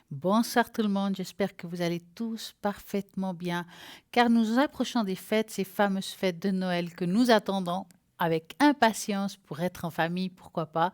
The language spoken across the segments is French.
Bonsoir tout le monde, j'espère que vous allez tous parfaitement bien, car nous nous approchons des fêtes, ces fameuses fêtes de Noël que nous attendons avec impatience pour être en famille, pourquoi pas.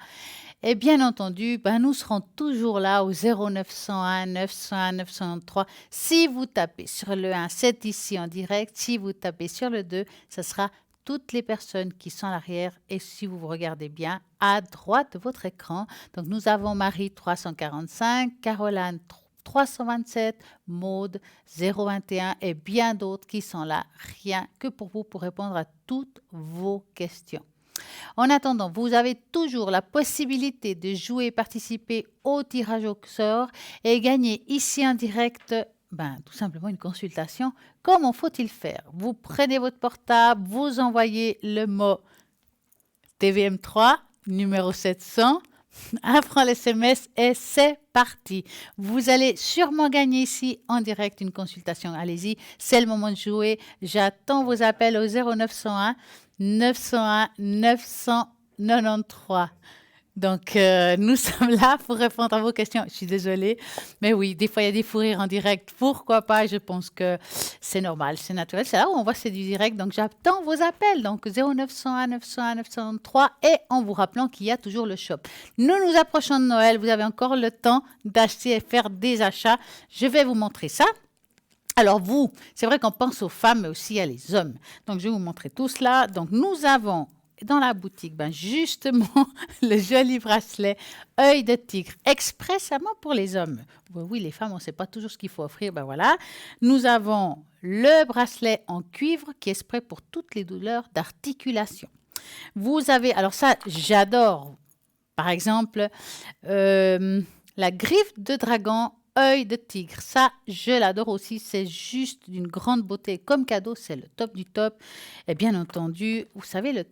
Et bien entendu, nous serons toujours là au 0901 901 903. Si vous tapez sur le 1, c'est ici en direct. Si vous tapez sur le 2, ce sera toutes les personnes qui sont à l'arrière. Et si vous regardez bien, à droite de votre écran, donc nous avons Marie 345, Caroline 327, Maude 021 et bien d'autres qui sont là, rien que pour vous, pour répondre à toutes vos questions. En attendant, vous avez toujours la possibilité de jouer et participer au tirage au sort et gagner ici en direct tout simplement une consultation. Comment faut-il faire? Vous prenez votre portable, vous envoyez le mot TVM3, numéro 700, un franc SMS et c'est parti. Vous allez sûrement gagner ici en direct une consultation. Allez-y, c'est le moment de jouer. J'attends vos appels au 0901 901 993. Donc, nous sommes là pour répondre à vos questions. Je suis désolée, mais oui, des fois, il y a des fous rires en direct. Pourquoi pas? Je pense que c'est normal, c'est naturel. C'est là où on voit c'est du direct. Donc, j'attends vos appels. Donc, 0901 901 903 et en vous rappelant qu'il y a toujours le shop. Nous nous approchons de Noël. Vous avez encore le temps d'acheter et faire des achats. Je vais vous montrer ça. Alors vous, c'est vrai qu'on pense aux femmes, mais aussi à les hommes. Donc, je vais vous montrer tout cela. Donc, nous avons dans la boutique, justement, le joli bracelet œil de tigre, expressément pour les hommes. Oui, les femmes, on ne sait pas toujours ce qu'il faut offrir. Voilà. Nous avons le bracelet en cuivre qui est prêt pour toutes les douleurs d'articulation. Vous avez, alors ça, j'adore. Par exemple, la griffe de dragon œil de tigre. Ça, je l'adore aussi. C'est juste d'une grande beauté. Comme cadeau, c'est le top du top. Et bien entendu, vous savez, le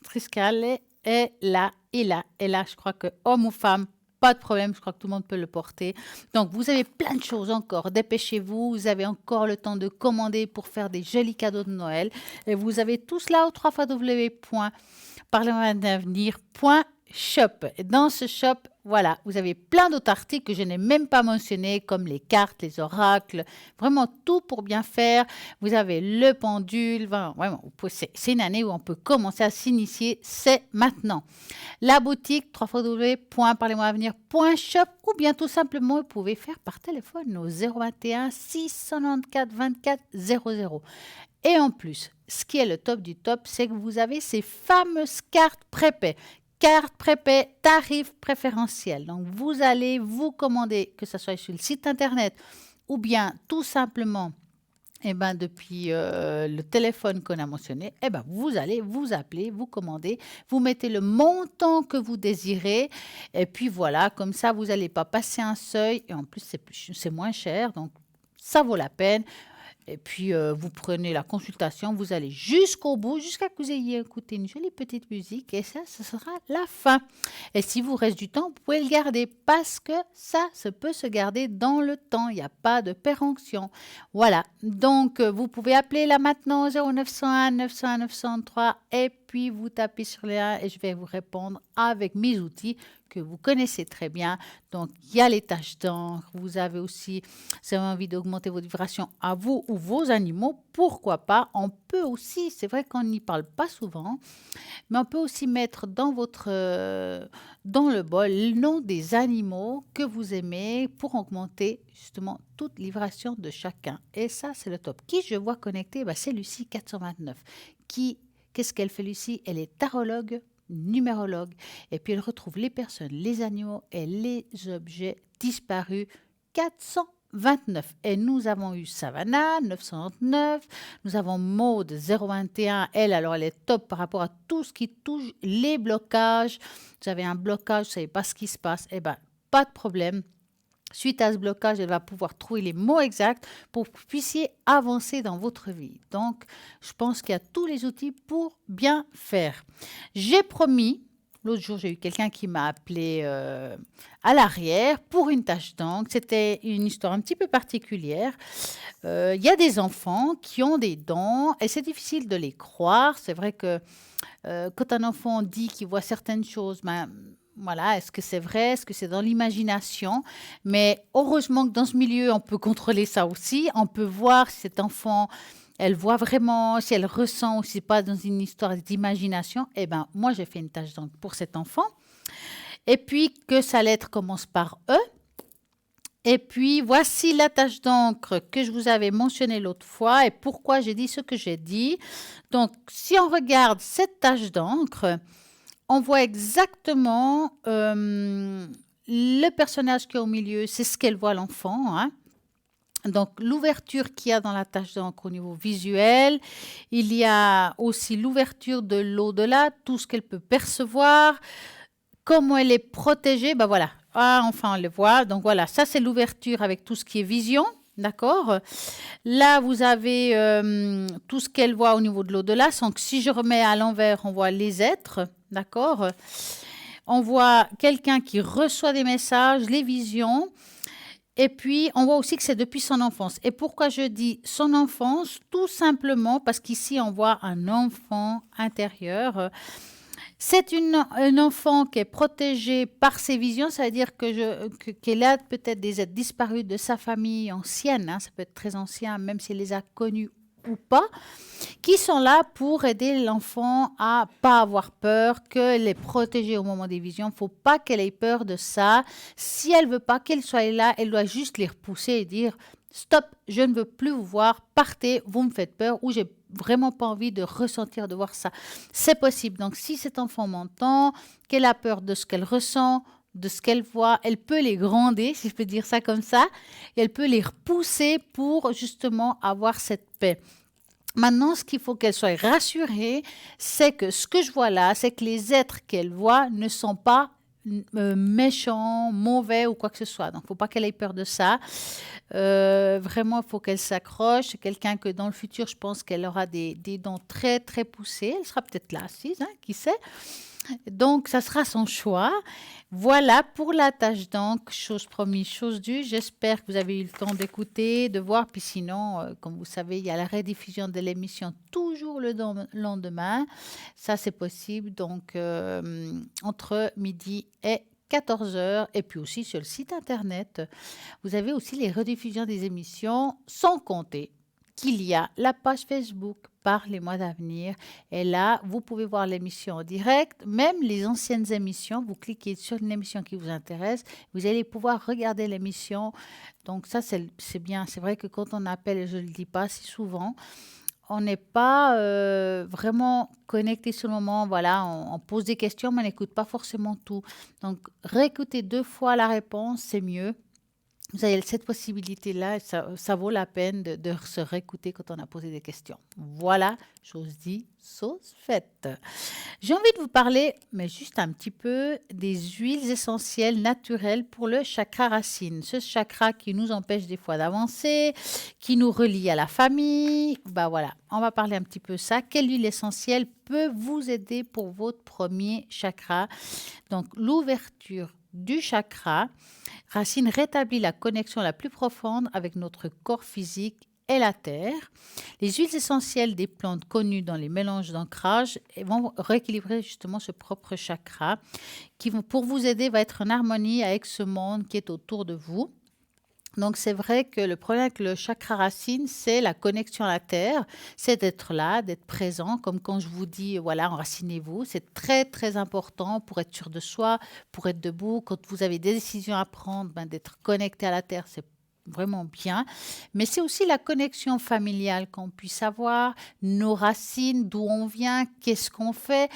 triscalet est là et là. Et là, je crois que homme ou femme, pas de problème. Je crois que tout le monde peut le porter. Donc, vous avez plein de choses encore. Dépêchez-vous. Vous avez encore le temps de commander pour faire des jolis cadeaux de Noël. Et vous avez tout cela au www.parlementdavenir.shop. Et dans ce shop, voilà, vous avez plein d'autres articles que je n'ai même pas mentionnés, comme les cartes, les oracles, vraiment tout pour bien faire. Vous avez le pendule, vraiment, c'est une année où on peut commencer à s'initier, c'est maintenant. La boutique, www.parlez-moi-avenir.shop ou bien tout simplement, vous pouvez faire par téléphone au 021 694 24 00. Et en plus, ce qui est le top du top, c'est que vous avez ces fameuses cartes prépay. Carte prépay, tarif préférentiel. Donc, vous allez vous commander, que ce soit sur le site internet ou bien tout simplement depuis le téléphone qu'on a mentionné, vous allez vous appeler, vous commander, vous mettez le montant que vous désirez et puis voilà, comme ça, vous n'allez pas passer un seuil et en plus, c'est moins cher, donc ça vaut la peine. Et puis, vous prenez la consultation, vous allez jusqu'au bout, jusqu'à ce que vous ayez écouté une jolie petite musique. Et ça, ce sera la fin. Et si vous reste du temps, vous pouvez le garder parce que ça peut se garder dans le temps. Il n'y a pas de péremption. Voilà. Donc, vous pouvez appeler là maintenant au 0901 901 903 et puis vous tapez sur les 1 et je vais vous répondre avec mes outils que vous connaissez très bien. Donc, il y a les taches d'encre. Vous avez aussi, si vous avez envie d'augmenter votre vibration à vous ou vos animaux, pourquoi pas. On peut aussi, c'est vrai qu'on n'y parle pas souvent, mais on peut aussi mettre dans dans le bol le nom des animaux que vous aimez pour augmenter justement toute vibration de chacun. Et ça, c'est le top. Qui je vois connecté, c'est Lucie 429. Qu'est-ce qu'elle fait, Lucie? Elle est tarologue, numérologue, et puis elle retrouve les personnes, les animaux et les objets disparus. 429. Et nous avons eu Savannah, 909. Nous avons Maude, 021. Elle, alors, elle est top par rapport à tout ce qui touche les blocages. Vous avez un blocage, vous ne savez pas ce qui se passe. Pas de problème. Suite à ce blocage, elle va pouvoir trouver les mots exacts pour que vous puissiez avancer dans votre vie. Donc, je pense qu'il y a tous les outils pour bien faire. J'ai promis, l'autre jour, j'ai eu quelqu'un qui m'a appelé à l'arrière pour une tâche d'encre. C'était une histoire un petit peu particulière. Il y a des enfants qui ont des dons et c'est difficile de les croire. C'est vrai que quand un enfant dit qu'il voit certaines choses, Voilà, est-ce que c'est vrai? Est-ce que c'est dans l'imagination? Mais heureusement que dans ce milieu, on peut contrôler ça aussi. On peut voir si cet enfant, elle voit vraiment, si elle ressent ou si c'est pas dans une histoire d'imagination. Eh ben, moi, j'ai fait une tâche d'encre pour cet enfant. Et puis, que sa lettre commence par E. Et puis, voici la tâche d'encre que je vous avais mentionnée l'autre fois et pourquoi j'ai dit ce que j'ai dit. Donc, si on regarde cette tâche d'encre, on voit exactement le personnage qui est au milieu, c'est ce qu'elle voit l'enfant, hein. Donc, l'ouverture qu'il y a dans la tâche d'encre au niveau visuel, il y a aussi l'ouverture de l'au-delà, tout ce qu'elle peut percevoir, comment elle est protégée, ben voilà. Ah, enfin, on le voit. Donc voilà, ça c'est l'ouverture avec tout ce qui est vision, d'accord? Là, vous avez tout ce qu'elle voit au niveau de l'au-delà. Donc si je remets à l'envers, on voit les êtres, d'accord? On voit quelqu'un qui reçoit des messages, les visions. Et puis, on voit aussi que c'est depuis son enfance. Et pourquoi je dis son enfance? Tout simplement parce qu'ici, on voit un enfant intérieur. C'est un enfant qui est protégé par ses visions, ça veut dire qu'elle a peut-être des êtres disparus de sa famille ancienne, hein, ça peut être très ancien, même s'il les a connus ou pas, qui sont là pour aider l'enfant à pas avoir peur, qu'elle est protégée au moment des visions. Il ne faut pas qu'elle ait peur de ça. Si elle veut pas qu'elle soit là, elle doit juste les repousser et dire stop, je ne veux plus vous voir, partez, vous me faites peur ou j'ai vraiment pas envie de ressentir, de voir ça. C'est possible. Donc, si cet enfant m'entend, qu'elle a peur de ce qu'elle ressent, de ce qu'elle voit, elle peut les gronder, si je peux dire ça comme ça, et elle peut les repousser pour justement avoir cette paix. Maintenant, ce qu'il faut qu'elle soit rassurée, c'est que ce que je vois là, c'est que les êtres qu'elle voit ne sont pas méchants, mauvais ou quoi que ce soit. Donc, il ne faut pas qu'elle ait peur de ça. Vraiment, il faut qu'elle s'accroche. C'est quelqu'un que dans le futur, je pense qu'elle aura des dents très, très poussées. Elle sera peut-être là assise, hein, qui sait. Donc, ça sera son choix. Voilà pour la tâche d'encre, chose promise, chose due. J'espère que vous avez eu le temps d'écouter, de voir. Puis sinon, comme vous savez, il y a la rediffusion de l'émission toujours le lendemain. Ça, c'est possible. Donc, entre midi et 14 heures. Et puis aussi sur le site internet, vous avez aussi les rediffusions des émissions, sans compter qu'il y a la page Facebook par les mois d'avenir. Et là, vous pouvez voir l'émission en direct, même les anciennes émissions. Vous cliquez sur une émission qui vous intéresse, vous allez pouvoir regarder l'émission. Donc ça, c'est bien. C'est vrai que quand on appelle, et je ne le dis pas si souvent, on n'est pas vraiment connecté sur le moment. Voilà, on pose des questions, mais on n'écoute pas forcément tout. Donc, réécouter 2 fois la réponse, c'est mieux. Vous avez cette possibilité-là, et ça vaut la peine de se réécouter quand on a posé des questions. Voilà, chose dit, chose faite. J'ai envie de vous parler, mais juste un petit peu, des huiles essentielles naturelles pour le chakra racine. Ce chakra qui nous empêche des fois d'avancer, qui nous relie à la famille. Bah voilà, on va parler un petit peu de ça. Quelle huile essentielle peut vous aider pour votre premier chakra? Donc, l'ouverture du chakra racine rétablit la connexion la plus profonde avec notre corps physique et la terre. Les huiles essentielles des plantes connues dans les mélanges d'ancrage vont rééquilibrer justement ce propre chakra qui, pour vous aider, va être en harmonie avec ce monde qui est autour de vous. Donc, c'est vrai que le problème avec le chakra racine, c'est la connexion à la terre, c'est d'être là, d'être présent. Comme quand je vous dis, voilà, enracinez-vous, c'est très, très important pour être sûr de soi, pour être debout. Quand vous avez des décisions à prendre, d'être connecté à la terre, c'est vraiment bien. Mais c'est aussi la connexion familiale qu'on puisse avoir, nos racines, d'où on vient, qu'est-ce qu'on fait.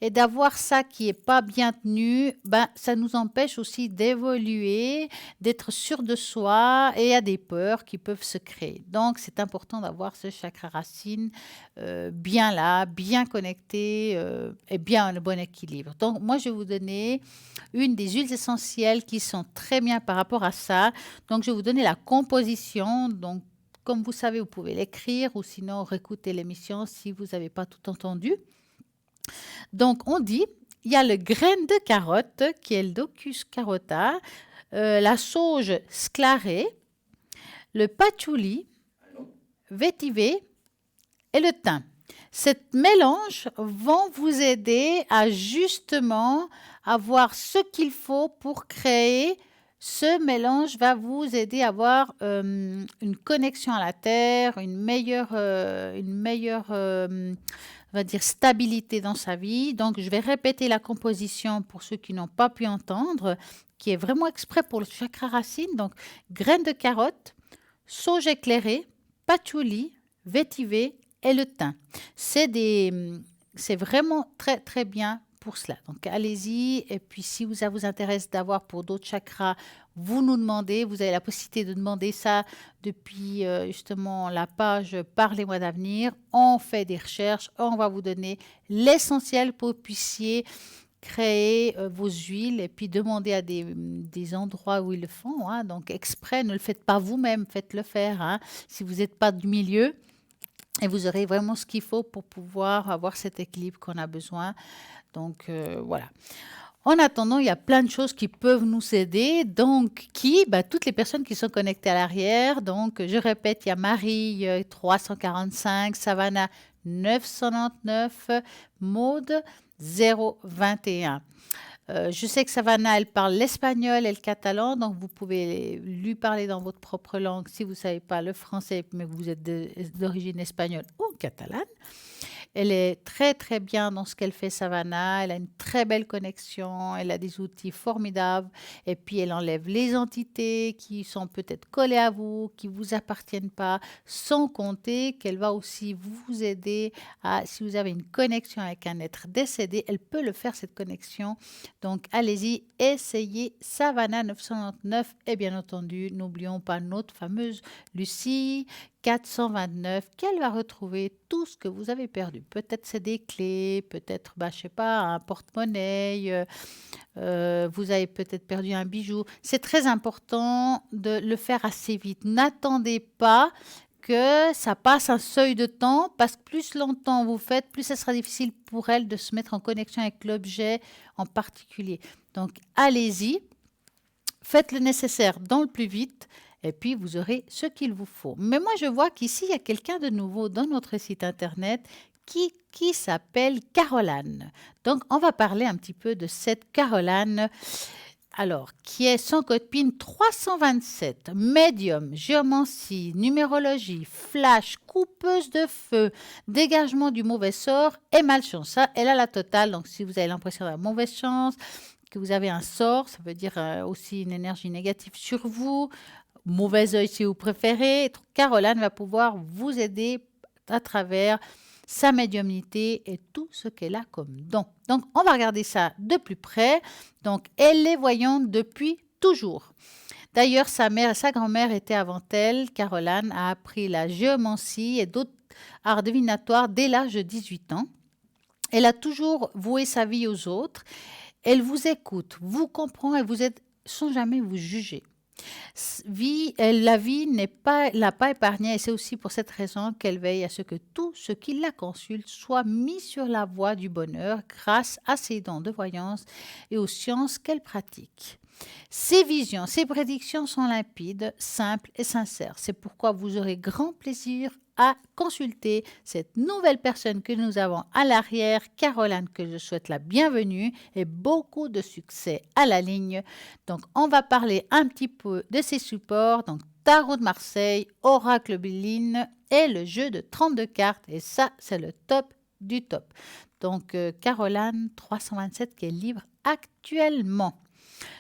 Et d'avoir ça qui n'est pas bien tenu, ça nous empêche aussi d'évoluer, d'être sûr de soi et il y a des peurs qui peuvent se créer. Donc, c'est important d'avoir ce chakra racine bien là, bien connecté et bien en bon équilibre. Donc, moi, je vais vous donner une des huiles essentielles qui sont très bien par rapport à ça. Donc, je vais vous donner la composition. Donc, comme vous savez, vous pouvez l'écrire ou sinon réécouter l'émission si vous n'avez pas tout entendu. Donc, on dit, il y a le graine de carotte, qui est le Docus carota, la sauge sclarée, le patchouli, vétiver et le thym. Ces mélanges vont vous aider à justement avoir ce qu'il faut pour créer. Ce mélange va vous aider à avoir une connexion à la terre, on va dire, stabilité dans sa vie. Donc, je vais répéter la composition pour ceux qui n'ont pas pu entendre, qui est vraiment exprès pour le chakra racine. Donc, graines de carotte, sauge éclairée, patchouli, vétiver et le thym. C'est vraiment très, très bien pour cela. Donc, allez-y. Et puis, si ça vous intéresse d'avoir pour d'autres chakras, vous nous demandez. Vous avez la possibilité de demander ça depuis justement la page Parlez-moi d'avenir. On fait des recherches. On va vous donner l'essentiel pour que vous puissiez créer vos huiles et puis demander à des endroits où ils le font. Hein. Donc, exprès, ne le faites pas vous-même, faites-le faire. Hein, si vous n'êtes pas du milieu. Et vous aurez vraiment ce qu'il faut pour pouvoir avoir cet équilibre qu'on a besoin. Donc, voilà. En attendant, il y a plein de choses qui peuvent nous aider. Donc, toutes les personnes qui sont connectées à l'arrière. Donc, je répète, il y a Marie 345, Savannah 999, Maude 021. Je sais que Savannah, elle parle l'espagnol et le catalan, donc vous pouvez lui parler dans votre propre langue si vous ne savez pas le français, mais que vous êtes d'origine espagnole ou catalane. Elle est très, très bien dans ce qu'elle fait, Savannah. Elle a une très belle connexion. Elle a des outils formidables. Et puis, elle enlève les entités qui sont peut-être collées à vous, qui ne vous appartiennent pas, sans compter qu'elle va aussi vous aider si vous avez une connexion avec un être décédé, elle peut le faire, cette connexion. Donc, allez-y, essayez Savannah 999. Et bien entendu, n'oublions pas notre fameuse Lucie 429, qu'elle va retrouver tout ce que vous avez perdu. Peut-être c'est des clés, peut-être, je ne sais pas, un porte-monnaie, vous avez peut-être perdu un bijou. C'est très important de le faire assez vite. N'attendez pas que ça passe un seuil de temps, parce que plus longtemps vous faites, plus ça sera difficile pour elle de se mettre en connexion avec l'objet en particulier. Donc, allez-y, faites le nécessaire dans le plus vite. Et puis, vous aurez ce qu'il vous faut. Mais moi, je vois qu'ici, il y a quelqu'un de nouveau dans notre site internet qui s'appelle Caroline. Donc, on va parler un petit peu de cette Caroline. Alors, qui est son code PIN 327, médium, géomancie, numérologie, flash, coupeuse de feu, dégagement du mauvais sort et malchance. Ça, elle a la totale. Donc, si vous avez l'impression d'avoir mauvaise chance, que vous avez un sort, ça veut dire aussi une énergie négative sur vous, mauvais œil si vous préférez, Caroline va pouvoir vous aider à travers sa médiumnité et tout ce qu'elle a comme don. Donc, on va regarder ça de plus près. Donc, elle est voyante depuis toujours. D'ailleurs, sa mère et sa grand-mère étaient avant elle. Caroline a appris la géomancie et d'autres arts divinatoires dès l'âge de 18 ans. Elle a toujours voué sa vie aux autres. Elle vous écoute, vous comprend et vous aide sans jamais vous juger. La vie l'a pas épargnée et c'est aussi pour cette raison qu'elle veille à ce que tout ce qui la consulte soit mis sur la voie du bonheur grâce à ses dons de voyance et aux sciences qu'elle pratique. Ses visions, ses prédictions sont limpides, simples et sincères. C'est pourquoi vous aurez grand plaisir à consulter cette nouvelle personne que nous avons à l'arrière, Caroline, que je souhaite la bienvenue et beaucoup de succès à la ligne. Donc, on va parler un petit peu de ses supports. Donc, Tarot de Marseille, Oracle Béline et le jeu de 32 cartes. Et ça, c'est le top du top. Donc, Caroline 327 qui est libre actuellement.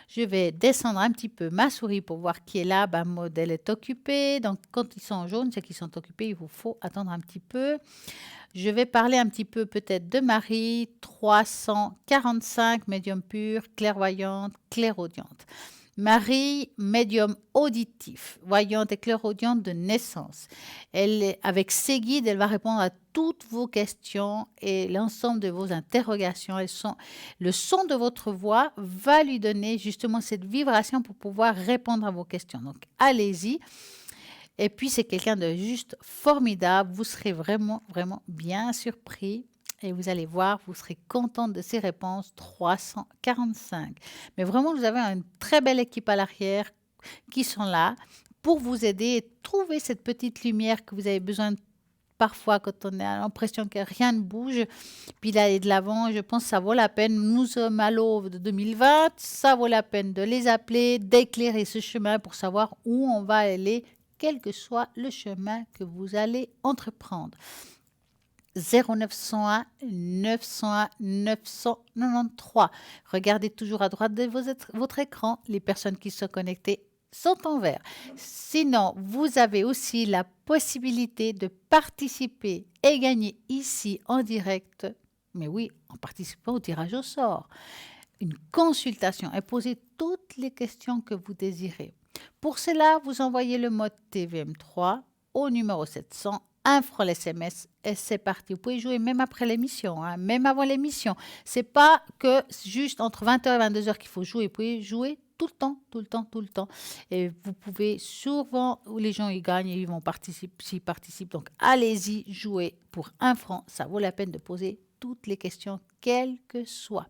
Je vais descendre un petit peu ma souris pour voir qui est là. Maud, elle est occupée. Donc, quand ils sont en jaune, c'est qu'ils sont occupés. Il vous faut attendre un petit peu. Je vais parler un petit peu peut-être de Marie, 345, médium pur, clairvoyante, clairaudiente. Marie, médium auditif, voyante et clairaudiente de naissance. Avec ses guides, elle va répondre à toutes vos questions et l'ensemble de vos interrogations. Le son de votre voix va lui donner justement cette vibration pour pouvoir répondre à vos questions. Donc, allez-y. Et puis, c'est quelqu'un de juste formidable. Vous serez vraiment, vraiment bien surpris. Et vous allez voir, vous serez contente de ces réponses. 345. Mais vraiment, vous avez une très belle équipe à l'arrière qui sont là pour vous aider et trouver cette petite lumière que vous avez besoin parfois quand on a l'impression que rien ne bouge, puis d'aller de l'avant, je pense que ça vaut la peine. Nous sommes à l'aube de 2020, ça vaut la peine de les appeler, d'éclairer ce chemin pour savoir où on va aller, quel que soit le chemin que vous allez entreprendre. 0901 901 993. Regardez toujours à droite de votre écran. Les personnes qui sont connectées sont en vert. Sinon, vous avez aussi la possibilité de participer et gagner ici en direct, mais oui, en participant au tirage au sort, une consultation et poser toutes les questions que vous désirez. Pour cela, vous envoyez le mode TVM3 au numéro 700, 1 franc l'SMS et c'est parti. Vous pouvez jouer même après l'émission, hein, même avant l'émission. C'est pas que juste entre 20h et 22h qu'il faut jouer. Vous pouvez jouer tout le temps, tout le temps, tout le temps. Et vous pouvez souvent, où les gens y gagnent et ils vont participer, s'ils participent. Donc, allez-y, jouez pour 1 franc. Ça vaut la peine de poser toutes les questions, quelles que soient.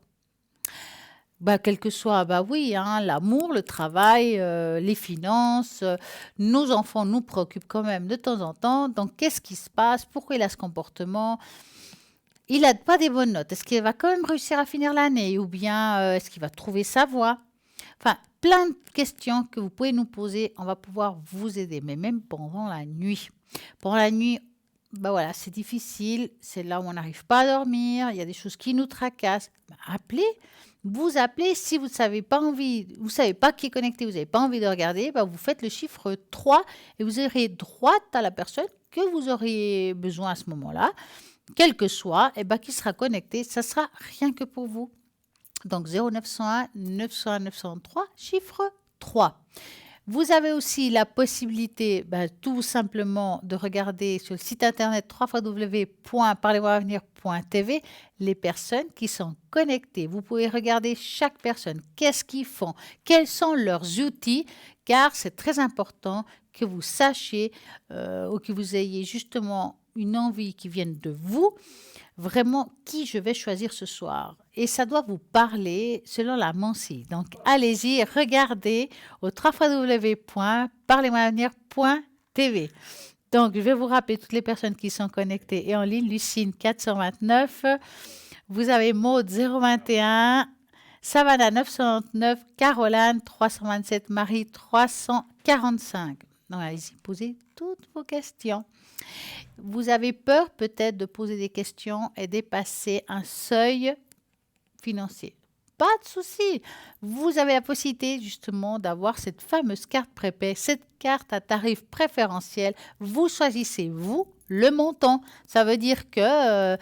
Quel que soit, oui, hein, l'amour, le travail, les finances, nos enfants nous préoccupent quand même de temps en temps. Donc, qu'est-ce qui se passe? Pourquoi il a ce comportement? Il n'a pas des bonnes notes. Est-ce qu'il va quand même réussir à finir l'année? Ou bien est-ce qu'il va trouver sa voie? Enfin, plein de questions que vous pouvez nous poser. On va pouvoir vous aider, mais même pendant la nuit. Pendant la nuit, voilà, c'est difficile. C'est là où on n'arrive pas à dormir. Il y a des choses qui nous tracassent. Appelez. Vous appelez, si vous ne savez pas vous savez pas qui est connecté, vous n'avez pas envie de regarder, vous faites le chiffre 3 et vous aurez droit à la personne que vous auriez besoin à ce moment-là, quel que soit, qui sera connecté, ça sera rien que pour vous. Donc 0901 901 903, chiffre 3. Vous avez aussi la possibilité tout simplement de regarder sur le site internet www.parlez-moi-avenir.tv les personnes qui sont connectées. Vous pouvez regarder chaque personne, qu'est-ce qu'ils font, quels sont leurs outils, car c'est très important que vous sachiez ou que vous ayez justement une envie qui vienne de vous, vraiment qui je vais choisir ce soir. Et ça doit vous parler selon la Mansi. Donc, allez-y, regardez au www.parlez-moi-avenir.tv. Donc, je vais vous rappeler toutes les personnes qui sont connectées et en ligne. Lucine 429, vous avez Maud 021, Savannah 999, Caroline 327, Marie 345. Donc, allez-y, posez toutes vos questions. Vous avez peur peut-être de poser des questions et dépasser un seuil financier. Pas de souci. Vous avez la possibilité justement d'avoir cette fameuse carte prépay, cette carte à tarif préférentiel. Vous choisissez, vous, le montant. Ça veut dire que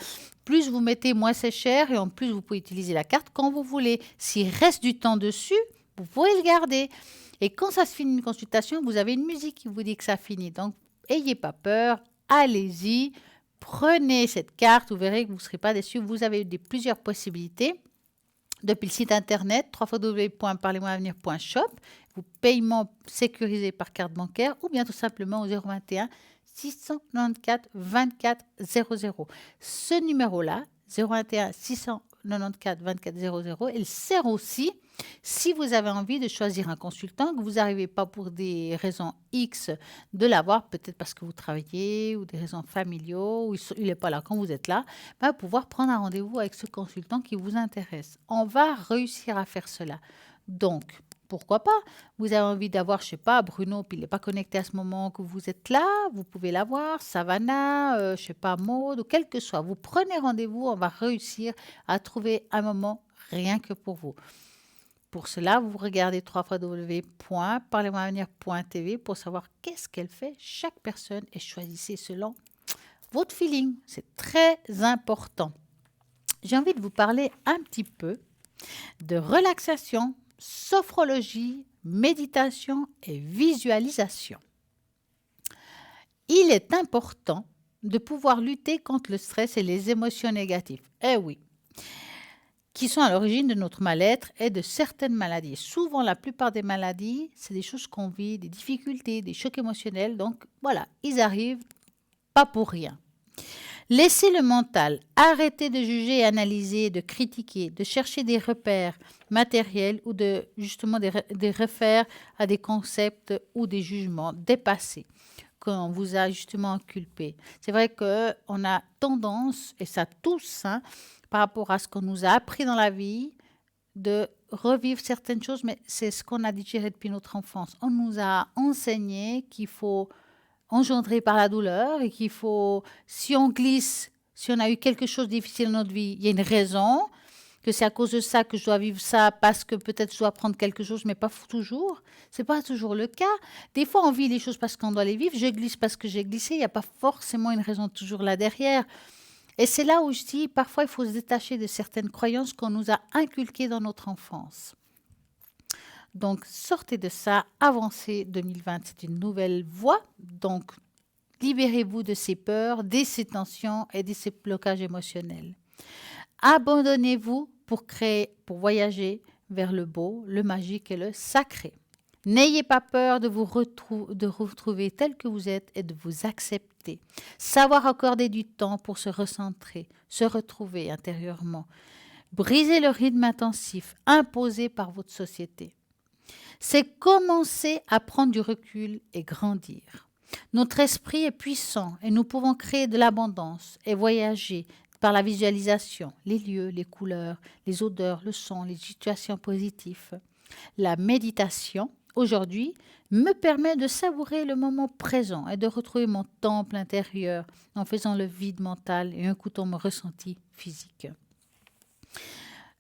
plus vous mettez, moins c'est cher et en plus vous pouvez utiliser la carte quand vous voulez. S'il reste du temps dessus, vous pouvez le garder. Et quand ça se finit une consultation, vous avez une musique qui vous dit que ça finit. Donc, n'ayez pas peur. Allez-y, prenez cette carte, vous verrez que vous ne serez pas déçus. Vous avez plusieurs possibilités depuis le site internet www.parlez-moi-avenir.shop, vous paiement sécurisé par carte bancaire ou bien tout simplement au 021 694 24 00. Ce numéro-là, 021 694 24 00, il sert aussi si vous avez envie de choisir un consultant, que vous n'arrivez pas pour des raisons X de l'avoir, peut-être parce que vous travaillez ou des raisons familiaux, ou il n'est pas là quand vous êtes là, pouvoir prendre un rendez-vous avec ce consultant qui vous intéresse. On va réussir à faire cela. Donc, pourquoi pas? Vous avez envie d'avoir, je ne sais pas, Bruno, puis il n'est pas connecté à ce moment que vous êtes là, vous pouvez l'avoir, Savannah, je ne sais pas, Maud, ou quel que soit. Vous prenez rendez-vous, on va réussir à trouver un moment rien que pour vous. Pour cela, vous regardez www.parlez-moi-avenir.tv pour savoir qu'est-ce qu'elle fait chaque personne et choisissez selon votre feeling. C'est très important. J'ai envie de vous parler un petit peu de relaxation, sophrologie, méditation et visualisation. Il est important de pouvoir lutter contre le stress et les émotions négatives. Eh oui, qui sont à l'origine de notre mal-être et de certaines maladies. Souvent, la plupart des maladies, c'est des choses qu'on vit, des difficultés, des chocs émotionnels. Donc, voilà, ils arrivent pas pour rien. Laissez le mental, arrêtez de juger et analyser, de critiquer, de chercher des repères matériels ou de justement des réfères à des concepts ou des jugements dépassés. qu'on vous a justement inculpé. C'est vrai qu'on a tendance, et ça tous, hein, par rapport à ce qu'on nous a appris dans la vie, de revivre certaines choses, mais c'est ce qu'on a digéré depuis notre enfance. On nous a enseigné qu'il faut engendrer par la douleur et qu'il faut, si on glisse, si on a eu quelque chose de difficile dans notre vie, il y a une raison, que c'est à cause de ça que je dois vivre ça, parce que peut-être je dois prendre quelque chose, mais pas toujours. C'est pas toujours le cas. Des fois, on vit les choses parce qu'on doit les vivre. Je glisse parce que j'ai glissé. Il n'y a pas forcément une raison toujours là derrière. Et c'est là où je dis, parfois, il faut se détacher de certaines croyances qu'on nous a inculquées dans notre enfance. Donc, sortez de ça, avancez. 2020, c'est une nouvelle voie. Donc, libérez-vous de ces peurs, de ces tensions et de ces blocages émotionnels. Abandonnez-vous pour créer, pour voyager vers le beau, le magique et le sacré. N'ayez pas peur de vous retrouver tel que vous êtes et de vous accepter. Savoir accorder du temps pour se recentrer, se retrouver intérieurement. Briser le rythme intensif imposé par votre société. C'est commencer à prendre du recul et grandir. Notre esprit est puissant et nous pouvons créer de l'abondance et voyager par la visualisation, les lieux, les couleurs, les odeurs, le son, les situations positives. La méditation, aujourd'hui, me permet de savourer le moment présent et de retrouver mon temple intérieur en faisant le vide mental et écoutant mon ressenti physique.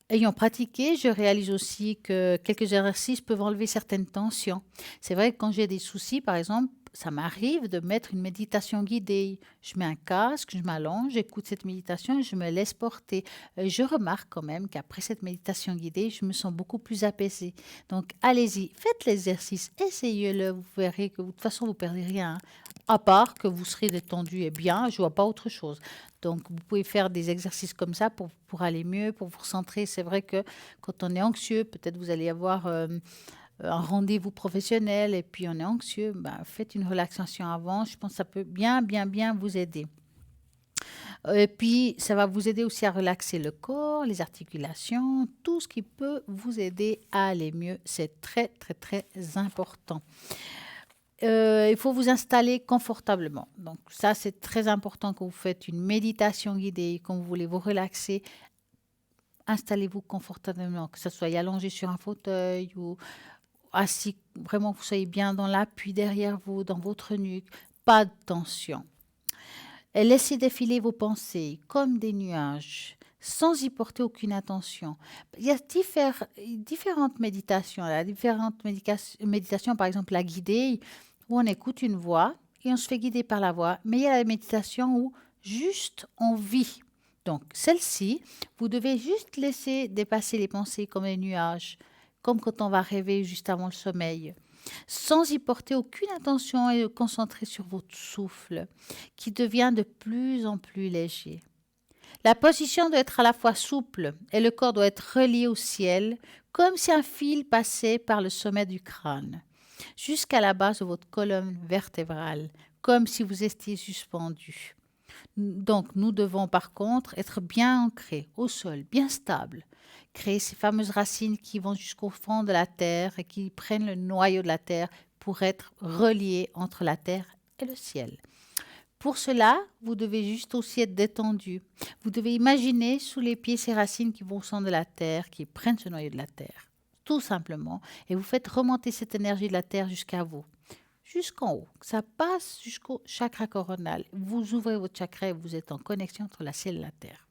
Ayant pratiqué, je réalise aussi que quelques exercices peuvent enlever certaines tensions. C'est vrai que quand j'ai des soucis, par exemple, ça m'arrive de mettre une méditation guidée. Je mets un casque, je m'allonge, j'écoute cette méditation et je me laisse porter. Je remarque quand même qu'après cette méditation guidée, je me sens beaucoup plus apaisée. Donc, allez-y, faites l'exercice, essayez-le. Vous verrez que de toute façon, vous ne perdez rien. À part que vous serez détendu et bien, je ne vois pas autre chose. Donc, vous pouvez faire des exercices comme ça pour aller mieux, pour vous recentrer. C'est vrai que quand on est anxieux, peut-être vous allez avoir un rendez-vous professionnel et puis on est anxieux, ben, faites une relaxation avant. Je pense que ça peut bien vous aider. Et puis, ça va vous aider aussi à relaxer le corps, les articulations, tout ce qui peut vous aider à aller mieux. C'est très important. Il faut vous installer confortablement. Donc ça, c'est très important quand vous faites une méditation guidée, quand vous voulez vous relaxer. Installez-vous confortablement, que ce soit allongé sur un fauteuil ou assis, vraiment vous soyez bien dans l'appui derrière vous, dans votre nuque. Pas de tension. Et laissez défiler vos pensées comme des nuages, sans y porter aucune attention. Il y a différentes méditations. Là, différentes méditations, par exemple la guidée, où on écoute une voix et on se fait guider par la voix. Mais il y a la méditation où juste on vit. Donc celle-ci, vous devez juste laisser dépasser les pensées comme les nuages, comme quand on va rêver juste avant le sommeil, sans y porter aucune attention et concentrer sur votre souffle, qui devient de plus en plus léger. La position doit être à la fois souple et le corps doit être relié au ciel, comme si un fil passait par le sommet du crâne, jusqu'à la base de votre colonne vertébrale, comme si vous étiez suspendu. Donc, nous devons par contre être bien ancrés au sol, bien stables, créer ces fameuses racines qui vont jusqu'au fond de la terre et qui prennent le noyau de la terre pour être reliés entre la terre et le ciel. Pour cela, vous devez juste aussi être détendu. Vous devez imaginer sous les pieds ces racines qui vont au centre de la terre, qui prennent ce noyau de la terre, tout simplement. Et vous faites remonter cette énergie de la terre jusqu'à vous, jusqu'en haut. Ça passe jusqu'au chakra coronal. Vous ouvrez votre chakra et vous êtes en connexion entre la ciel et la terre.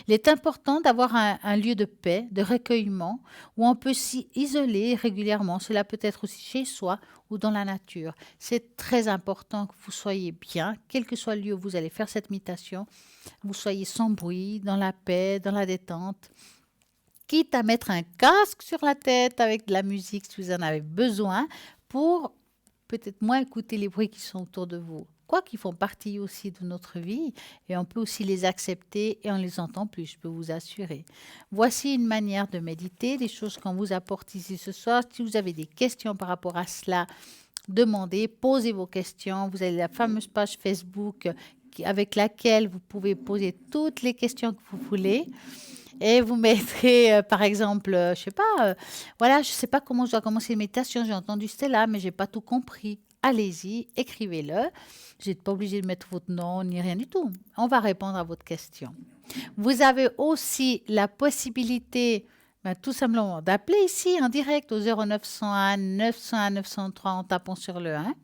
Il est important d'avoir un lieu de paix, de recueillement, où on peut s'y isoler régulièrement. Cela peut être aussi chez soi ou dans la nature. C'est très important que vous soyez bien, quel que soit le lieu où vous allez faire cette méditation. Vous soyez sans bruit, dans la paix, dans la détente. Quitte à mettre un casque sur la tête avec de la musique si vous en avez besoin, pour peut-être moins écouter les bruits qui sont autour de vous. Quoi qu'ils font partie aussi de notre vie et on peut aussi les accepter et on les entend plus, je peux vous assurer. Voici une manière de méditer, des choses qu'on vous apporte ici ce soir. Si vous avez des questions par rapport à cela, demandez, posez vos questions. Vous avez la fameuse page Facebook avec laquelle vous pouvez poser toutes les questions que vous voulez. Et vous mettrez, par exemple, je sais pas, voilà, je sais pas comment je dois commencer une méditation. J'ai entendu Stella, mais j'ai pas tout compris. allez-y, écrivez-le. Vous n'êtes pas obligé de mettre votre nom ni rien du tout. On va répondre à votre question. Vous avez aussi la possibilité tout simplement d'appeler ici en direct au 0901 901 903 en tapant sur le 1.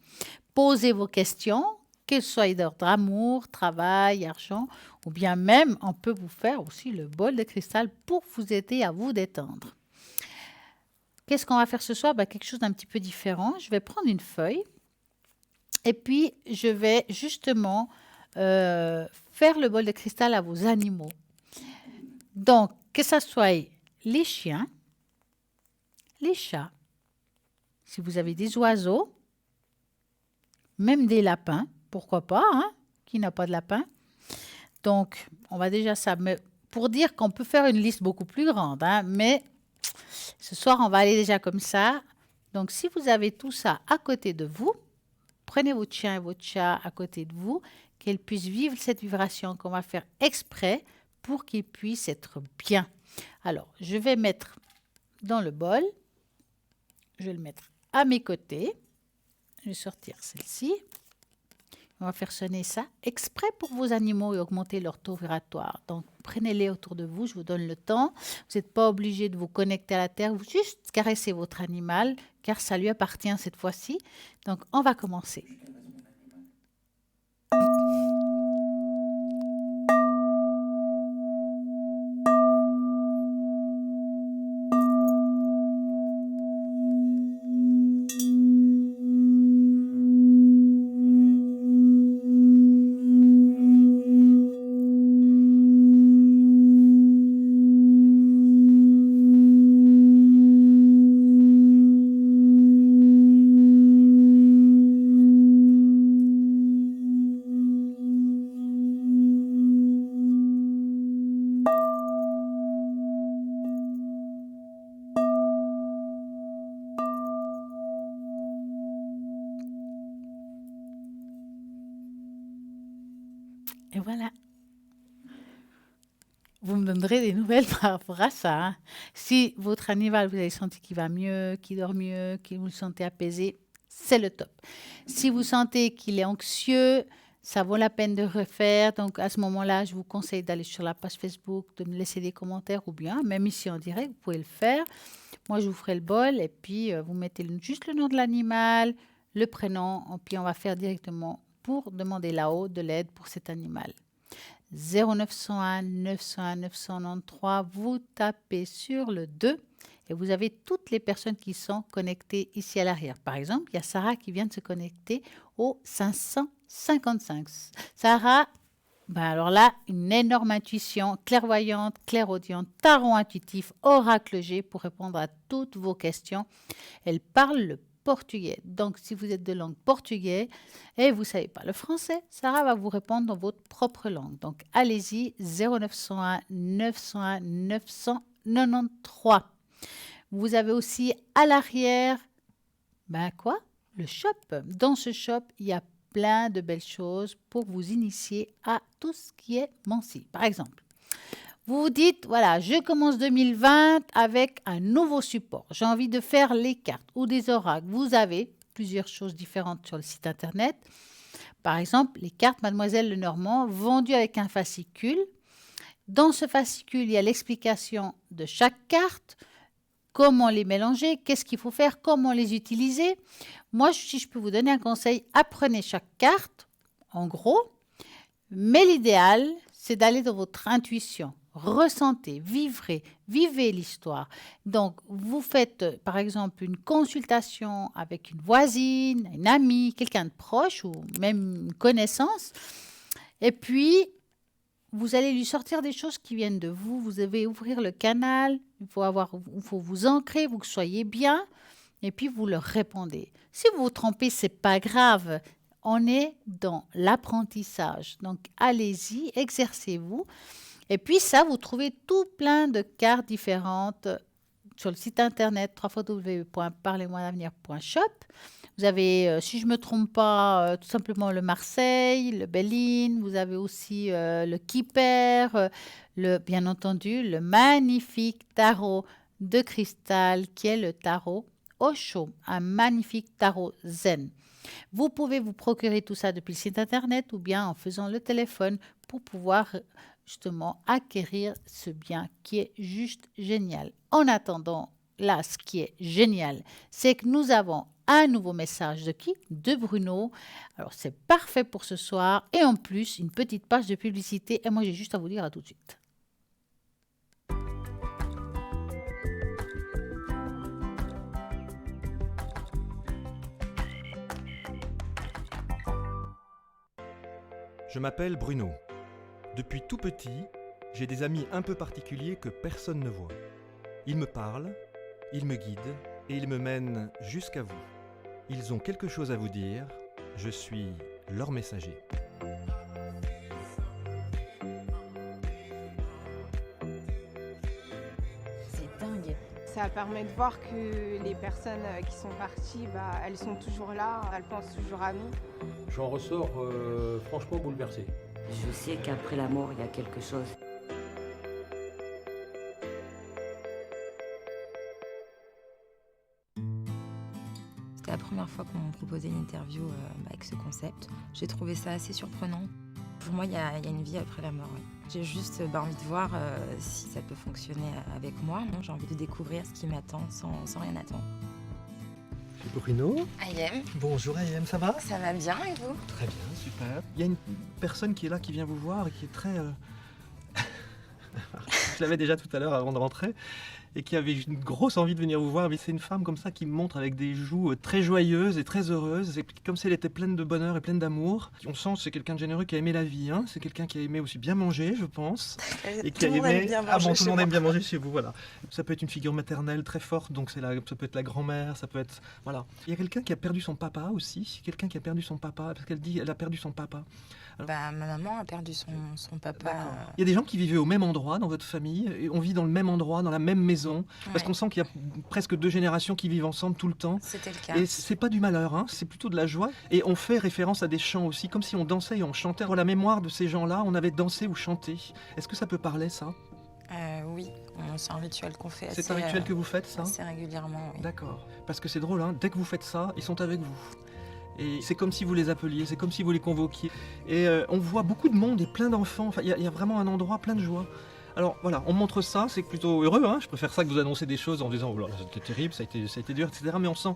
Posez vos questions, qu'elles soient d'ordre amour, travail, argent, ou bien même on peut vous faire aussi le bol de cristal pour vous aider à vous détendre. Qu'est-ce qu'on va faire ce soir? Quelque chose d'un petit peu différent. Je vais prendre une feuille et puis je vais justement faire le bol de cristal à vos animaux. Donc, que ce soit les chiens, les chats, si vous avez des oiseaux, même des lapins, pourquoi pas, hein, qui n'a pas de lapin. Donc, on va déjà ça. Mais pour dire qu'on peut faire une liste beaucoup plus grande, hein, mais ce soir, on va aller déjà comme ça. Donc, si vous avez tout ça à côté de vous, prenez votre chien et votre chat à côté de vous, qu'ils puissent vivre cette vibration qu'on va faire exprès pour qu'ils puissent être bien. Alors, je vais mettre dans le bol, je vais le mettre à mes côtés. Je vais sortir celle-ci. On va faire sonner ça exprès pour vos animaux et augmenter leur taux vibratoire. Donc, prenez-les autour de vous, je vous donne le temps. Vous n'êtes pas obligé de vous connecter à la terre, vous juste caressez votre animal, car ça lui appartient cette fois-ci. Donc, on va commencer. Et voilà. Vous me donnerez des nouvelles par rapport à ça. Hein. Si votre animal, vous avez senti qu'il va mieux, qu'il dort mieux, que vous le sentez apaisé, c'est le top. Si vous sentez qu'il est anxieux, ça vaut la peine de refaire. Donc, à ce moment-là, je vous conseille d'aller sur la page Facebook, de me laisser des commentaires ou bien, même ici en direct, vous pouvez le faire. Moi, je vous ferai le bol et puis vous mettez juste le nom de l'animal, le prénom, et puis on va faire directement pour demander là-haut de l'aide pour cet animal. 0901 901 993, vous tapez sur le 2 et vous avez toutes les personnes qui sont connectées ici à l'arrière. Par exemple, il y a Sarah qui vient de se connecter au 555. Sarah, alors là, une énorme intuition, clairvoyante, clairaudiente, tarot intuitif, oracle G pour répondre à toutes vos questions. Elle parle le portugais. Donc, si vous êtes de langue portugais et vous ne savez pas le français, Sarah va vous répondre dans votre propre langue. Donc, allez-y, 0901 901 993. Vous avez aussi à l'arrière, le shop. Dans ce shop, il y a plein de belles choses pour vous initier à tout ce qui est Mansi. Par exemple, vous vous dites, voilà, je commence 2020 avec un nouveau support. J'ai envie de faire les cartes ou des oracles. Vous avez plusieurs choses différentes sur le site internet. Par exemple, les cartes Mademoiselle Lenormand vendues avec un fascicule. Dans ce fascicule, il y a l'explication de chaque carte, comment les mélanger, qu'est-ce qu'il faut faire, comment les utiliser. Moi, si je peux vous donner un conseil, apprenez chaque carte, en gros, mais l'idéal, c'est d'aller dans votre intuition. Ressentez, vivez l'histoire. Donc, vous faites, par exemple, une consultation avec une voisine, une amie, quelqu'un de proche ou même une connaissance. Et puis, vous allez lui sortir des choses qui viennent de vous. Vous devez ouvrir le canal. Il faut vous ancrer, vous soyez bien. Et puis, vous leur répondez. Si vous vous trompez, ce n'est pas grave. On est dans l'apprentissage. Donc, allez-y, exercez-vous. Et puis ça, vous trouvez tout plein de cartes différentes sur le site internet www.parlez-moi-d'avenir.shop. Vous avez, si je ne me trompe pas, tout simplement le Marseille, le Béline. Vous avez aussi le Kipper, bien entendu, le magnifique tarot de cristal qui est le tarot Osho, un magnifique tarot zen. Vous pouvez vous procurer tout ça depuis le site internet ou bien en faisant le téléphone pour pouvoir justement acquérir ce bien qui est juste génial. En attendant, là, ce qui est génial, c'est que nous avons un nouveau message de qui? De Bruno. Alors, c'est parfait pour ce soir. Et en plus, une petite page de publicité. Et moi, j'ai juste à vous dire à tout de suite. Je m'appelle Bruno. Depuis tout petit, j'ai des amis un peu particuliers que personne ne voit. Ils me parlent, ils me guident et ils me mènent jusqu'à vous. Ils ont quelque chose à vous dire, je suis leur messager. C'est dingue. Ça permet de voir que les personnes qui sont parties, elles sont toujours là, elles pensent toujours à nous. J'en ressors franchement bouleversé. Je sais qu'après la mort, il y a quelque chose. C'était la première fois qu'on me proposait une interview avec ce concept. J'ai trouvé ça assez surprenant. Pour moi, il y a une vie après la mort. Oui. J'ai juste envie de voir si ça peut fonctionner avec moi. J'ai envie de découvrir ce qui m'attend sans rien attendre. Bruno. Ayem. Bonjour Ayem, ça va? Ça va bien et vous? Très bien, super. Il y a une personne qui est là, qui vient vous voir et qui est très... Je l'avais déjà tout à l'heure avant de rentrer et qui avait une grosse envie de venir vous voir. Mais c'est une femme comme ça qui me montre avec des joues très joyeuses et très heureuses. C'est comme si elle était pleine de bonheur et pleine d'amour. On sent que c'est quelqu'un de généreux qui a aimé la vie. Hein. C'est quelqu'un qui a aimé aussi bien manger, je pense. Et qui a aimé... Ah bon, tout le monde aime bien manger chez vous, voilà. Ça peut être une figure maternelle très forte, donc ça peut être la grand-mère, ça peut être... Voilà. Il y a quelqu'un qui a perdu son papa aussi. Quelqu'un qui a perdu son papa, parce qu'elle dit qu'elle a perdu son papa. Alors... ma maman a perdu son papa. Il y a des gens qui vivaient au même endroit dans votre famille. Et on vit dans le même endroit, dans la même maison. Parce qu'on sent qu'il y a presque 2 générations qui vivent ensemble tout le temps. C'était le cas. Et c'est pas du malheur, hein, c'est plutôt de la joie. Et on fait référence à des chants aussi, comme si on dansait et on chantait. Pour la mémoire de ces gens-là, on avait dansé ou chanté. Est-ce que ça peut parler, ça? Oui, c'est un rituel qu'on fait assez... C'est un rituel que vous faites, ça? Assez régulièrement, oui. D'accord. Parce que c'est drôle, hein, dès que vous faites ça, ils sont avec vous. Et c'est comme si vous les appeliez, c'est comme si vous les convoquiez. Et on voit beaucoup de monde et plein d'enfants. Enfin, il y a vraiment un endroit plein de joie. Alors voilà, on montre ça, c'est plutôt heureux, hein. Je préfère ça que vous annoncer des choses en disant oh, c'était terrible, ça a été dur, etc. Mais on sent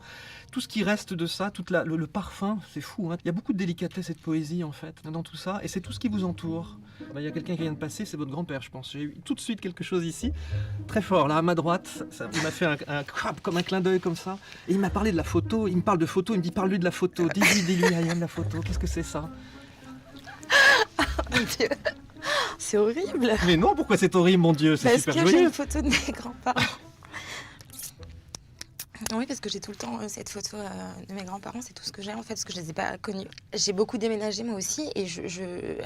tout ce qui reste de ça, le parfum, c'est fou. Hein. Il y a beaucoup de délicatesse et de poésie en fait dans tout ça, et c'est tout ce qui vous entoure. Il y a quelqu'un qui vient de passer, c'est votre grand-père, je pense. J'ai eu tout de suite quelque chose ici, très fort, là à ma droite. Il m'a fait comme un clin d'œil comme ça, et il m'a parlé de la photo. Il me parle de photo, il me dit parle-lui de la photo, dis-lui, Ayem, la photo. Qu'est-ce que c'est ça? Mon Dieu. C'est horrible. Mais non, pourquoi c'est horrible, mon Dieu? C'est super joyeux. Parce que j'ai une photo de mes grands-parents. Oui, parce que j'ai tout le temps cette photo de mes grands-parents, c'est tout ce que j'ai en fait, parce que je les ai pas connus. J'ai beaucoup déménagé moi aussi, et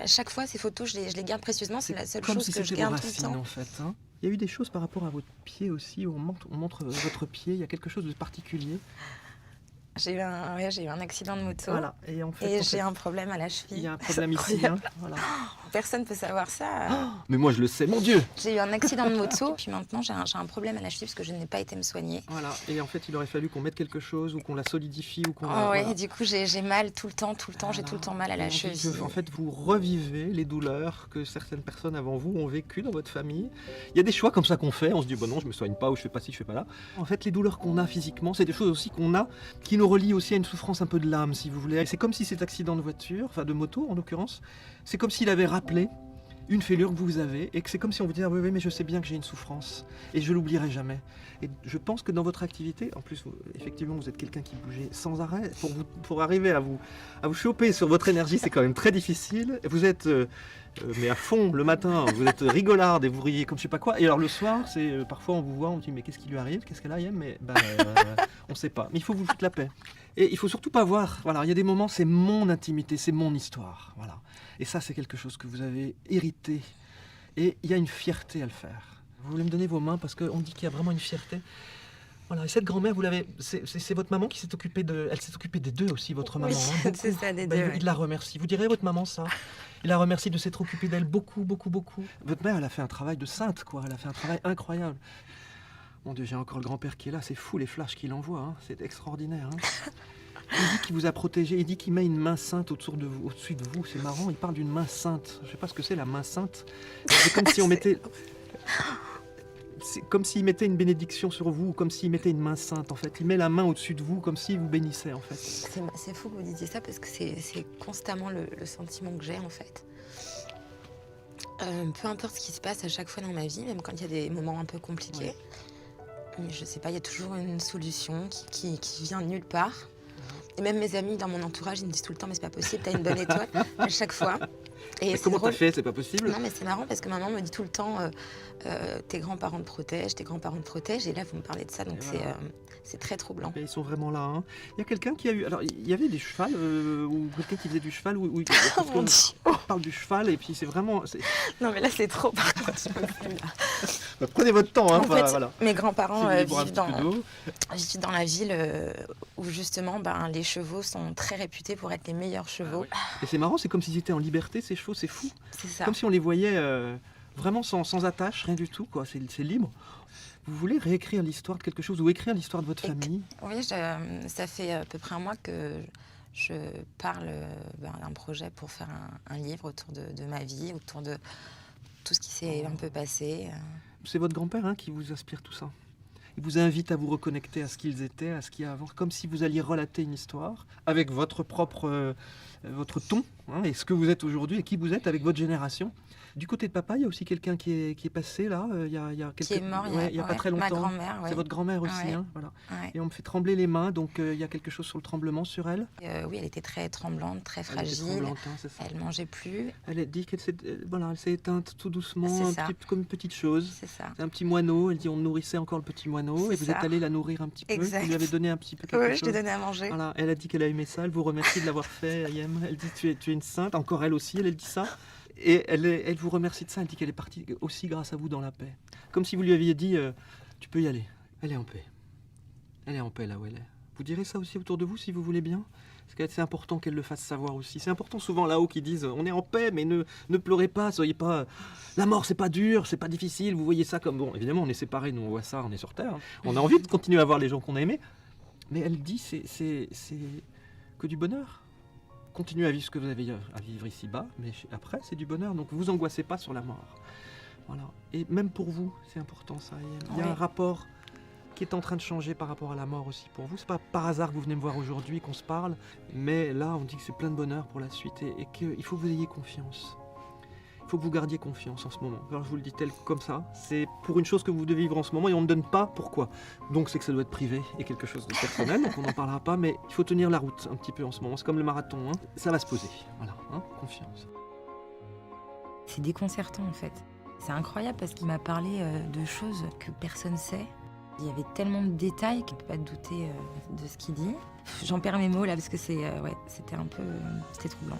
à chaque fois ces photos, je les garde précieusement, c'est la seule chose que je garde tout le temps. En fait, hein. Il y a eu des choses par rapport à votre pied aussi, où on montre votre pied, il y a quelque chose de particulier. J'ai eu un accident de moto, voilà. Et, en fait, j'ai un problème à la cheville. Il y a un problème ici. Hein. Voilà. Personne ne peut savoir ça. Mais moi je le sais, mon Dieu. J'ai eu un accident de moto, puis maintenant j'ai un problème à la cheville parce que je n'ai pas été me soigner. Voilà, et en fait il aurait fallu qu'on mette quelque chose, ou qu'on la solidifie, ou qu'on... et du coup j'ai mal tout le temps, j'ai tout le temps mal à la cheville. En fait vous revivez les douleurs que certaines personnes avant vous ont vécues dans votre famille. Il y a des choix comme ça qu'on fait, on se dit bon non je me soigne pas, ou je fais pas ci, je fais pas là. En fait les douleurs qu'on a physiquement, c'est des choses aussi qu'on a, qui nous relient aussi à une souffrance un peu de l'âme si vous voulez. Et c'est comme si cet accident de voiture, enfin de moto en l'occurrence, c'est comme s'il avait rappelé une fêlure que vous avez, et que c'est comme si on vous disait ah oui mais je sais bien que j'ai une souffrance et je l'oublierai jamais. Et je pense que dans votre activité, en plus effectivement vous êtes quelqu'un qui bougeait sans arrêt, pour arriver à vous choper sur votre énergie, c'est quand même très difficile. Vous êtes mais à fond le matin, vous êtes rigolarde et vous riez comme je sais pas quoi, et alors le soir c'est parfois on vous voit, on dit mais qu'est-ce qui lui arrive, qu'est-ce qu'elle a, mais on sait pas, mais il faut vous foutre la paix. Et il faut surtout pas voir, voilà, il y a des moments, c'est mon intimité, c'est mon histoire, voilà. Et ça, c'est quelque chose que vous avez hérité. Et il y a une fierté à le faire. Vous voulez me donner vos mains parce qu'on dit qu'il y a vraiment une fierté. Voilà, et cette grand-mère, vous l'avez, c'est votre maman qui s'est occupée elle s'est occupée des deux aussi, votre maman. Oui, c'est ça, des deux. Il la remercie. Vous direz à votre maman ça? Il la remercie de s'être occupée d'elle beaucoup, beaucoup, beaucoup. Votre mère, elle a fait un travail de sainte, quoi. Elle a fait un travail incroyable. Mon Dieu, j'ai encore le grand-père qui est là, c'est fou les flashs qu'il envoie, hein. C'est extraordinaire. Hein. Il dit qu'il vous a protégé, il dit qu'il met une main sainte au-dessus de vous, c'est marrant, il parle d'une main sainte. Je sais pas ce que c'est la main sainte. C'est comme si on mettait... C'est comme s'il mettait une bénédiction sur vous, comme s'il mettait une main sainte en fait. Il met la main au-dessus de vous, comme s'il vous bénissait en fait. C'est fou que vous disiez ça parce que c'est constamment le sentiment que j'ai en fait. Peu importe ce qui se passe à chaque fois dans ma vie, même quand il y a des moments un peu compliqués, mais je sais pas, il y a toujours une solution qui vient de nulle part. Et même mes amis dans mon entourage, ils me disent tout le temps, mais c'est pas possible, t'as une bonne étoile à chaque fois. Et comment t'as fait? C'est pas possible? Non, mais c'est marrant parce que maman me dit tout le temps, tes grands-parents te protègent, et là vous me parlez de ça, donc c'est très troublant. Et ils sont vraiment là. Hein. Il y a quelqu'un qui a eu... Alors, il y avait des chevals, ou quelqu'un qui faisait du cheval, parce qu'on parle du cheval, et puis c'est vraiment... Non, mais là c'est trop, par contre, je peux plus là. Bah, prenez votre temps, hein. En fait, voilà. mes grands-parents vivent dans la ville où justement les chevaux sont très réputés pour être les meilleurs chevaux. Et c'est marrant, c'est comme s'ils étaient en liberté, ces chevaux, c'est fou. C'est ça. Comme si on les voyait vraiment sans attache, rien du tout, quoi. C'est libre. Vous voulez réécrire l'histoire de quelque chose ou écrire l'histoire de votre famille? Oui, ça fait à peu près un mois que je parle d'un projet pour faire un livre autour de ma vie, autour de tout ce qui s'est un peu passé. C'est votre grand-père hein, qui vous inspire tout ça. Il vous invite à vous reconnecter à ce qu'ils étaient, à ce qu'il y a avant, comme si vous alliez relater une histoire avec votre propre votre ton, hein, et ce que vous êtes aujourd'hui et qui vous êtes avec votre génération. Du côté de papa, il y a aussi quelqu'un qui est passé là, il y a qui est mort il y a pas très longtemps. Ma grand-mère, c'est votre grand-mère aussi, ouais. Hein, voilà. Ouais. Et on me fait trembler les mains, donc il y a quelque chose sur le tremblement sur elle. Oui, elle était très tremblante, très fragile. Elle était tremblante, hein, c'est ça. Elle mangeait plus. Elle a dit qu'elle s'est éteinte tout doucement, comme une petite chose. C'est ça. C'est un petit moineau. Elle dit on nourrissait encore le petit moineau et vous êtes allé la nourrir un petit peu. Exact. Vous lui avez donné un petit peu quelque chose. Oui, je lui ai donné à manger. Voilà. Elle a dit qu'elle a aimé ça. Elle vous remercie de l'avoir fait, Ayem. Elle dit tu es une sainte. Encore elle aussi, elle dit ça. Et elle vous remercie de ça. Elle dit qu'elle est partie aussi grâce à vous dans la paix. Comme si vous lui aviez dit tu peux y aller. Elle est en paix. Elle est en paix là où elle est. Vous direz ça aussi autour de vous si vous voulez bien. Parce que c'est important qu'elle le fasse savoir aussi. C'est important souvent là-haut qu'ils disent on est en paix, mais ne pleurez pas, soyez pas. La mort c'est pas dur, c'est pas difficile. Vous voyez ça comme bon. Évidemment on est séparés, nous on voit ça, on est sur terre. Hein. On a envie de continuer à voir les gens qu'on a aimés. Mais elle dit c'est que du bonheur. Continuez à vivre ce que vous avez à vivre ici-bas, mais après c'est du bonheur. Donc vous angoissez pas sur la mort. Voilà. Et même pour vous c'est important ça. Il y a un rapport qui est en train de changer par rapport à la mort aussi pour vous. C'est pas par hasard que vous venez me voir aujourd'hui, qu'on se parle, mais là on dit que c'est plein de bonheur pour la suite et qu'il faut que vous ayez confiance. Il faut que vous gardiez confiance en ce moment. Alors je vous le dis tel comme ça, c'est pour une chose que vous devez vivre en ce moment et on ne donne pas pourquoi. Donc c'est que ça doit être privé et quelque chose de personnel, donc on n'en parlera pas, mais il faut tenir la route un petit peu en ce moment. C'est comme le marathon, hein. Ça va se poser, voilà, hein, confiance. C'est déconcertant en fait. C'est incroyable parce qu'il m'a parlé de choses que personne ne sait. Il y avait tellement de détails qu'on ne peut pas douter de ce qu'il dit. J'en perds mes mots là parce que c'était un peu... c'était troublant.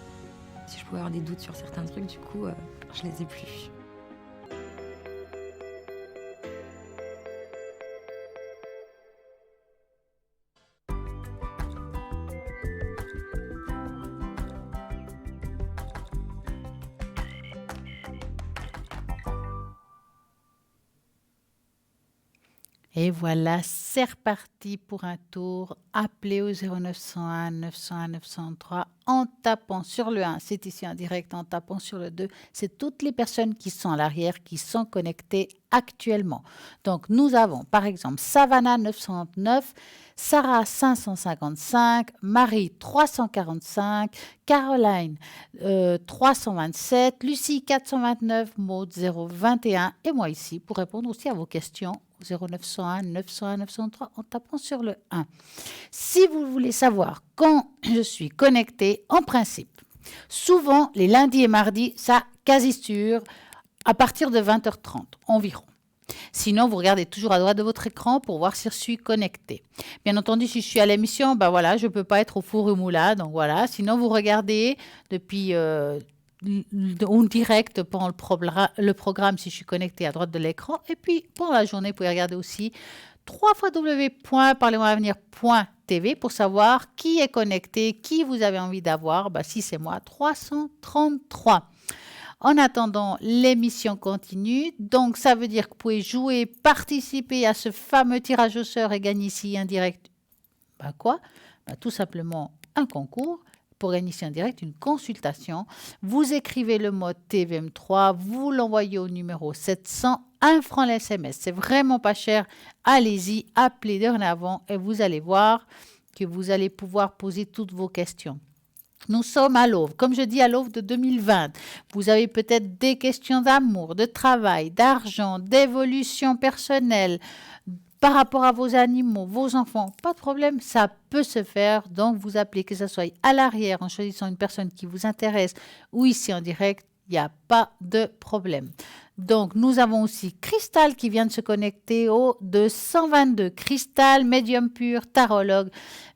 Si je pouvais avoir des doutes sur certains trucs, du coup, je les ai plus. Et voilà, c'est reparti pour un tour. Appelez au 0901 901 903 en tapant sur le 1. C'est ici en direct, en tapant sur le 2. C'est toutes les personnes qui sont à l'arrière, qui sont connectées actuellement. Donc, nous avons par exemple Savannah 909, Sarah 555, Marie 345, Caroline 327, Lucie 429, Maud 021 et moi ici pour répondre aussi à vos questions 0901 901 903 en tapant sur le 1. Si vous voulez savoir quand je suis connectée, en principe, souvent les lundis et mardis, ça quasi sûr, à partir de 20h30 environ. Sinon, vous regardez toujours à droite de votre écran pour voir si je suis connectée. Bien entendu, si je suis à l'émission, ben voilà, je ne peux pas être au four et au moulin, donc voilà. Sinon, vous regardez depuis en direct pendant le programme si je suis connectée à droite de l'écran. Et puis, pendant la journée, vous pouvez regarder aussi www.parlez-moi-avenir.tv pour savoir qui est connecté, qui vous avez envie d'avoir. Ben, si c'est moi, 333. En attendant, l'émission continue. Donc, ça veut dire que vous pouvez jouer, participer à ce fameux tirage au sort et gagner ici en direct. Quoi? Tout simplement un concours pour gagner ici en direct une consultation. Vous écrivez le mot TVM3, vous l'envoyez au numéro 700, 1 franc l'SMS. C'est vraiment pas cher. Allez-y, appelez dorénavant et vous allez voir que vous allez pouvoir poser toutes vos questions. Nous sommes à l'OVE, comme je dis à l'OVE de 2020. Vous avez peut-être des questions d'amour, de travail, d'argent, d'évolution personnelle, par rapport à vos animaux, vos enfants, pas de problème, ça peut se faire. Donc, vous appelez, que ce soit à l'arrière, en choisissant une personne qui vous intéresse ou ici en direct, il n'y a pas de problème. Donc, nous avons aussi Cristal qui vient de se connecter au 222. Cristal, médium pur, tarologue.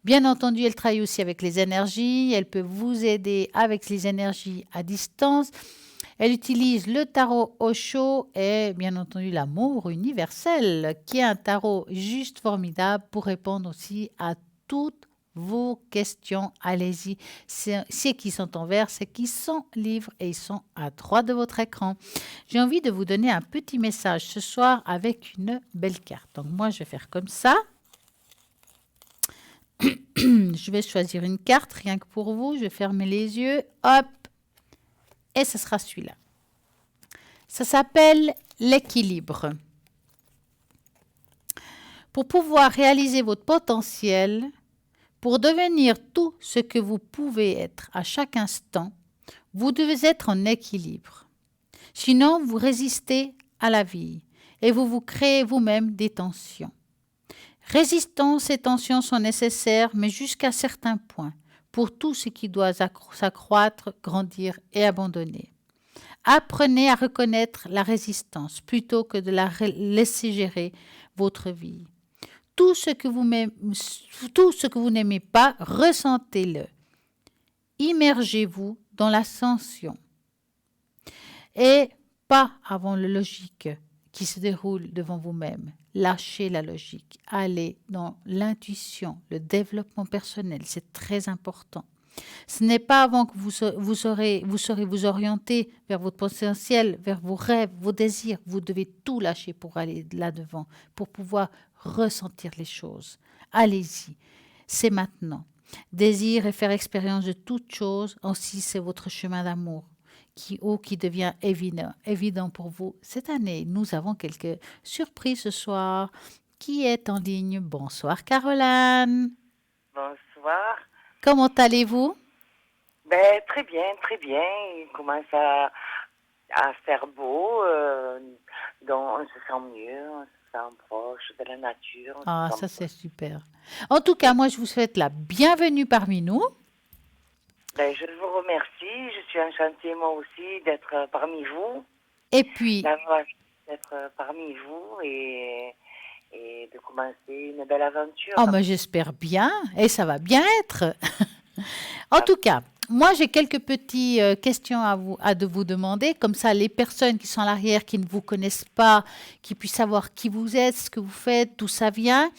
Bien entendu, elle travaille aussi avec les énergies. Elle peut vous aider avec les énergies à distance. Elle utilise le tarot Osho et bien entendu l'amour universel, qui est un tarot juste formidable pour répondre aussi à toutes vos questions. Allez-y, ceux qui sont en vert, c'est qui sont livres et ils sont à droite de votre écran. J'ai envie de vous donner un petit message ce soir avec une belle carte. Donc moi, je vais faire comme ça. Je vais choisir une carte rien que pour vous. Je vais fermer les yeux. Hop. Et ce sera celui-là. Ça s'appelle l'équilibre. Pour pouvoir réaliser votre potentiel, pour devenir tout ce que vous pouvez être à chaque instant, vous devez être en équilibre. Sinon, vous résistez à la vie et vous vous créez vous-même des tensions. Résistance et tensions sont nécessaires, mais jusqu'à certains points, pour tout ce qui doit s'accroître, grandir et abandonner. Apprenez à reconnaître la résistance plutôt que de la laisser gérer votre vie. Tout ce que vous n'aimez pas, ressentez-le. Immergez-vous dans l'ascension. Et pas avant le logique qui se déroule devant vous-même. Lâchez la logique. Allez dans l'intuition, le développement personnel. C'est très important. Ce n'est pas avant que vous saurez vous orienter vers votre potentiel, vers vos rêves, vos désirs. Vous devez tout lâcher pour aller là-devant, pour pouvoir ressentir les choses. Allez-y, c'est maintenant. Désir et faire expérience de toutes choses, aussi c'est votre chemin d'amour qui devient évident pour vous. Cette année, nous avons quelques surprises ce soir. Qui est en ligne? Bonsoir Caroline. Bonsoir. Comment allez-vous? Très bien, très bien. Il commence à faire beau, donc on se sent mieux, on se sent proche de la nature. Ah, ça c'est super. En tout cas, moi je vous souhaite la bienvenue parmi nous. Je vous remercie, je suis enchantée moi aussi d'être parmi vous. Et puis... D'être parmi vous et de commencer une belle aventure. Oh, mais j'espère bien, et ça va bien être. En tout cas, moi j'ai quelques petites questions à vous demander, comme ça les personnes qui sont à l'arrière, qui ne vous connaissent pas, qui puissent savoir qui vous êtes, ce que vous faites, d'où ça vient.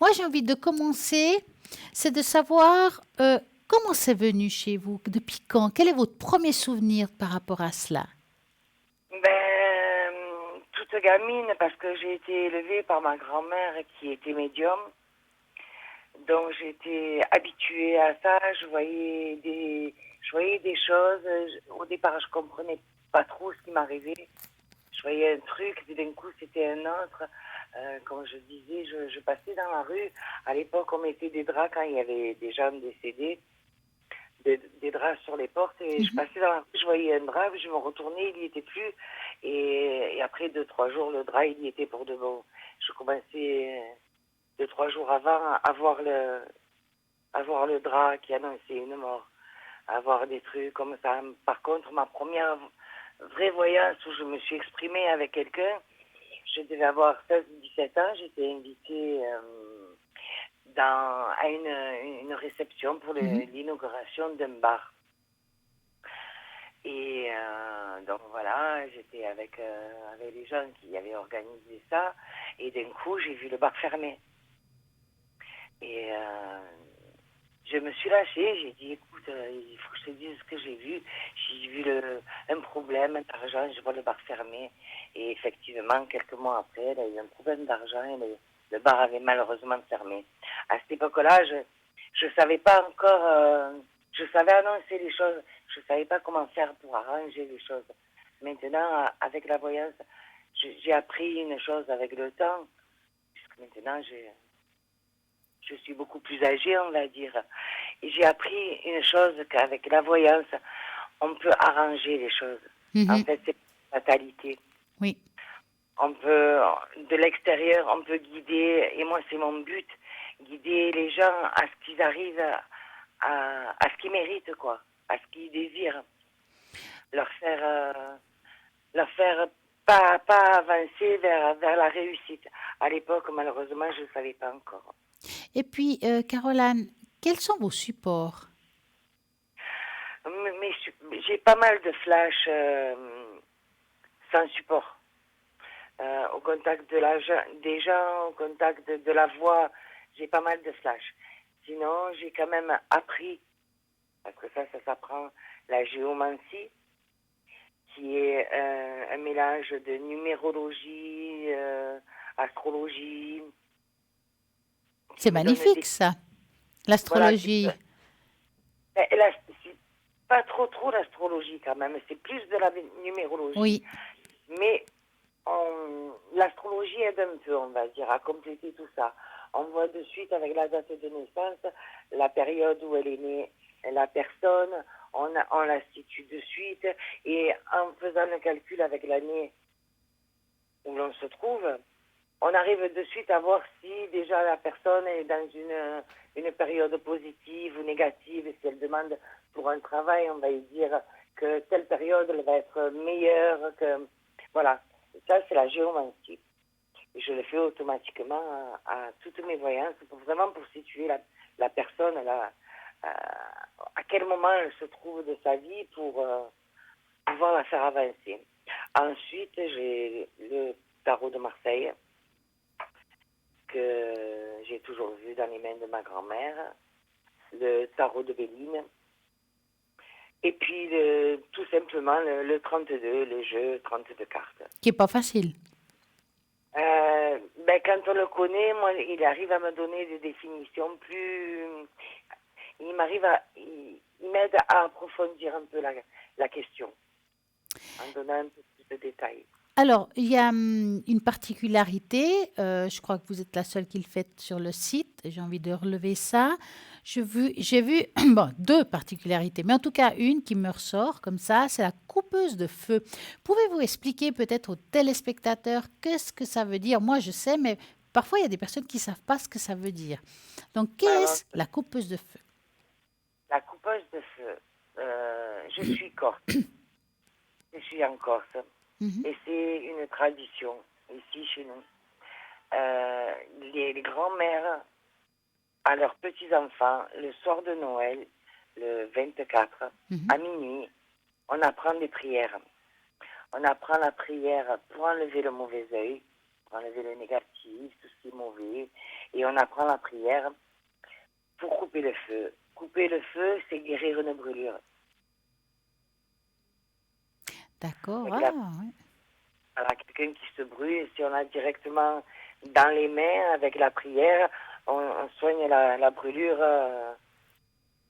Moi j'ai envie de commencer, c'est de savoir comment c'est venu chez vous, depuis quand, quel est votre premier souvenir par rapport à cela? Toute gamine, parce que j'ai été élevée par ma grand-mère qui était médium. Donc j'étais habituée à ça, je voyais des choses. Au départ, je comprenais pas trop ce qui m'arrivait. Je voyais un truc, puis d'un coup c'était un autre. Comme je disais, je passais dans la rue. À l'époque, on mettait des draps quand il y avait des gens décédés, des draps sur les portes. Et je passais dans la rue, je voyais un drap, je me retournais, il n'y était plus. Et après 2-3 jours, le drap, il y était pour de bon. Je commençais 2-3 jours avant à voir le drap qui annonçait une mort, à voir des trucs comme ça. Par contre, ma première vraie voyance où je me suis exprimée avec quelqu'un, je devais avoir 16-17 ans, j'étais invitée à une réception pour l'inauguration d'un bar. Et donc voilà, j'étais avec les gens qui avaient organisé ça, et d'un coup, j'ai vu le bar fermé. Et je me suis lâchée, j'ai dit, écoute, il faut que je te dise ce que j'ai vu. J'ai vu un problème d'argent, je vois le bar fermé. Et effectivement, quelques mois après, elle a eu un problème d'argent et le bar avait malheureusement fermé. À cette époque-là, je savais pas encore, je savais annoncer les choses, je savais pas comment faire pour arranger les choses. Maintenant, avec la voyance, j'ai appris une chose avec le temps, puisque maintenant, je suis beaucoup plus âgée, on va dire. Et j'ai appris une chose qu'avec la voyance, on peut arranger les choses. En Mhm. fait, c'est une fatalité. Oui. On peut, de l'extérieur, on peut guider, et moi, c'est mon but, guider les gens à ce qu'ils arrivent à ce qu'ils méritent, quoi, à ce qu'ils désirent. Leur faire pas avancer vers la réussite. À l'époque, malheureusement, je ne savais pas encore. Et puis, Caroline, quels sont vos supports? Mais j'ai pas mal de flash sans support. Au contact des gens, au contact de la voix, j'ai pas mal de flash. Sinon, j'ai quand même appris, parce que ça s'apprend, la géomancie, qui est un mélange de numérologie, astrologie. C'est qui me donne magnifique, des- ça, Voilà, l'astrologie. c'est pas trop l'astrologie quand même, c'est plus de la numérologie. Oui, Mais l'astrologie aide un peu, on va dire, à compléter tout ça. On voit de suite avec la date de naissance, la période où elle est née, la personne, on la situe de suite, et en faisant le calcul avec l'année où l'on se trouve, on arrive de suite à voir si déjà la personne est dans une période positive ou négative. Et si elle demande pour un travail, on va lui dire que telle période elle va être meilleure. Voilà. Et ça, c'est la géomancie. Et je le fais automatiquement à toutes mes voyances, vraiment pour situer la personne, à quel moment elle se trouve de sa vie pour pouvoir la faire avancer. Ensuite, j'ai le tarot de Marseille, que j'ai toujours vu dans les mains de ma grand-mère, le tarot de Béline, et puis tout simplement le 32, le jeu 32 cartes. qui est pas facile. Quand on le connaît, moi, il arrive à me donner des définitions plus... Il m'aide à approfondir un peu la question, en donnant un peu plus de détails. Alors, il y a une particularité, je crois que vous êtes la seule qui le fait sur le site, j'ai envie de relever ça. J'ai vu bon, deux particularités, mais en tout cas une qui me ressort comme ça, c'est la coupeuse de feu. Pouvez-vous expliquer peut-être aux téléspectateurs qu'est-ce que ça veut dire? Moi, je sais, mais parfois, il y a des personnes qui ne savent pas ce que ça veut dire. Donc, qu'est-ce la coupeuse de feu? La coupeuse de feu, je suis corse. Je suis en Corse. Mhm. Et c'est une tradition ici chez nous. Les grands-mères à leurs petits-enfants, le soir de Noël, le 24, Mhm. à minuit, on apprend des prières. On apprend la prière pour enlever le mauvais œil, pour enlever le négatif, tout ce qui est mauvais. Et on apprend la prière pour couper le feu. Couper le feu, c'est guérir une brûlure. D'accord. Avec la- Ouais. Voilà, quelqu'un qui se brûle, si on a directement dans les mains avec la prière, on soigne la brûlure.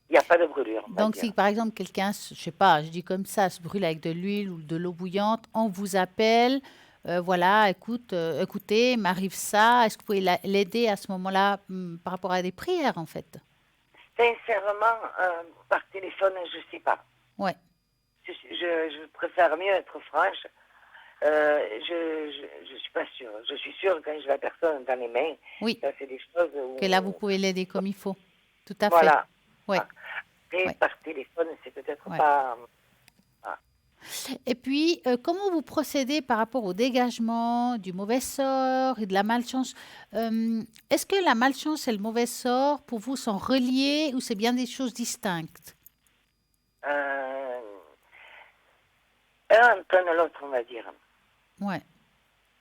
Il n'y a pas de brûlure, on va Donc, dire. si par exemple quelqu'un, je sais pas, je dis comme ça, se brûle avec de l'huile ou de l'eau bouillante, on vous appelle, voilà, écoutez, m'arrive ça, est-ce que vous pouvez l'aider à ce moment-là par rapport à des prières en fait? Sincèrement, par téléphone, je ne sais pas. Ouais. Je préfère mieux être franche. Je suis pas sûre. Je suis sûre que quand j'ai la personne dans les mains, Oui, ça c'est des choses où... que là vous pouvez l'aider comme il faut. Tout à fait. Voilà. Ouais. Et Ouais. par téléphone, c'est peut-être Ouais. pas... Et puis, comment vous procédez par rapport au dégagement du mauvais sort et de la malchance? Est-ce que la malchance et le mauvais sort, pour vous, sont reliés ou c'est bien des choses distinctes? Un entraîne l'autre, on va dire. Ouais.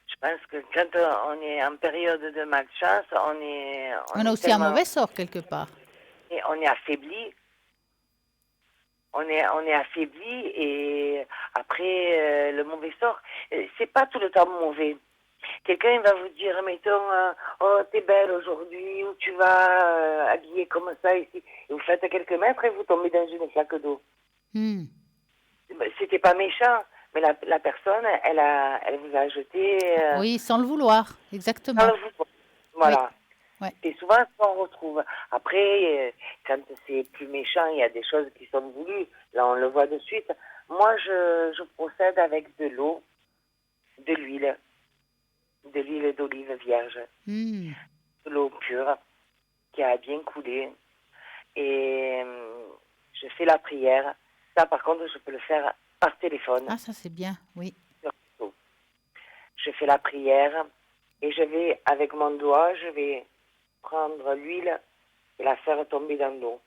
Je pense que quand on est en période de malchance, on est On a aussi un tellement... mauvais sort quelque part. Et on est affaibli. On est affaibli et après le mauvais sort, c'est pas tout le temps mauvais. Quelqu'un va vous dire, mettons, oh t'es belle aujourd'hui, ou tu vas habiller comme ça ici, et vous faites quelques mètres et vous tombez dans une flaque d'eau. Hmm. C'était pas méchant, mais la personne, elle vous a jeté Oui, sans le vouloir, dans exactement. le football. Voilà. Ouais. C'est souvent ce qu'on retrouve. Après, quand c'est plus méchant, il y a des choses qui sont voulues. Là, on le voit de suite. Moi, je procède avec de l'eau, de l'huile d'olive vierge, Hmm. de l'eau pure qui a bien coulé. Et je fais la prière. Ça, par contre, je peux le faire par téléphone. Ah, ça c'est bien, oui. Surtout. Je fais la prière et je vais, avec mon doigt, je vais prendre l'huile et la faire tomber dans l'eau.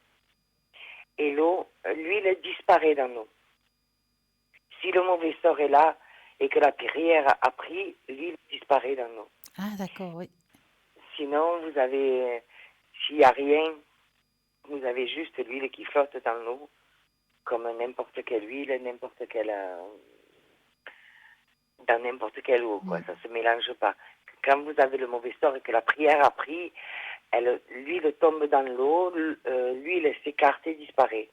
Et l'huile disparaît dans l'eau. Si le mauvais sort est là et que la prière a pris, l'huile disparaît dans l'eau. Ah, d'accord, oui. Sinon, s'il n'y a rien, vous avez juste l'huile qui flotte dans l'eau, comme n'importe quelle huile, dans n'importe quelle eau, quoi. Ça se mélange pas. Quand vous avez le mauvais sort et que la prière a pris, l'huile tombe dans l'eau, l'huile s'écarte et disparaît.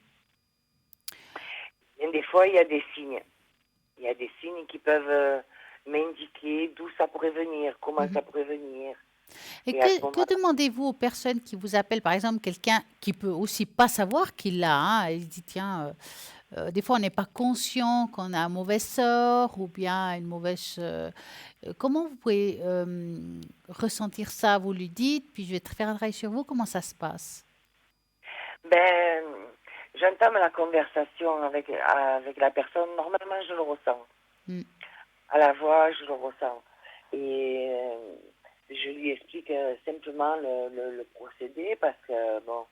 Et des fois, il y a des signes. Il y a des signes qui peuvent m'indiquer d'où ça pourrait venir, comment ça pourrait venir. Et à ce que moment-là, demandez-vous aux personnes qui vous appellent, par exemple, quelqu'un qui peut aussi pas savoir qu'il l'a, hein, il dit, tiens, des fois on n'est pas conscient qu'on a un mauvais sort ou bien une mauvaise... comment vous pouvez ressentir ça? Vous lui dites, puis je vais faire un travail sur vous, comment ça se passe? ben, j'entame la conversation avec la personne. Normalement, je le ressens. Hmm. À la voix, je le ressens. Et je lui explique simplement le procédé parce que, bon,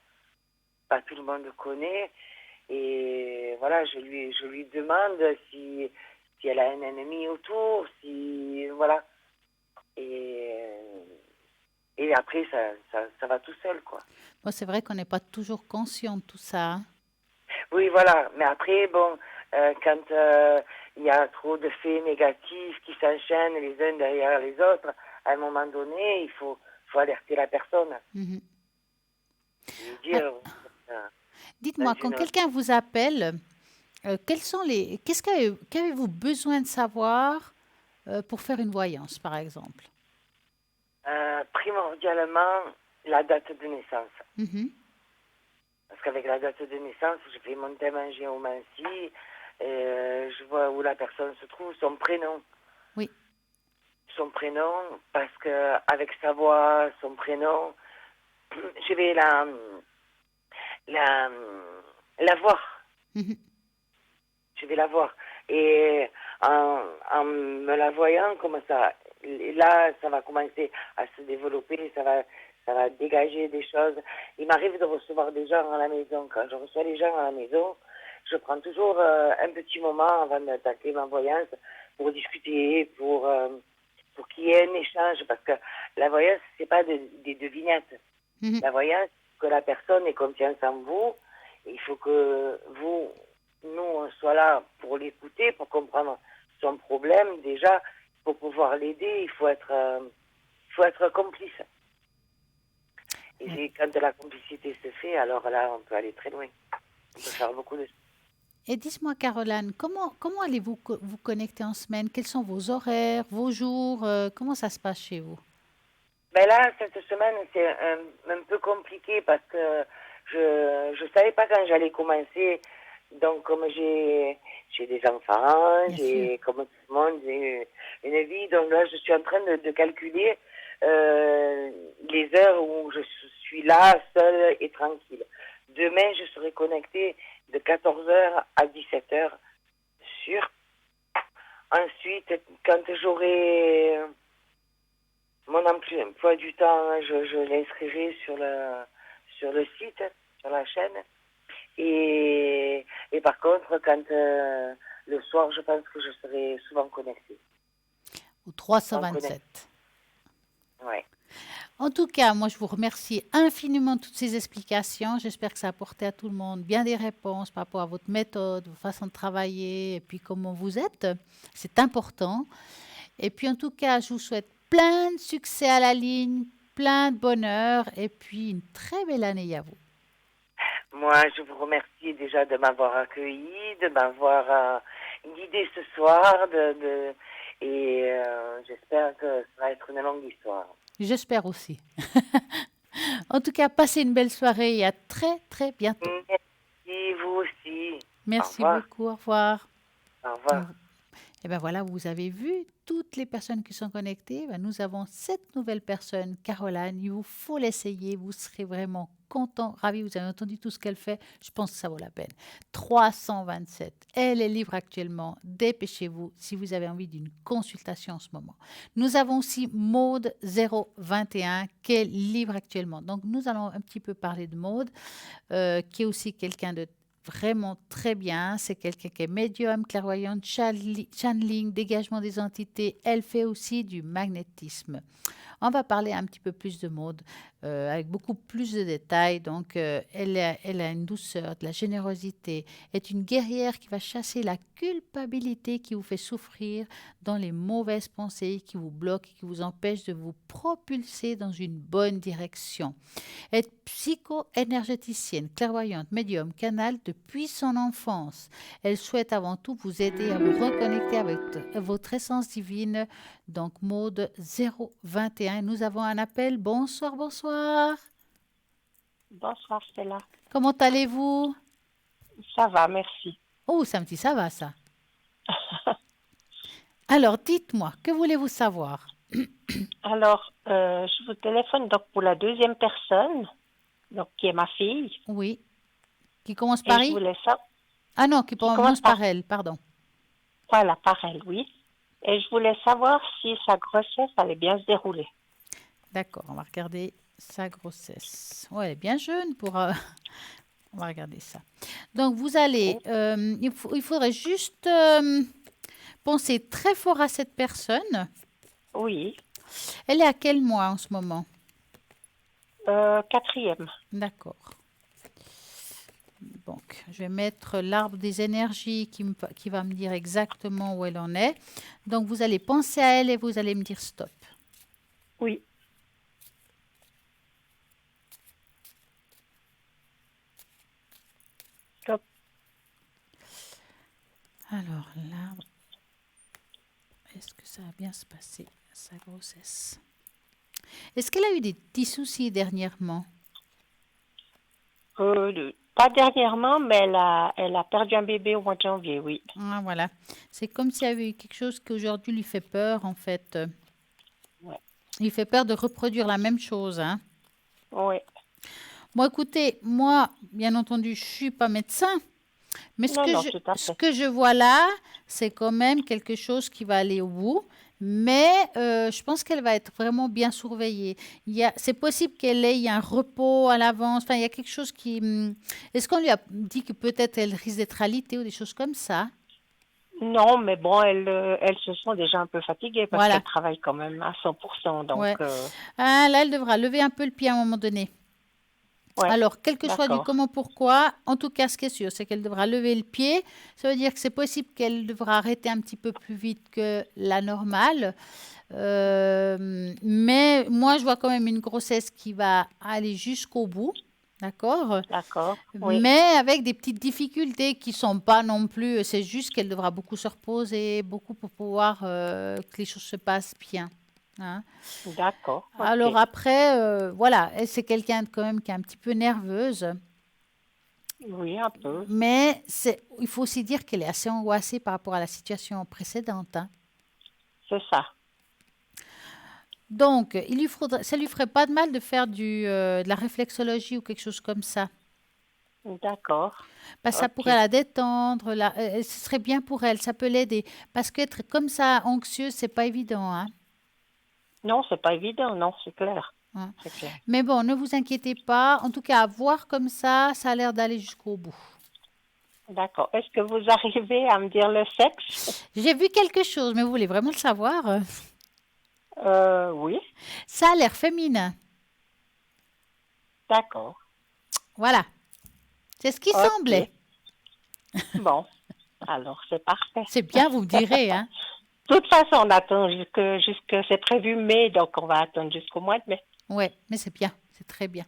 pas tout le monde le connaît. Et voilà, je lui demande si elle a un ennemi autour, si, voilà. Et après, ça va tout seul, quoi. Moi, c'est vrai qu'on n'est pas toujours conscient de tout ça, hein. Oui, voilà. Mais après, bon, quand il y a trop de faits négatifs qui s'enchaînent les uns derrière les autres, à un moment donné, il faut alerter la personne. Mhm. Lui dire, Dites-moi, dans quand une- quelqu'un vous appelle, qu'avez-vous besoin de savoir pour faire une voyance, par exemple? primordialement, la date de naissance. Mhm. Parce qu'avec la date de naissance, je fais mon thème en géomancie, je vois où la personne se trouve, son prénom. Oui. Son prénom, parce que avec sa voix, son prénom, je vais la voir. Mhm. Je vais la voir. Et en me la voyant, comme ça, là, ça va commencer à se développer, ça va dégager des choses. Il m'arrive de recevoir des gens à la maison. Quand je reçois les gens à la maison, je prends toujours un petit moment avant d'attaquer ma voyance pour discuter, pour qu'il y ait un échange. Parce que la voyance, c'est pas des devinettes. Mhm. La voyance, que la personne ait confiance en vous. Il faut que nous, on soit là pour l'écouter, pour comprendre son problème. Déjà, pour pouvoir l'aider, il faut être complice. Et quand la complicité se fait, alors là, on peut aller très loin. On peut faire beaucoup de choses. Et dites-moi, Caroline, comment allez-vous vous connecter en semaine? Quels sont vos horaires, vos jours? Comment ça se passe chez vous? Ben là, cette semaine, c'est un peu compliqué parce que je savais pas quand j'allais commencer. Donc, comme j'ai des enfants, Bien sûr. comme tout le monde, j'ai une vie. Donc là, je suis en train de calculer les heures où je suis là, seule et tranquille. Demain, je serai connectée de 14h à 17h, sûr. Ensuite, quand j'aurai mon emploi du temps, je l'inscrirai sur le site, sur la chaîne. Et par contre, quand le soir, je pense que je serai souvent connectée. Au 327. Ouais. En tout cas, moi, je vous remercie infiniment de toutes ces explications. J'espère que ça a apporté à tout le monde bien des réponses par rapport à votre méthode, votre façon de travailler et puis comment vous êtes. C'est important. Et puis, en tout cas, je vous souhaite plein de succès à la ligne, plein de bonheur et puis une très belle année à vous. Moi, je vous remercie déjà de m'avoir accueilli, de m'avoir guidé ce soir, et j'espère que ça va être une longue histoire. J'espère aussi. En tout cas, passez une belle soirée et à très, très bientôt. Merci, vous aussi. Merci Au revoir. beaucoup. Au revoir. Au revoir. Et bien voilà, vous avez vu toutes les personnes qui sont connectées. Ben, nous avons cette nouvelle personne, Caroline. Il vous faut l'essayer. Vous serez vraiment content, ravi. Vous avez entendu tout ce qu'elle fait. Je pense que ça vaut la peine. 327. Elle est libre actuellement. Dépêchez-vous si vous avez envie d'une consultation en ce moment. Nous avons aussi Maude 021 qui est libre actuellement. Donc nous allons un petit peu parler de Maude, qui est aussi quelqu'un de vraiment très bien. C'est quelqu'un qui est médium, clairvoyante, channeling, dégagement des entités. Elle fait aussi du magnétisme. On va parler un petit peu plus de Maude, avec beaucoup plus de détails. Donc, elle a une douceur, de la générosité, est une guerrière qui va chasser la culpabilité qui vous fait souffrir dans les mauvaises pensées qui vous bloquent, qui vous empêchent de vous propulser dans une bonne direction. Être psycho-énergéticienne, clairvoyante, médium, canal depuis son enfance. Elle souhaite avant tout vous aider à vous reconnecter avec votre essence divine. Donc, Maude 021. Nous avons un appel. Bonsoir, bonsoir. Bonsoir Stella. Comment allez-vous? Ça va, merci. Oh, ça me dit ça va, ça. Alors, dites-moi, que voulez-vous savoir? Alors, je vous téléphone donc pour la deuxième personne, donc qui est ma fille. Oui. Qui commence Et par je I? voulais ça. Ah non, qui commence par elle, pardon. Voilà, par elle, oui. Et je voulais savoir si sa grossesse allait bien se dérouler. D'accord, on va regarder sa grossesse. Ouais, elle est bien jeune pour... on va regarder ça. Donc, vous allez... il faudrait juste penser très fort à cette personne. Oui. Elle est à quel mois en ce moment? 4e. D'accord. Donc, je vais mettre l'arbre des énergies qui va me dire exactement où elle en est. Donc, vous allez penser à elle et vous allez me dire stop. Oui. Stop. Alors, l'arbre, est-ce que ça va bien se passer, sa grossesse? Est-ce qu'elle a eu des petits soucis dernièrement? Pas dernièrement, mais elle a perdu un bébé au mois de janvier, oui. Ah, voilà. C'est comme s'il y avait eu quelque chose qui aujourd'hui lui fait peur, en fait. Ouais. Il fait peur de reproduire la même chose, hein. Oui. Bon, écoutez, moi, bien entendu, je ne suis pas médecin, mais ce que je vois là, c'est quand même quelque chose qui va aller au bout. Mais je pense qu'elle va être vraiment bien surveillée. C'est possible qu'elle ait un repos à l'avance. Enfin, il y a quelque chose qui... Est-ce qu'on lui a dit que peut-être elle risque d'être alitée ou des choses comme ça? Non, mais bon, elles se sont déjà un peu fatiguées parce qu'elles travaillent quand même à 100%. Donc, Ah, là, elle devra lever un peu le pied à un moment donné. Ouais, alors, quel que soit du comment, pourquoi, en tout cas, ce qui est sûr, c'est qu'elle devra lever le pied. Ça veut dire que c'est possible qu'elle devra arrêter un petit peu plus vite que la normale. Mais moi, je vois quand même une grossesse qui va aller jusqu'au bout. D'accord? D'accord. Oui. Mais avec des petites difficultés qui ne sont pas non plus... C'est juste qu'elle devra beaucoup se reposer, beaucoup pour pouvoir que les choses se passent bien. Hein. D'accord. Okay. Alors après, voilà, c'est quelqu'un quand même qui est un petit peu nerveuse. Oui, un peu. Mais il faut aussi dire qu'elle est assez angoissée par rapport à la situation précédente. Hein. C'est ça. Donc, ça lui ferait pas de mal de faire de la réflexologie ou quelque chose comme ça. D'accord. Parce que ça pourrait la détendre, ce serait bien pour elle, ça peut l'aider. Parce qu'être comme ça anxieuse, c'est pas évident. Hein. Non, c'est pas évident, non, c'est clair. Hein. C'est clair. Mais bon, ne vous inquiétez pas. En tout cas, à voir comme ça a l'air d'aller jusqu'au bout. D'accord. Est-ce que vous arrivez à me dire le sexe? J'ai vu quelque chose, mais vous voulez vraiment le savoir? Oui. Ça a l'air féminin. D'accord. Voilà. C'est ce qui Ok. semblait. Bon, alors c'est parfait. C'est bien, vous me direz, hein. De toute façon, on attend jusque c'est prévu mai, donc on va attendre jusqu'au mois de mai. Ouais, mais c'est bien, c'est très bien.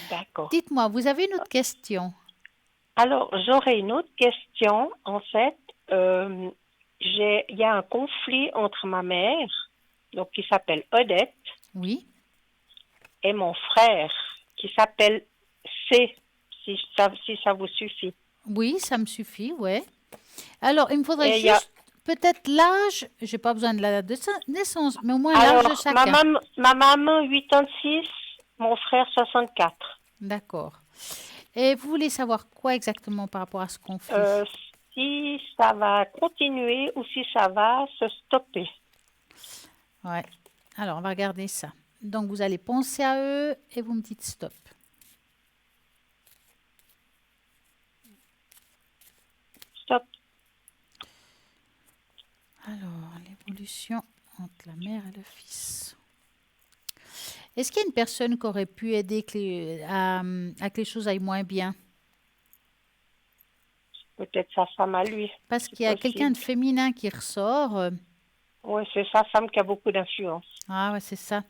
D'accord. Dites-moi, vous avez une autre question? Alors, j'aurais une autre question. En fait, il y a un conflit entre ma mère, donc qui s'appelle Odette, Oui. et mon frère, qui s'appelle C, si ça vous suffit. Oui, ça me suffit, ouais. Alors, il me faudrait Et il y a- juste peut-être l'âge, j'ai pas besoin de la date de naissance, mais au moins l'âge de Alors, chacun. ma maman 86, mon frère 64. D'accord. Et vous voulez savoir quoi exactement par rapport à ce conflit? Si ça va continuer ou si ça va se stopper. Ouais. Alors, on va regarder ça. Donc, vous allez penser à eux et vous me dites stop. Stop. Alors, l'évolution entre la mère et le fils. Est-ce qu'il y a une personne qui aurait pu aider à que les choses aillent moins bien? Peut-être sa femme à lui. Parce qu'il y a quelqu'un de féminin qui ressort. Oui, c'est sa femme qui a beaucoup d'influence. Ah ouais, c'est ça.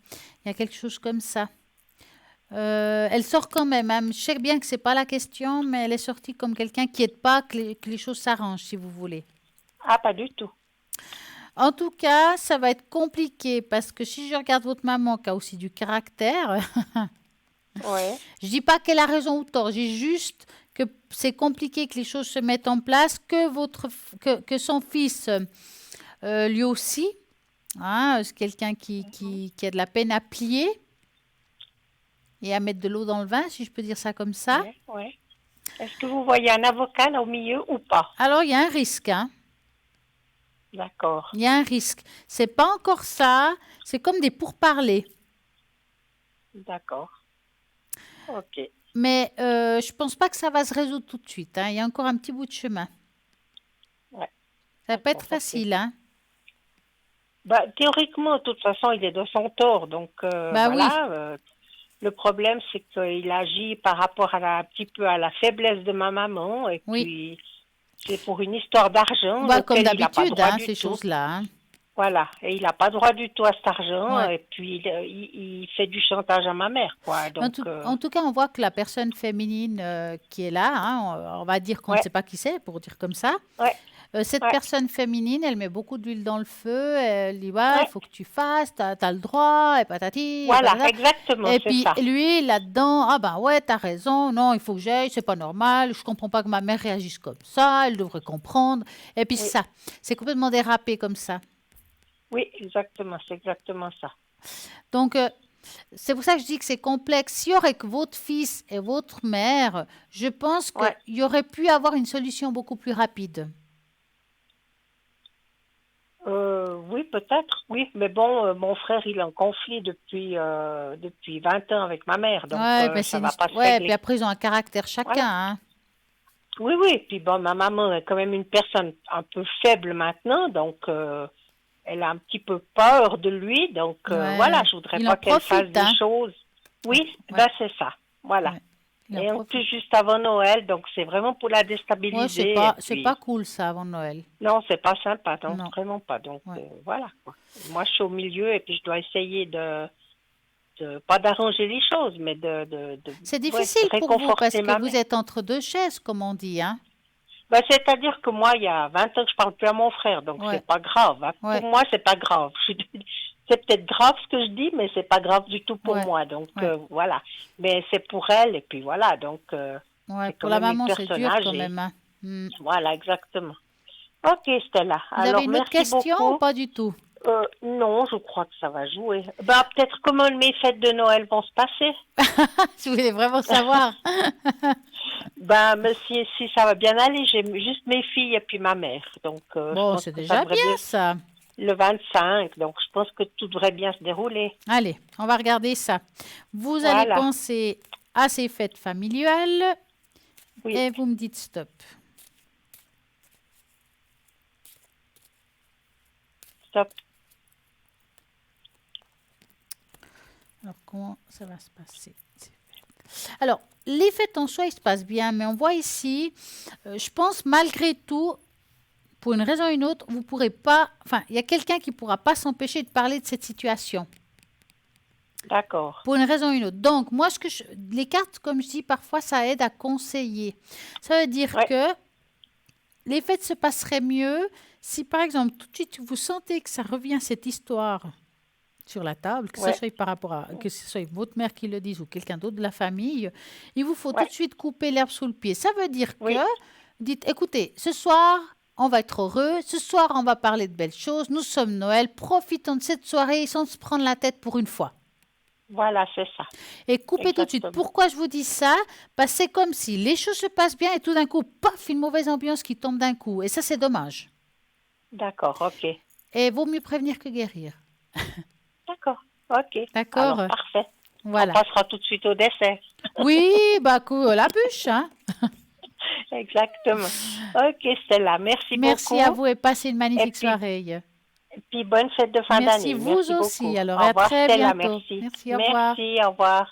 Il y a quelque chose comme ça. Elle sort quand même, hein. Je sais bien que c'est pas la question, mais elle est sortie comme quelqu'un qui n'aide pas que les choses s'arrangent, si vous voulez. Ah, pas du tout. En tout cas, ça va être compliqué parce que si je regarde votre maman qui a aussi du caractère, Ouais. je dis pas qu'elle a raison ou tort, je dis juste que c'est compliqué que les choses se mettent en place, que son fils, lui aussi, hein, c'est quelqu'un qui a de la peine à plier et à mettre de l'eau dans le vin, si je peux dire ça comme ça. Ouais, ouais. Est-ce que vous voyez un avocat là au milieu ou pas? Alors, il y a un risque, hein. D'accord. Il y a un risque. C'est pas encore ça, c'est comme des pourparlers. D'accord. Ok. Mais je pense pas que ça va se résoudre tout de suite, hein. Il y a encore un petit bout de chemin. Ouais. Ça va pas être D'accord, ok. facile, hein. Bah, théoriquement, de toute façon, il est de son tort. Donc, Bah oui. voilà. Le problème, c'est qu'il agit par rapport un petit peu à la faiblesse de ma maman. Et Oui. puis, c'est pour une histoire d'argent Bah, comme auquel il n'a pas d'habitude, droit hein, du ces tout. choses-là, hein. Voilà. Et il n'a pas droit du tout à cet argent. Ouais. Et puis, il fait du chantage à ma mère, quoi. Donc, En tout cas, on voit que la personne féminine qui est là, hein, on va dire qu'on ne ouais, sait pas qui c'est, pour dire comme ça. ouais, Cette ouais, personne féminine, elle met beaucoup d'huile dans le feu. Elle dit, ouais, il ouais. faut que tu fasses, t'as le droit, et patati, et Voilà, patata. exactement, Et c'est puis ça. lui, là-dedans, ah ben ouais, t'as raison, non, il faut que j'aille, c'est pas normal, je comprends pas que ma mère réagisse comme ça, elle devrait comprendre. Et puis Oui, ça, c'est complètement dérapé comme ça. oui, exactement, c'est exactement ça. Donc, c'est pour ça que je dis que c'est complexe. S'il y aurait que votre fils et votre mère, je pense qu'il Ouais. y aurait pu avoir une solution beaucoup plus rapide. Oui, peut-être, oui. Mais bon, mon frère, il est en conflit depuis 20 ans avec ma mère, donc Ouais, mais ça va pas se ouais, puis régler. après, ils ont un caractère chacun, Voilà. hein. Oui, oui. Puis bon, ma maman est quand même une personne un peu faible maintenant, donc elle a un petit peu peur de lui, donc voilà, Ouais, je voudrais il pas en qu'elle fasse profite, des hein. choses. Oui, Ouais, ben c'est ça, voilà. ouais, il en Et en plus, profite. juste avant Noël, donc c'est vraiment pour la Ouais, déstabiliser. Et c'est puis, pas cool ça avant Noël. non, c'est pas sympa, non, Non, vraiment pas. Donc ouais. voilà, quoi. Moi, je suis au milieu et puis je dois essayer pas d'arranger les choses, mais C'est ouais, de difficile pour vous parce réconforter que ma vous mère. êtes entre deux chaises, comme on dit, hein. Ben, c'est-à-dire que moi, il y a 20 ans que je parle plus à mon frère, donc Ouais, c'est pas grave, hein. Pour ouais, moi, c'est pas grave. C'est peut-être grave ce que je dis, mais c'est pas grave du tout pour ouais, moi. Donc ouais, voilà. Mais c'est pour elle, et puis voilà. Donc ouais. c'est Pour quand la même une maman, c'est personne dur quand âgée. même, hein. Hmm. Voilà, exactement. Ok, Stella. Vous avez Alors, une autre merci question ou beaucoup. pas du tout? Non, je crois que ça va jouer. Bah, peut-être comment mes fêtes de Noël vont se passer. Je voulais vraiment savoir. Ben, mais si ça va bien aller, j'ai juste mes filles et puis ma mère. Donc, je Bon, pense c'est que ça déjà devrait bien bien ça. le 25. Donc, je pense que tout devrait bien se dérouler. Allez, on va regarder ça. Vous allez Voilà. penser à ces fêtes familiales Oui. et vous me dites stop. Stop. Alors, comment ça va se passer, ces fêtes? Alors, les fêtes en soi, ils se passent bien, mais on voit ici, je pense malgré tout, pour une raison ou une autre, vous pourrez pas, enfin, il y a quelqu'un qui ne pourra pas s'empêcher de parler de cette situation. D'accord. Pour une raison ou une autre. Donc, moi, les cartes, comme je dis, parfois, ça aide à conseiller. Ça veut dire Ouais. que les fêtes se passeraient mieux si, par exemple, tout de suite, vous sentez que ça revient, cette histoire, sur la table, que ce Ouais. soit par rapport à, que ce soit votre mère qui le dise ou quelqu'un d'autre de la famille, il vous faut tout Ouais. de suite couper l'herbe sous le pied. Ça veut dire Oui. que, dites, écoutez, ce soir, on va être heureux, ce soir, on va parler de belles choses, nous sommes Noël, profitons de cette soirée sans se prendre la tête pour une fois. Voilà, c'est ça. Et coupez tout de suite. Exactement. Pourquoi je vous dis ça? Parce que c'est comme si les choses se passent bien et tout d'un coup, paf, une mauvaise ambiance qui tombe d'un coup. Et ça, c'est dommage. D'accord, ok. Et vaut mieux prévenir que guérir. D'accord, ok. D'accord. Alors, parfait. Voilà. On passera tout de suite au dessert. Oui, bah, la bûche, hein. Exactement. Ok, Stella, merci Merci beaucoup. à vous et passez une magnifique Et puis, soirée. Et puis, bonne fête de fin Merci, d'année. vous Merci aussi. beaucoup. Alors, Au à revoir, très Stella, bientôt. merci. Merci, au revoir. Merci, au revoir.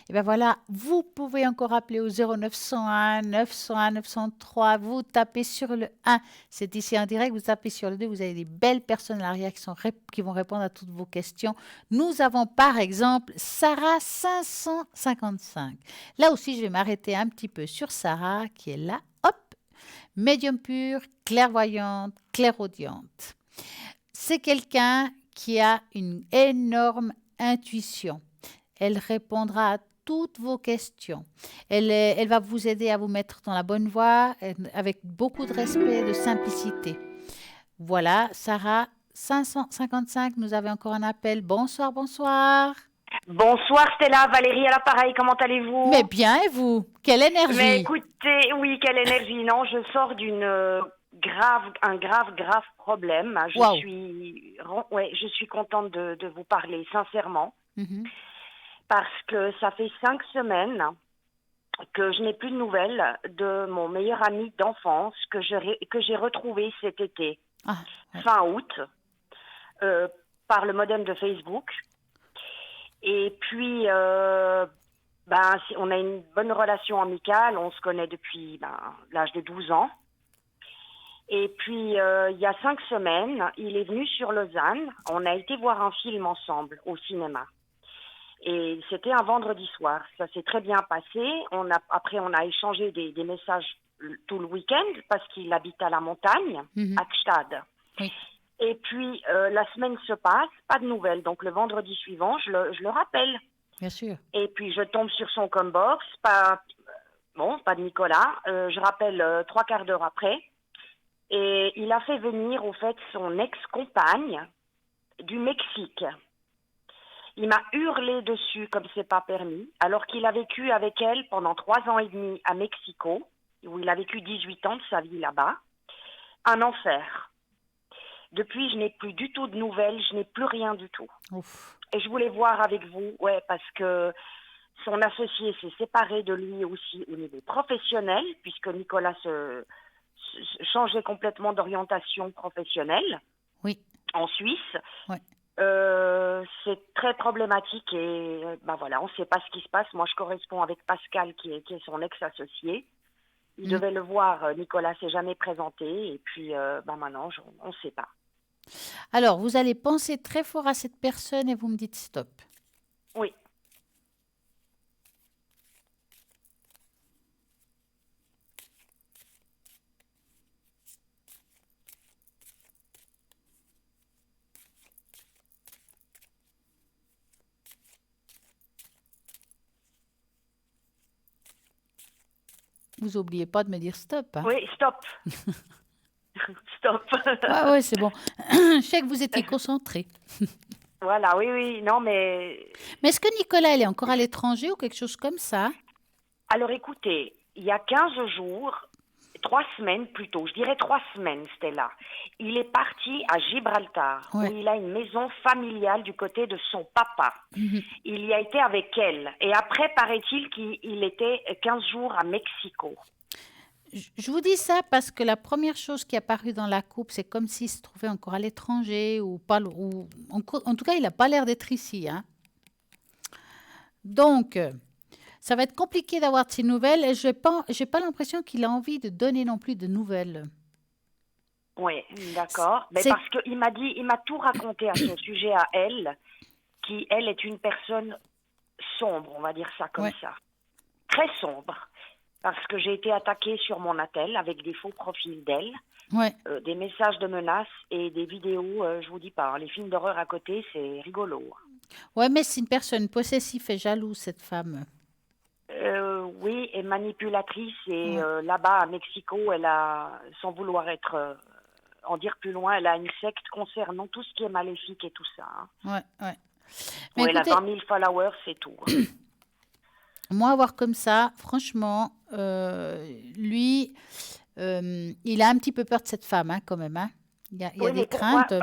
Et bien voilà, vous pouvez encore appeler au 0901 901 903. Vous tapez sur le 1. C'est ici en direct. Vous tapez sur le 2. Vous avez des belles personnes à l'arrière qui vont répondre à toutes vos questions. Nous avons par exemple Sarah 555. Là aussi, je vais m'arrêter un petit peu sur Sarah qui est là. Hop, médium pure, clairvoyante, clairaudiente. C'est quelqu'un qui a une énorme intuition. Elle répondra à toutes vos questions. Elle va vous aider à vous mettre dans la bonne voie avec beaucoup de respect et de simplicité. Voilà, Sarah, 555, nous avons encore un appel. Bonsoir, bonsoir. Bonsoir Stella, Valérie à l'appareil, comment allez-vous? Mais bien, et vous? Quelle énergie? Mais écoutez, oui, quelle énergie. Non, je sors un grave problème. Wow. Je suis contente de vous parler, sincèrement. Mhm. Parce que ça fait 5 semaines que je n'ai plus de nouvelles de mon meilleur ami d'enfance que j'ai retrouvé cet été, fin août, par le modem de Facebook. Et puis, on a une bonne relation amicale, on se connaît depuis l'âge de 12 ans. Et puis, il y a 5 semaines, il est venu sur Lausanne, on a été voir un film ensemble au cinéma. Et c'était un vendredi soir. Ça s'est très bien passé. Après, on a échangé des messages tout le week-end parce qu'il habite à la montagne, à Gstad. Oui. Et puis, la semaine se passe, pas de nouvelles. Donc, le vendredi suivant, je le rappelle. Bien sûr. Et puis, je tombe sur son combox, pas de Nicolas. Je rappelle 3 quarts d'heure après. Et il a fait venir, au fait, son ex-compagne du Mexique. Il m'a hurlé dessus comme c'est pas permis, alors qu'il a vécu avec elle pendant 3 ans et demi à Mexico, où il a vécu 18 ans de sa vie là-bas. Un enfer. Depuis, je n'ai plus du tout de nouvelles, je n'ai plus rien du tout. Ouf. Et je voulais voir avec vous, parce que son associé s'est séparé de lui aussi au niveau professionnel, puisque Nicolas changeait complètement d'orientation professionnelle. Oui. En Suisse. Ouais. C'est très problématique et voilà, on ne sait pas ce qui se passe. Moi, je corresponds avec Pascal qui est son ex-associé. Il devait le voir, Nicolas s'est jamais présenté et puis maintenant, on ne sait pas. Alors, vous allez penser très fort à cette personne et vous me dites stop. Oui. Vous n'oubliez pas de me dire stop. Hein. Oui, stop. Stop. Ouais, c'est bon. Je sais que vous étiez concentré. Voilà, oui, non, mais... Mais est-ce que Nicolas, il est encore à l'étranger ou quelque chose comme ça? Alors, écoutez, il y a 15 jours, 3 semaines plutôt, je dirais 3 semaines, Stella, il est parti à Gibraltar, où il a une maison familiale du côté de son papa. Il y a été avec elle. Et après, paraît-il qu'il était 15 jours à Mexico. Je vous dis ça parce que la première chose qui est apparue dans la coupe, c'est comme s'il se trouvait encore à l'étranger ou pas. En tout cas, il n'a pas l'air d'être ici. Hein. Donc, Ça va être compliqué d'avoir de ses nouvelles et j'ai pas l'impression qu'il a envie de donner non plus de nouvelles. Oui, d'accord. Mais C'est- parce qu'il m'a tout raconté à son sujet à elle, qui, elle, est une personne sombre, on va dire ça comme Ouais. ça. Très sombre. Parce que j'ai été attaquée sur mon attel avec des faux profils d'elle, Ouais. des messages de menaces et des vidéos, je vous dis pas, hein, les films d'horreur à côté, c'est rigolo. Ouais, mais c'est une personne possessive et jalouse, cette femme. Oui, et manipulatrice. Et Ouais. là-bas, à Mexico, elle a, sans vouloir en dire plus loin, elle a une secte concernant tout ce qui est maléfique et tout ça. Hein. Ouais. Où Mais elle a écoutez, 20 000 followers, c'est tout. moi, voir comme ça, franchement, lui, il a un petit peu peur de cette femme, hein, quand même. Hein. Il y a Oui, des mais pourquoi, craintes.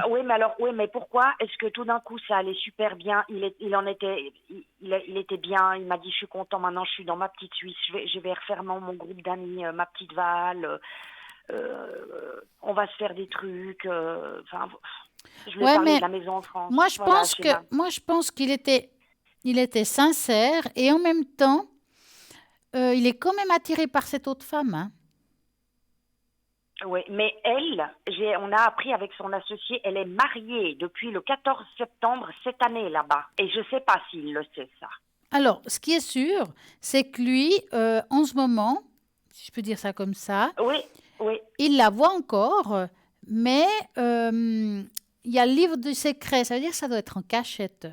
oui, mais pourquoi est-ce que tout d'un coup ça allait super bien? Il était bien. Il m'a dit je suis content. Maintenant je suis dans ma petite Suisse. Je vais refaire mon groupe d'amis, ma petite Val. On va se faire des trucs. Enfin, je lui ai Ouais, parlé mais de la maison en France. moi, je Voilà, pense qu'il était sincère et en même temps, il est quand même attiré par cette autre femme. Hein. Oui, mais elle, on a appris avec son associé, elle est mariée depuis le 14 septembre cette année là-bas. Et je ne sais pas s'il le sait, ça. Alors, ce qui est sûr, c'est que lui, en ce moment, si je peux dire ça comme ça, Oui. il la voit encore, mais il y a le livre du secret. Ça veut dire que ça doit être en cachette.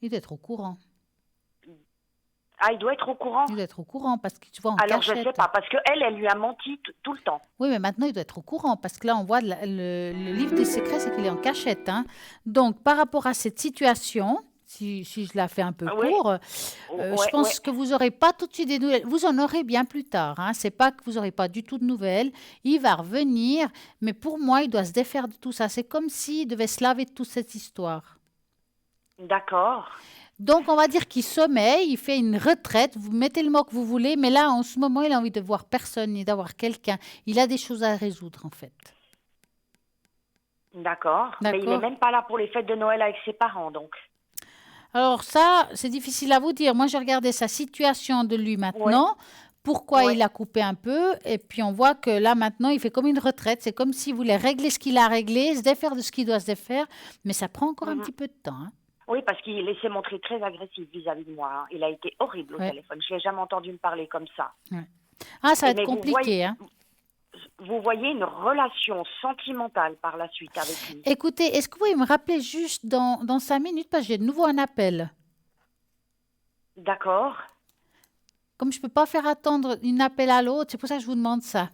Il doit être au courant. Ah, il doit être au courant? Il doit être au courant parce que tu vois en Alors, cachette. je ne sais pas, parce qu'elle lui a menti tout le temps. Oui, mais maintenant, il doit être au courant parce que là, on voit le livre des secrets, c'est qu'il est en cachette. Hein. Donc, par rapport à cette situation, si je la fais un peu court, je pense que vous n'aurez pas tout de suite des nouvelles. Vous en aurez bien plus tard. Hein. Ce n'est pas que vous n'aurez pas du tout de nouvelles. Il va revenir, mais pour moi, il doit se défaire de tout ça. C'est comme s'il devait se laver de toute cette histoire. D'accord. Donc, on va dire qu'il sommeille, il fait une retraite, vous mettez le mot que vous voulez, mais là, en ce moment, il a envie de voir personne ni d'avoir quelqu'un. Il a des choses à résoudre, en fait. D'accord. Mais il n'est même pas là pour les fêtes de Noël avec ses parents, donc. Alors ça, c'est difficile à vous dire. Moi, j'ai regardé sa situation de lui maintenant, pourquoi il a coupé un peu, et puis on voit que là, maintenant, il fait comme une retraite. C'est comme s'il voulait régler ce qu'il a réglé, se défaire de ce qu'il doit se défaire, mais ça prend encore un petit peu de temps. Hein. Oui, parce qu'il s'est montré très agressif vis-à-vis de moi. Hein. Il a été horrible au téléphone. Je ne l'ai jamais entendu me parler comme ça. Ouais. Ah, ça va être compliqué. Vous voyez une relation sentimentale par la suite avec lui. Écoutez, est-ce que vous pouvez me rappeler juste dans 5 minutes, parce que j'ai de nouveau un appel. D'accord. Comme je ne peux pas faire attendre un appel à l'autre, c'est pour ça que je vous demande ça.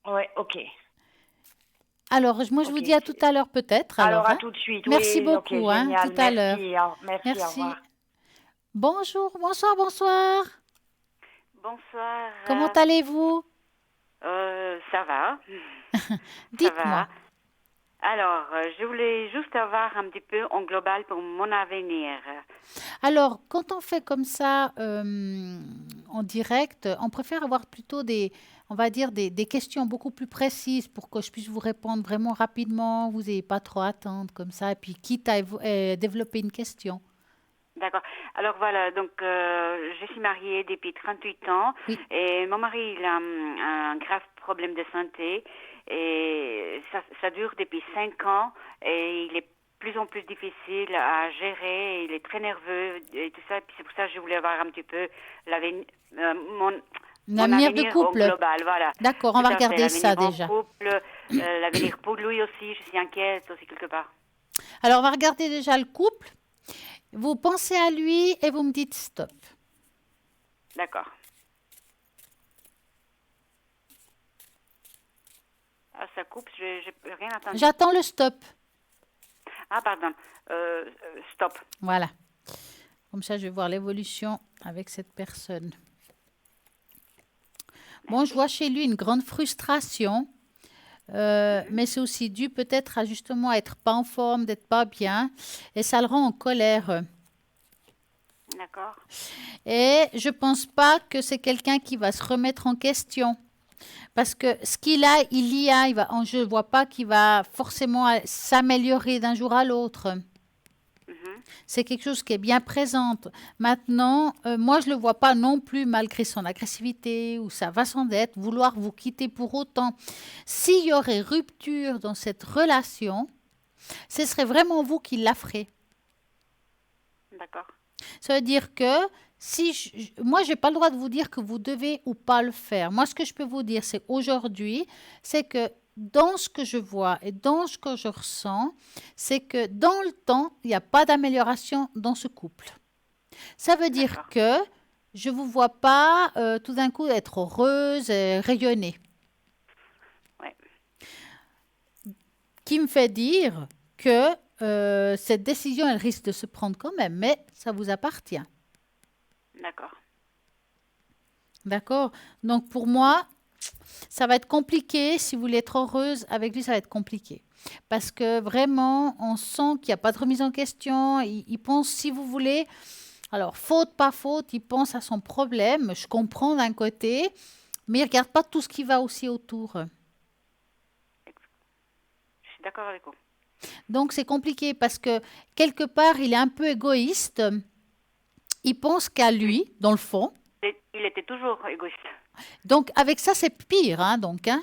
Oui, ok. Alors, moi, je vous dis à tout à l'heure peut-être. Alors, hein. à tout de suite. Merci oui, beaucoup, okay, hein, génial. tout à l'heure. Merci, au revoir. Bonjour, bonsoir. Bonsoir. Comment allez-vous? Ça va. Dites-moi. Alors, je voulais juste avoir un petit peu en global pour mon avenir. Alors, quand on fait comme ça en direct, on préfère avoir plutôt on va dire des questions beaucoup plus précises pour que je puisse vous répondre vraiment rapidement. Vous n'ayez pas trop à attendre comme ça. Et puis, quitte à développer une question. D'accord. Alors voilà, donc je suis mariée depuis 38 ans et mon mari il a un grave problème de santé et ça dure depuis 5 ans et il est plus en plus difficile à gérer, il est très nerveux et tout ça. Puis c'est pour ça que je voulais avoir un petit peu mon avenir de couple. Global, voilà. D'accord, on va regarder ça déjà. Couple, l'avenir pour lui aussi, je suis inquiète aussi quelque part. Alors on va regarder déjà le couple. Vous pensez à lui et vous me dites stop. D'accord. Ah, ça coupe, je n'ai rien entendu. J'attends le stop. Ah, pardon. Stop. Voilà. Comme ça, je vais voir l'évolution avec cette personne. Bon, je vois chez lui une grande frustration. Mais c'est aussi dû peut-être à justement être pas en forme, d'être pas bien, et ça le rend en colère. D'accord. Et je pense pas que c'est quelqu'un qui va se remettre en question, parce que ce qu'il a, je vois pas qu'il va forcément s'améliorer d'un jour à l'autre. Mm-hmm. C'est quelque chose qui est bien présente. Maintenant, moi, je ne le vois pas non plus, malgré son agressivité ou sa façon d'être, vouloir vous quitter pour autant. S'il y aurait rupture dans cette relation, ce serait vraiment vous qui la ferez. D'accord. Ça veut dire que moi, je n'ai pas le droit de vous dire que vous devez ou pas le faire. Moi, ce que je peux vous dire, c'est aujourd'hui, c'est que dans ce que je vois et dans ce que je ressens, c'est que dans le temps, il n'y a pas d'amélioration dans ce couple. Ça veut dire que je ne vous vois pas tout d'un coup être heureuse et rayonner. Ouais. Qui me fait dire que cette décision, elle risque de se prendre quand même, mais ça vous appartient. D'accord. D'accord? Donc pour moi, ça va être compliqué. Si vous voulez être heureuse avec lui, ça va être compliqué. Parce que vraiment, on sent qu'il n'y a pas de remise en question. Il pense, si vous voulez, alors faute, pas faute, il pense à son problème. Je comprends d'un côté, mais il ne regarde pas tout ce qui va aussi autour. Je suis d'accord avec vous. Donc c'est compliqué parce que quelque part, il est un peu égoïste. Il pense qu'à lui, dans le fond. Il était toujours égoïste. Donc, avec ça, c'est pire. Hein, donc, hein.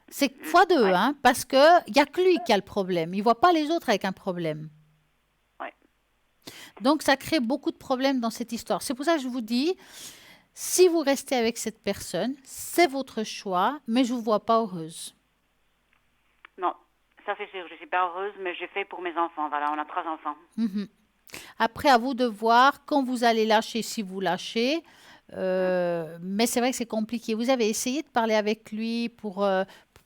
C'est x2, hein, parce qu'il n'y a que lui qui a le problème. Il ne voit pas les autres avec un problème. Ouais. Donc, ça crée beaucoup de problèmes dans cette histoire. C'est pour ça que je vous dis, si vous restez avec cette personne, c'est votre choix, mais je ne vous vois pas heureuse. Non, ça c'est sûr. Je ne suis pas heureuse, mais j'ai fait pour mes enfants. Voilà, on a 3 enfants. Après, à vous de voir quand vous allez lâcher, si vous lâchez. Mais c'est vrai que c'est compliqué. Vous avez essayé de parler avec lui pour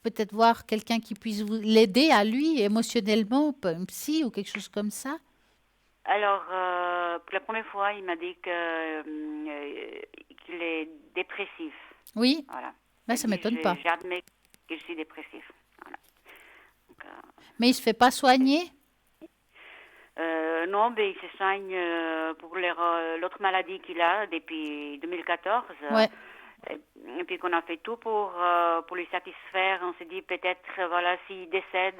peut-être voir quelqu'un qui puisse l'aider à lui émotionnellement, un psy ou quelque chose comme ça? Alors, pour la première fois, il m'a dit qu'il est dépressif. Oui, Voilà. ben, ça ne m'étonne pas. J'admets que je suis dépressif. Voilà. Donc, mais il ne se fait pas soigner? Non, mais il se soigne pour l'autre maladie qu'il a depuis 2014. Ouais. Et puis qu'on a fait tout pour lui satisfaire. On s'est dit peut-être, voilà, s'il décède,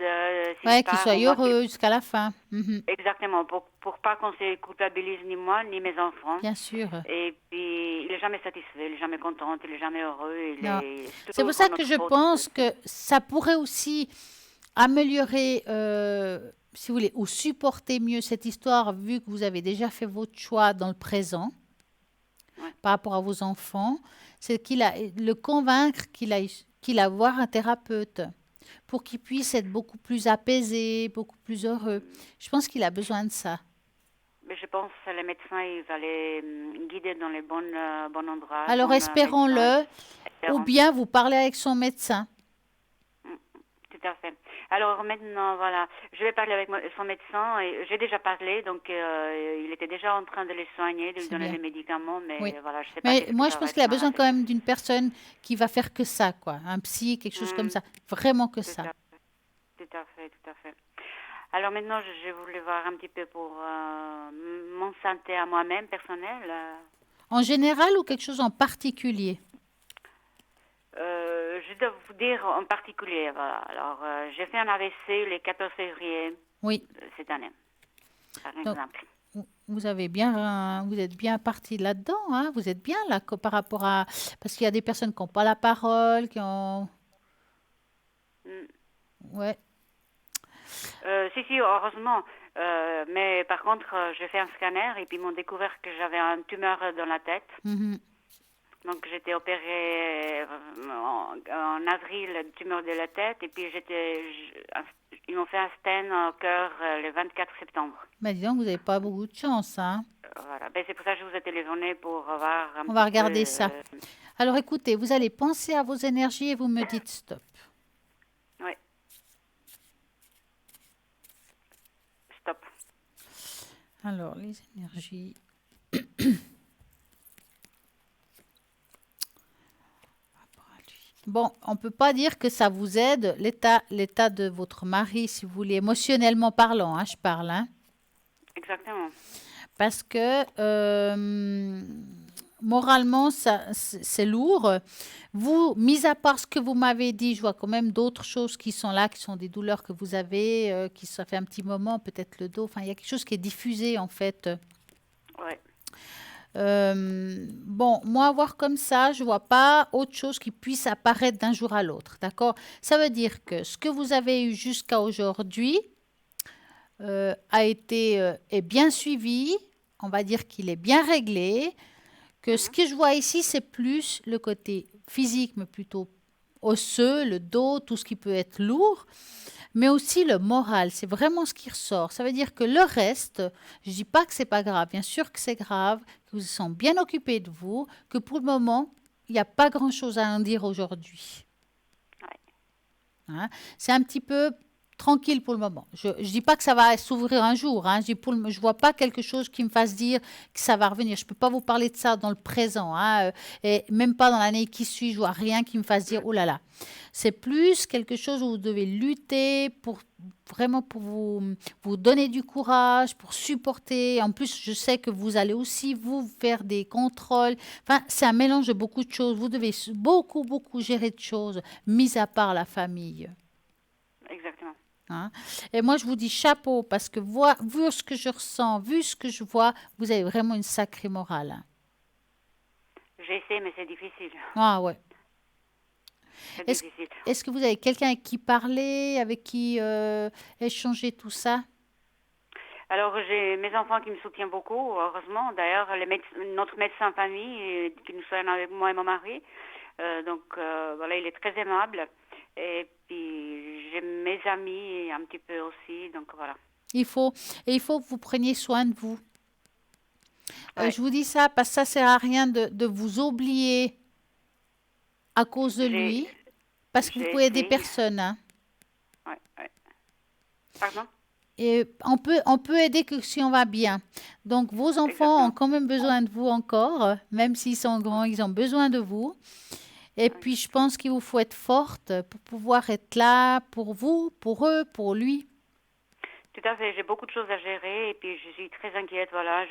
qu'il soit heureux jusqu'à la fin. Exactement, pour pas qu'on se culpabilise ni moi ni mes enfants. Bien sûr. Et puis il est jamais satisfait, il est jamais content, il est jamais heureux. C'est pour ça que je pense que ça pourrait aussi améliorer, si vous voulez, ou supporter mieux cette histoire, vu que vous avez déjà fait votre choix dans le présent, par rapport à vos enfants, c'est le convaincre qu'il a voir un thérapeute pour qu'il puisse être beaucoup plus apaisé, beaucoup plus heureux. Je pense qu'il a besoin de ça. Mais je pense que les médecins, ils vont les guider dans les bons endroits. Alors espérons-le, ou bien vous parlez avec son médecin. Tout à fait. Alors maintenant, voilà, je vais parler avec son médecin. J'ai déjà parlé, donc il était déjà en train de les soigner, de lui donner les médicaments, mais voilà, je sais pas. Mais moi, je pense qu'il a besoin quand même d'une personne qui va faire que ça, quoi, un psy, quelque chose comme ça, vraiment que ça. Tout à fait, tout à fait. Alors maintenant, je voulais voir un petit peu pour mon santé à moi-même personnelle. En général ou quelque chose en particulier? Je dois vous dire en particulier, voilà. Alors, j'ai fait un AVC le 14 février cette année, par exemple. Vous êtes bien parti là-dedans, hein? Vous êtes bien là par rapport à... Parce qu'il y a des personnes qui n'ont pas la parole, qui ont... Ouais. Si, heureusement. Mais par contre, j'ai fait un scanner et puis ils m'ont découvert que j'avais une tumeur dans la tête. Donc, j'étais opérée en avril, la tumeur de la tête, et puis ils m'ont fait un stent au cœur le 24 septembre. Mais disons que vous n'avez pas beaucoup de chance, hein? Voilà, ben, c'est pour ça que je vous ai téléphoné pour voir On va regarder ça. Alors, écoutez, vous allez penser à vos énergies et vous me dites stop. Oui. Stop. Alors, les énergies... Bon, on ne peut pas dire que ça vous aide, l'état de votre mari, si vous voulez, émotionnellement parlant, hein, je parle. Hein. Exactement. Parce que moralement, c'est lourd. Vous, mis à part ce que vous m'avez dit, je vois quand même d'autres choses qui sont là, qui sont des douleurs que vous avez, qui ça fait un petit moment, peut-être le dos. Enfin, il y a quelque chose qui est diffusé en fait. Ouais. Bon, moi, voir comme ça, je vois pas autre chose qui puisse apparaître d'un jour à l'autre. D'accord? Ça veut dire que ce que vous avez eu jusqu'à aujourd'hui a été est bien suivi. On va dire qu'il est bien réglé. Que ce que je vois ici, c'est plus le côté physique, mais plutôt osseux, le dos, tout ce qui peut être lourd, mais aussi le moral. C'est vraiment ce qui ressort. Ça veut dire que le reste, je ne dis pas que c'est pas grave. Bien sûr que c'est grave, que vous sont bien occupés de vous, que pour le moment, il n'y a pas grand-chose à en dire aujourd'hui. Hein? C'est un petit peu tranquille pour le moment. Je ne dis pas que ça va s'ouvrir un jour. Hein. Je ne vois pas quelque chose qui me fasse dire que ça va revenir. Je ne peux pas vous parler de ça dans le présent. Hein. Et même pas dans l'année qui suit. Je ne vois rien qui me fasse dire « Oh là là ». C'est plus quelque chose où vous devez lutter pour vraiment pour vous donner du courage, pour supporter. En plus, je sais que vous allez aussi vous faire des contrôles. Enfin, c'est un mélange de beaucoup de choses. Vous devez beaucoup gérer de choses, mis à part la famille. Exactement. Hein? Et moi, je vous dis chapeau parce que vu ce que je ressens, vu ce que je vois, vous avez vraiment une sacrée morale. Hein. J'essaie, mais c'est difficile. Ah ouais. C'est difficile. Est-ce que vous avez quelqu'un avec qui parler, avec qui échanger tout ça? Alors, j'ai mes enfants qui me soutiennent beaucoup, heureusement. D'ailleurs, notre médecin famille qui nous soigne avec moi et mon mari. Donc, voilà, il est très aimable. Et puis, j'ai mes amis un petit peu aussi. Donc, voilà. Il faut que vous preniez soin de vous. Ouais. Je vous dis ça parce que ça ne sert à rien de vous oublier à cause de lui. Parce que vous pouvez aider personne. Hein. Ouais. Pardon? Et on peut aider que si on va bien. Donc, vos enfants ont quand même besoin de vous encore. Même s'ils sont grands, ils ont besoin de vous. Et puis, je pense qu'il vous faut être forte pour pouvoir être là pour vous, pour eux, pour lui. Tout à fait. J'ai beaucoup de choses à gérer et puis je suis très inquiète. Voilà.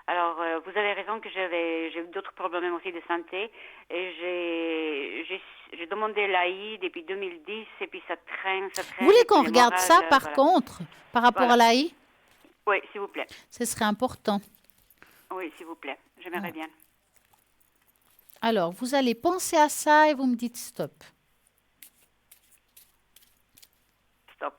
Alors, vous avez raison que j'ai eu d'autres problèmes aussi de santé et j'ai demandé l'AI depuis 2010 et puis ça traîne. Vous voulez qu'on regarde ça par contre, par rapport à l'AI? Oui, s'il vous plaît. Ce serait important. Oui, s'il vous plaît. J'aimerais bien. Alors, vous allez penser à ça et vous me dites stop. Stop.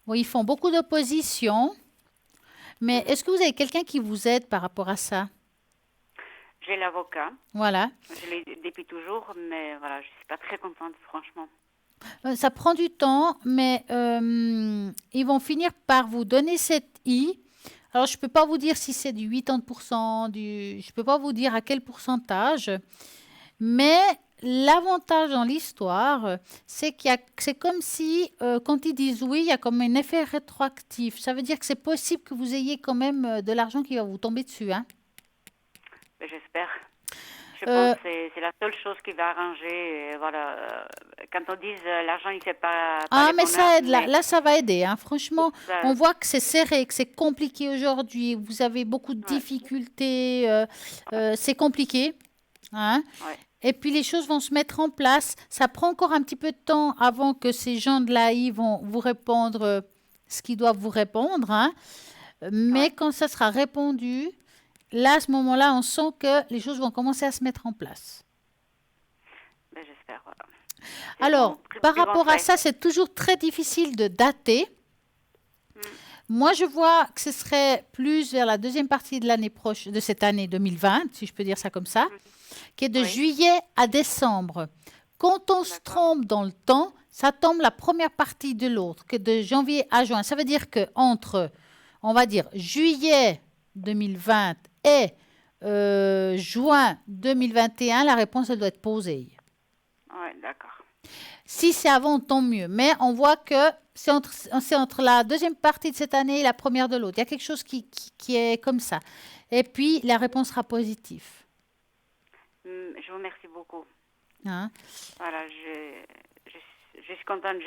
Bon, ils font beaucoup d'opposition, mais est-ce que vous avez quelqu'un qui vous aide par rapport à ça? J'ai l'avocat. Voilà. Je l'ai depuis toujours, mais voilà, je ne suis pas très contente, franchement. Ça prend du temps, mais ils vont finir par vous donner cette I. Alors, je ne peux pas vous dire si c'est du 80%, je ne peux pas vous dire à quel pourcentage, mais l'avantage dans l'histoire, c'est c'est comme si, quand ils disent oui, il y a comme un effet rétroactif. Ça veut dire que c'est possible que vous ayez quand même de l'argent qui va vous tomber dessus. Hein? J'espère. Je pense que c'est la seule chose qui va arranger. Voilà. Quand on dit l'argent, il ne fait pas. Mais ça aide. Là, ça va aider. Hein. Franchement, on voit que c'est serré, que c'est compliqué aujourd'hui. Vous avez beaucoup de difficultés. C'est compliqué. Hein. Ouais. Et puis les choses vont se mettre en place. Ça prend encore un petit peu de temps avant que ces gens de l'AI vont vous répondre ce qu'ils doivent vous répondre. Hein. Mais quand ça sera répondu, là, à ce moment-là, on sent que les choses vont commencer à se mettre en place. Ben, j'espère, voilà. Alors, par rapport à ça, c'est toujours très difficile de dater. Moi, je vois que ce serait plus vers la deuxième partie de l'année prochaine, de cette année 2020, si je peux dire ça comme ça, qui est de juillet à décembre. Quand on se trompe dans le temps, ça tombe la première partie de l'autre, que de janvier à juin. Ça veut dire qu'entre, on va dire, juillet 2020 et juin 2021, la réponse, elle doit être posée. Oui, d'accord. Si c'est avant, tant mieux. Mais on voit que c'est entre la deuxième partie de cette année et la première de l'autre. Il y a quelque chose qui est comme ça. Et puis, la réponse sera positive. Je vous remercie beaucoup. Hein? Voilà, je suis contente.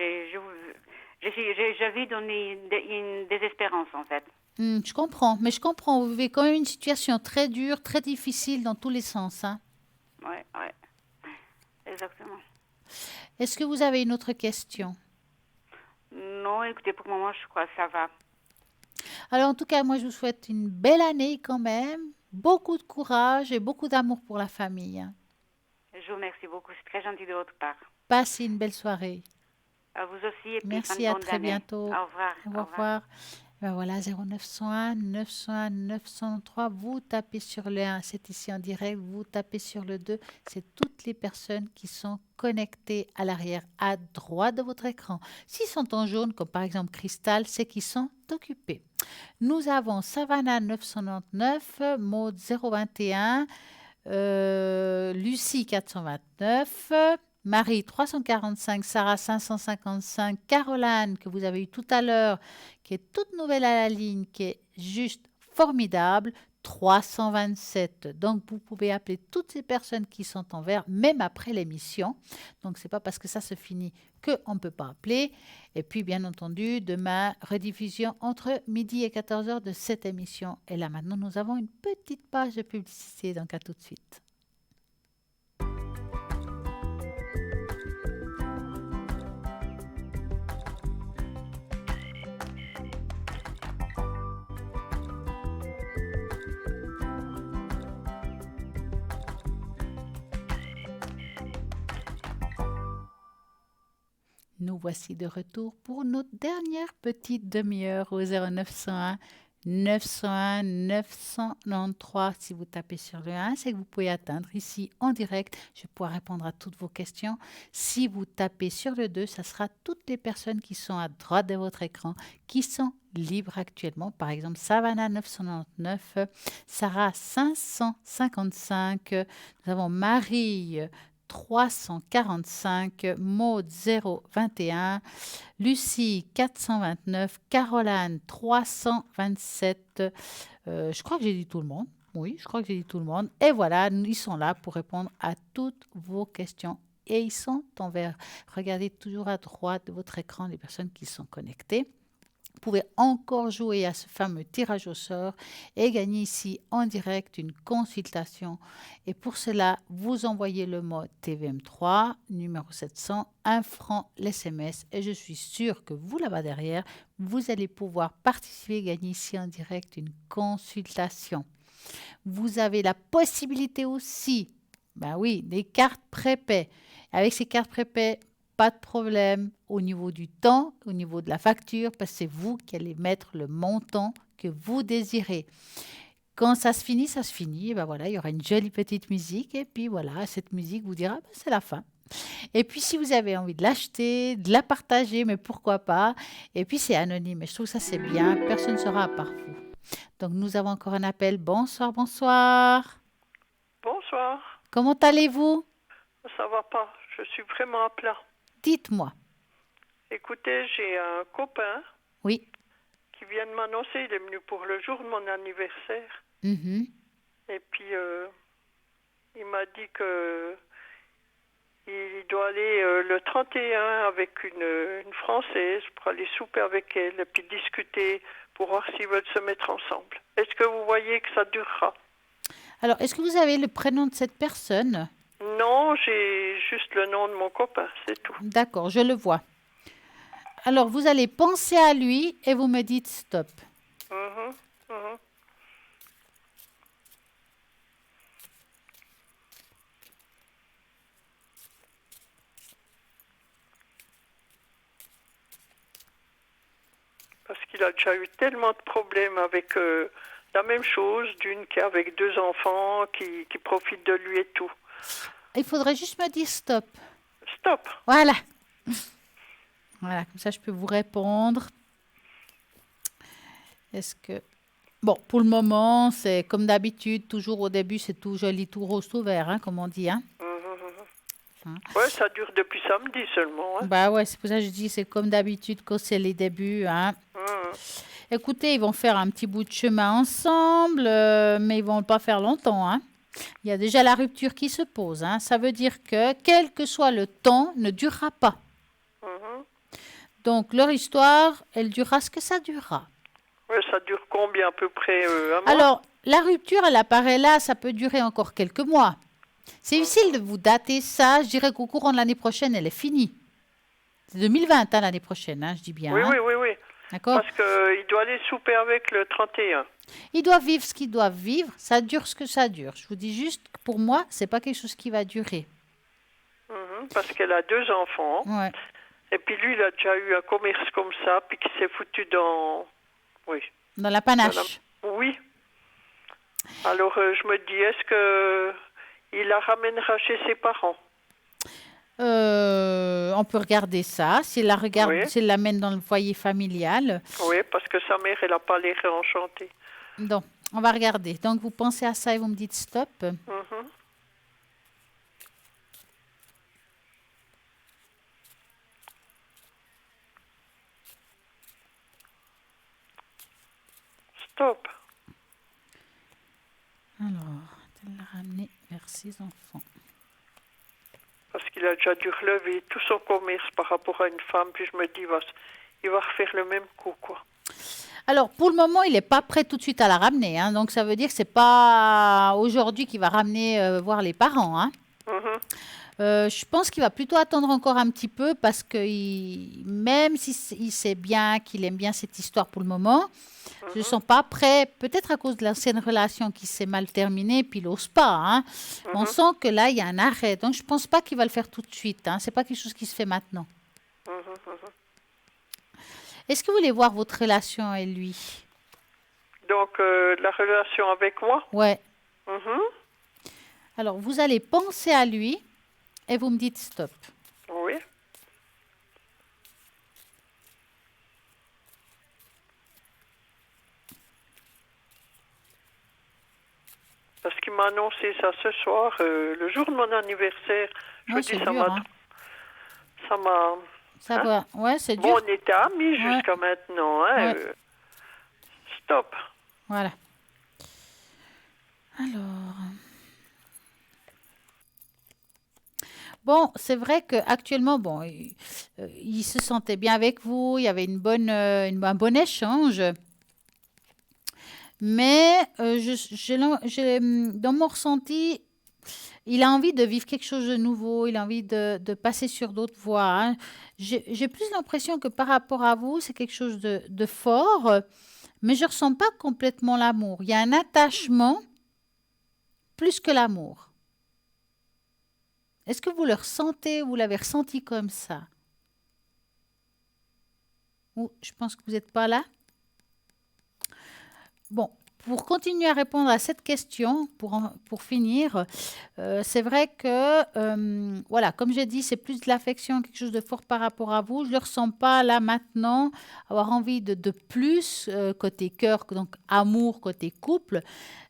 Je vis dans une désespérance, en fait. Je comprends, mais je comprends. Vous vivez quand même une situation très dure, très difficile dans tous les sens. Hein. Oui, exactement. Est-ce que vous avez une autre question? Non, écoutez, pour le moment, je crois que ça va. Alors, en tout cas, moi, je vous souhaite une belle année quand même, beaucoup de courage et beaucoup d'amour pour la famille. Hein. Je vous remercie beaucoup, c'est très gentil de votre part. Passez une belle soirée. À vous aussi et puis merci, bonne à très année. bientôt. Au revoir. Au revoir. Ben voilà, 0901 901 903, vous tapez sur le 1, c'est ici en direct, vous tapez sur le 2, c'est toutes les personnes qui sont connectées à l'arrière, à droite de votre écran. S'ils sont en jaune, comme par exemple Cristal, c'est qu'ils sont occupés. Nous avons Savannah 999, Maud 021, Lucie 429, Marie 345, Sarah 555, Caroline que vous avez eu tout à l'heure, qui est toute nouvelle à la ligne, qui est juste formidable, 327. Donc vous pouvez appeler toutes ces personnes qui sont en vert, même après l'émission. Donc c'est pas parce que ça se finit qu'on ne peut pas appeler. Et puis bien entendu, demain, rediffusion entre midi et 14h de cette émission. Et là maintenant, nous avons une petite page de publicité, donc à tout de suite. Nous voici de retour pour notre dernière petite demi-heure au 0901 901 993. Si vous tapez sur le 1, c'est que vous pouvez atteindre ici en direct. Je vais pouvoir répondre à toutes vos questions. Si vous tapez sur le 2, ça sera toutes les personnes qui sont à droite de votre écran, qui sont libres actuellement. Par exemple, Savannah 999, Sarah 555, nous avons Marie 345, Maud 021, Lucie 429, Caroline 327. Je crois que j'ai dit tout le monde. Oui, je crois que j'ai dit tout le monde. Et voilà, ils sont là pour répondre à toutes vos questions. Et ils sont en vert. Regardez toujours à droite de votre écran les personnes qui sont connectées. Vous pouvez encore jouer à ce fameux tirage au sort et gagner ici en direct une consultation. Et pour cela, vous envoyez le mot TVM3, numéro 700, 1 franc l'SMS. Et je suis sûre que vous, là-bas derrière, vous allez pouvoir participer et gagner ici en direct une consultation. Vous avez la possibilité aussi, des cartes prépaies. Avec ces cartes prépaies, pas de problème au niveau du temps, au niveau de la facture, parce que c'est vous qui allez mettre le montant que vous désirez. Quand ça se finit, ça se finit. Et il y aura une jolie petite musique. Et puis voilà, cette musique vous dira, c'est la fin. Et puis si vous avez envie de l'acheter, de la partager, mais pourquoi pas. Et puis c'est anonyme. Et je trouve ça c'est bien. Personne ne sera à part vous. Donc nous avons encore un appel. Bonsoir, bonsoir. Bonsoir. Comment allez-vous? Ça va pas. Je suis vraiment à plat. Dites-moi. Écoutez, j'ai un copain qui vient de m'annoncer, il est venu pour le jour de mon anniversaire. Mm-hmm. Et puis, il m'a dit que il doit aller le 31 avec une Française pour aller souper avec elle et puis discuter pour voir s'ils veulent se mettre ensemble. Est-ce que vous voyez que ça durera? Alors, est-ce que vous avez le prénom de cette personne? Non, j'ai juste le nom de mon copain, c'est tout. D'accord, je le vois. Alors, vous allez penser à lui et vous me dites stop. Parce qu'il a déjà eu tellement de problèmes avec la même chose, d'une qui est avec 2 enfants, qui profite de lui et tout. Il faudrait juste me dire stop. Stop. Voilà. Voilà, comme ça je peux vous répondre. Est-ce que... Bon, pour le moment, c'est comme d'habitude, toujours au début, c'est tout joli, tout rose, tout vert, comme on dit. Ouais, ça dure depuis samedi seulement. Ouais, c'est pour ça que je dis, c'est comme d'habitude quand c'est les débuts. Écoutez, ils vont faire un petit bout de chemin ensemble, mais ils ne vont pas faire longtemps. Il y a déjà la rupture qui se pose. Ça veut dire que, quel que soit le temps, ne durera pas. Donc, leur histoire, elle durera ce que ça durera. Ouais, ça dure combien à peu près un mois? Alors, la rupture, elle apparaît là, ça peut durer encore quelques mois. C'est difficile de vous dater ça. Je dirais qu'au courant de l'année prochaine, elle est finie. C'est 2020, hein, l'année prochaine, hein, je dis bien. Oui, hein. oui. D'accord. Parce qu'il doit aller souper avec le 31. Ils doivent vivre ce qu'ils doivent vivre. Ça dure ce que ça dure. Je vous dis juste que pour moi, c'est pas quelque chose qui va durer. Parce qu'elle a 2 enfants. Ouais. Et puis lui, il a déjà eu un commerce comme ça, puis qui s'est foutu dans... Oui. Dans la panache. Oui. Alors, je me dis, est-ce que il la ramènera chez ses parents? On peut regarder ça. S'il la regarde, Oui. s'il l'amène dans le foyer familial. Oui, parce que sa mère, elle n'a pas l'air enchantée. Donc, on va regarder. Donc, vous pensez à ça et vous me dites stop. Stop. Alors, elle l'a ramené vers ses enfants. Parce qu'il a déjà dû relever tout son commerce par rapport à une femme, puis je me dis, il va refaire le même coup, quoi. Alors, pour le moment, il n'est pas prêt tout de suite à la ramener. Hein. Donc, ça veut dire que ce n'est pas aujourd'hui qu'il va ramener voir les parents. Hein. Je pense qu'il va plutôt attendre encore un petit peu parce que même s'il sait bien qu'il aime bien cette histoire pour le moment, je ne sens pas prêt, peut-être à cause de l'ancienne relation qui s'est mal terminée, puis il n'ose pas. Hein. On sent que là, il y a un arrêt. Donc, je ne pense pas qu'il va le faire tout de suite. Hein. Ce n'est pas quelque chose qui se fait maintenant. Est-ce que vous voulez voir votre relation et lui? Donc, la relation avec moi? Ouais. Alors, vous allez penser à lui et vous me dites stop. Oui. Parce qu'il m'a annoncé ça ce soir, le jour de mon anniversaire. Je vous dis, c'est ça dur, m'a... hein. Ça m'a... Ça va. Ouais, c'est dur. Bon, on était amis jusqu'à maintenant. Hein, Ouais. Stop. Voilà. Alors. Bon, c'est vrai qu'actuellement, bon, il se sentait bien avec vous, il y avait un bon échange. Mais dans mon ressenti, il a envie de vivre quelque chose de nouveau, il a envie de passer sur d'autres voies. Hein. J'ai plus l'impression que par rapport à vous, c'est quelque chose de fort, mais je ne ressens pas complètement l'amour. Il y a un attachement plus que l'amour. Est-ce que vous le ressentez ou vous l'avez ressenti comme ça? Ou je pense que vous n'êtes pas là. Bon, pour continuer à répondre à cette question, pour finir, c'est vrai que, voilà, comme j'ai dit, c'est plus de l'affection, quelque chose de fort par rapport à vous. Je ne le ressens pas là maintenant, avoir envie de plus côté cœur, donc amour côté couple.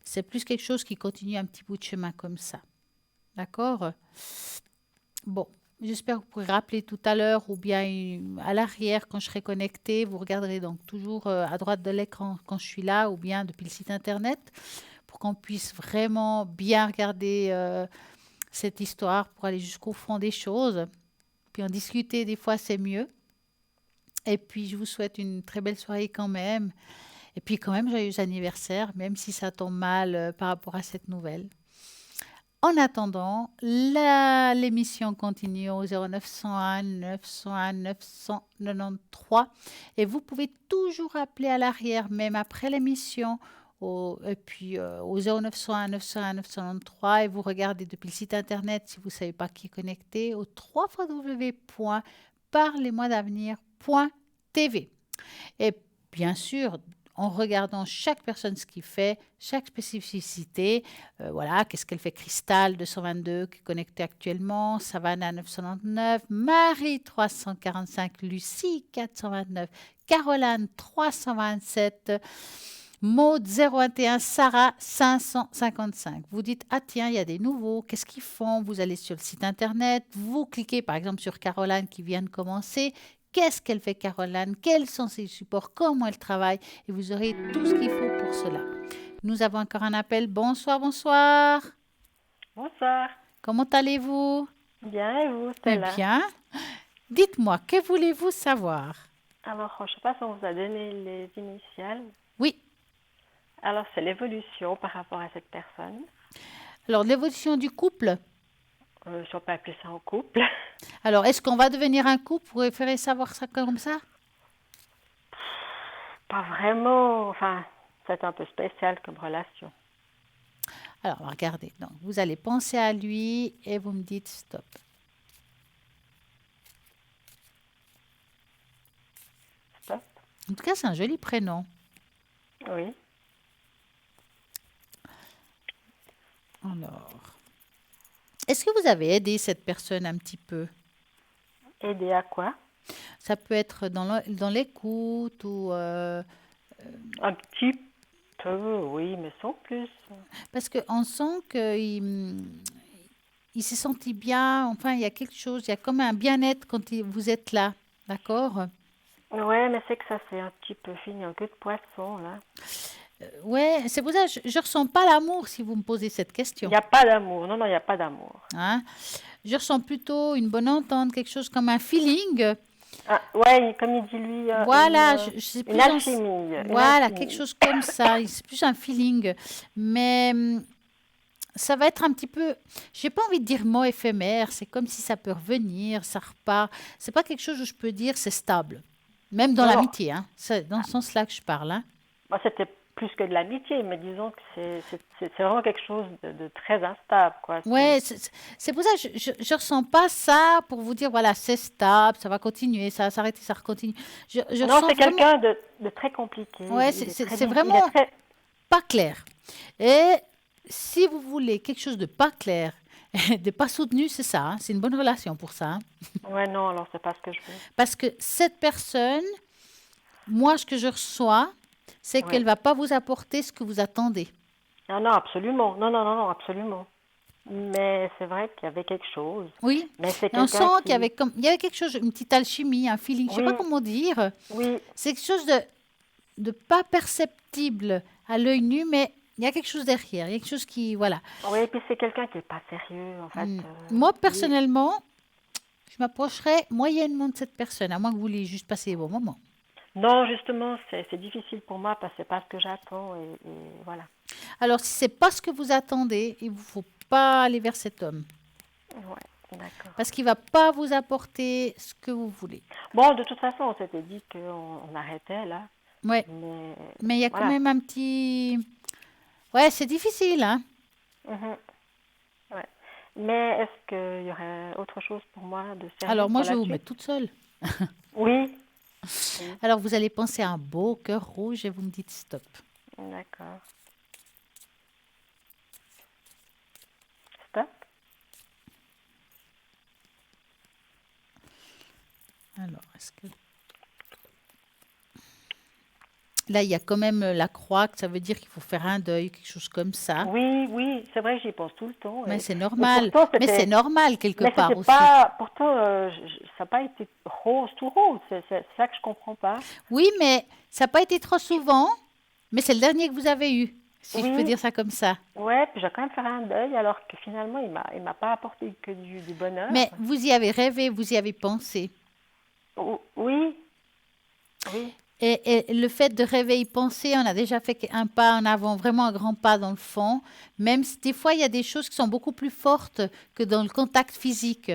C'est plus quelque chose qui continue un petit bout de chemin comme ça. D'accord? Bon, j'espère que vous pourrez rappeler tout à l'heure ou bien à l'arrière quand je serai connectée. Vous regarderez donc toujours à droite de l'écran quand je suis là ou bien depuis le site internet pour qu'on puisse vraiment bien regarder cette histoire pour aller jusqu'au fond des choses. Puis en discuter des fois c'est mieux. Et puis je vous souhaite une très belle soirée quand même. Et puis quand même joyeux anniversaire même si ça tombe mal par rapport à cette nouvelle. En attendant, l'émission continue au 0901 901 993 et vous pouvez toujours appeler à l'arrière, même après l'émission, au 0901 901 993 et vous regardez depuis le site internet si vous ne savez pas qui est connecté au www.parlez-moi-d'avenir.tv. Et bien sûr, en regardant chaque personne ce qu'il fait, chaque spécificité. Voilà, qu'est-ce qu'elle fait? Cristal 222 qui est connecté actuellement, Savannah 999, Marie 345, Lucie 429, Caroline 327, Maud 021, Sarah 555. Vous dites, ah tiens, il y a des nouveaux, qu'est-ce qu'ils font? Vous allez sur le site internet, vous cliquez par exemple sur Caroline qui vient de commencer. Qu'est-ce qu'elle fait Caroline? Quels sont ses supports? Comment elle travaille? Et vous aurez tout ce qu'il faut pour cela. Nous avons encore un appel. Bonsoir, bonsoir. Bonsoir. Comment allez-vous? Bien, et vous, Stella? Bien. Dites-moi, que voulez-vous savoir? Alors, je ne sais pas si on vous a donné les initiales. Oui. Alors, c'est l'évolution par rapport à cette personne. Alors, l'évolution du couple. Je ne sais pas appeler ça en couple. Alors, est-ce qu'on va devenir un couple? Vous préférez savoir ça comme ça? Pas vraiment. Enfin, c'est un peu spécial comme relation. Alors, regardez. Donc, vous allez penser à lui et vous me dites stop. Stop. En tout cas, c'est un joli prénom. Oui. Alors, est-ce que vous avez aidé cette personne un petit peu? Aider à quoi? Ça peut être dans l'écoute ou... Un petit peu, oui, mais sans plus. Parce qu'on sent qu'il il s'est senti bien. Enfin, il y a quelque chose, il y a comme un bien-être quand vous êtes là. D'accord? Ouais, mais c'est que ça c'est un petit peu fini, un queue de poisson, là. Ouais, c'est pour ça que je ne ressens pas l'amour si vous me posez cette question. Il n'y a pas d'amour. Non, non, il n'y a pas d'amour. Hein? Je ressens plutôt une bonne entente, quelque chose comme un feeling. Ah, ouais, comme il dit lui, Voilà, une sais plus alchimie. voilà, alchimie. quelque chose comme ça. C'est plus un feeling. Mais ça va être un petit peu, j'ai pas envie de dire mot éphémère. C'est comme si ça peut revenir, ça repart. C'est pas quelque chose où je peux dire c'est stable. Même dans Non, non. l'amitié, hein. C'est dans ce sens-là que je parle. Hein. Moi, c'était plus que de l'amitié, mais disons que c'est vraiment quelque chose de très instable, quoi. Ouais, c'est pour ça que je ressens pas ça pour vous dire, voilà, c'est stable, ça va continuer, ça va s'arrêter, ça recontinue. Je Non, ressens c'est vraiment... quelqu'un de très compliqué. Ouais, Il est c'est très c'est il est vraiment très- pas clair. Et si vous voulez quelque chose de pas clair, de pas soutenu, c'est ça, hein, c'est une bonne relation pour ça. Hein. Ouais, non, alors c'est pas ce que je veux. Parce que cette personne, moi, ce que je reçois, c'est Ouais. qu'elle va pas vous apporter ce que vous attendez. Ah non, absolument. Non, non, non, non, absolument. Mais c'est vrai qu'il y avait quelque chose. Oui, Mais c'est et on quelqu'un sent qu'il y avait comme, il y avait quelque chose, une petite alchimie, un feeling, je sais pas Oui. comment dire. Oui, C'est quelque chose de pas perceptible à l'œil nu, mais il y a quelque chose derrière, il y a quelque chose qui, voilà. oui, et puis c'est quelqu'un qui est pas sérieux, en fait. Moi, Oui. personnellement, je m'approcherais moyennement de cette personne, à moins que vous vouliez juste passer des bons moments. Non, justement, c'est difficile pour moi parce que c'est pas ce que j'attends et voilà. Alors, si c'est pas ce que vous attendez, il vous faut pas aller vers cet homme, Ouais, d'accord. parce qu'il va pas vous apporter ce que vous voulez. Bon, de toute façon, on s'était dit qu'on arrêtait là. Ouais, mais il y a quand voilà. même un petit... Ouais, c'est difficile, hein. Mhm. Ouais. Mais est-ce qu'il y aurait autre chose pour moi de sérieux Alors, moi, pour je vais la vous suite? mettre toute seule. Oui. Alors, vous allez penser à un beau cœur rouge et vous me dites stop. D'accord. Stop. Alors, est-ce que... Là, il y a quand même la croix, que ça veut dire qu'il faut faire un deuil, quelque chose comme ça. Oui, oui, c'est vrai que j'y pense tout le temps. Mais et- c'est et normal. pourtant, Mais c'était- c'est normal quelque mais part c'était aussi. pas, pourtant, ça n'a pas été rose, tout rose. C'est ça que je comprends pas. Oui, mais ça n'a pas été trop souvent, mais c'est le dernier que vous avez eu, si je peux Oui. dire ça comme ça. Ouais, puis j'ai quand même fait un deuil, alors que finalement, il m'a pas apporté que du bonheur. Mais vous y avez rêvé, vous y avez pensé. Oui. Oui. Et le fait de rêver y penser, on a déjà fait un pas en avant, vraiment un grand pas dans le fond. Même si des fois, il y a des choses qui sont beaucoup plus fortes que dans le contact physique.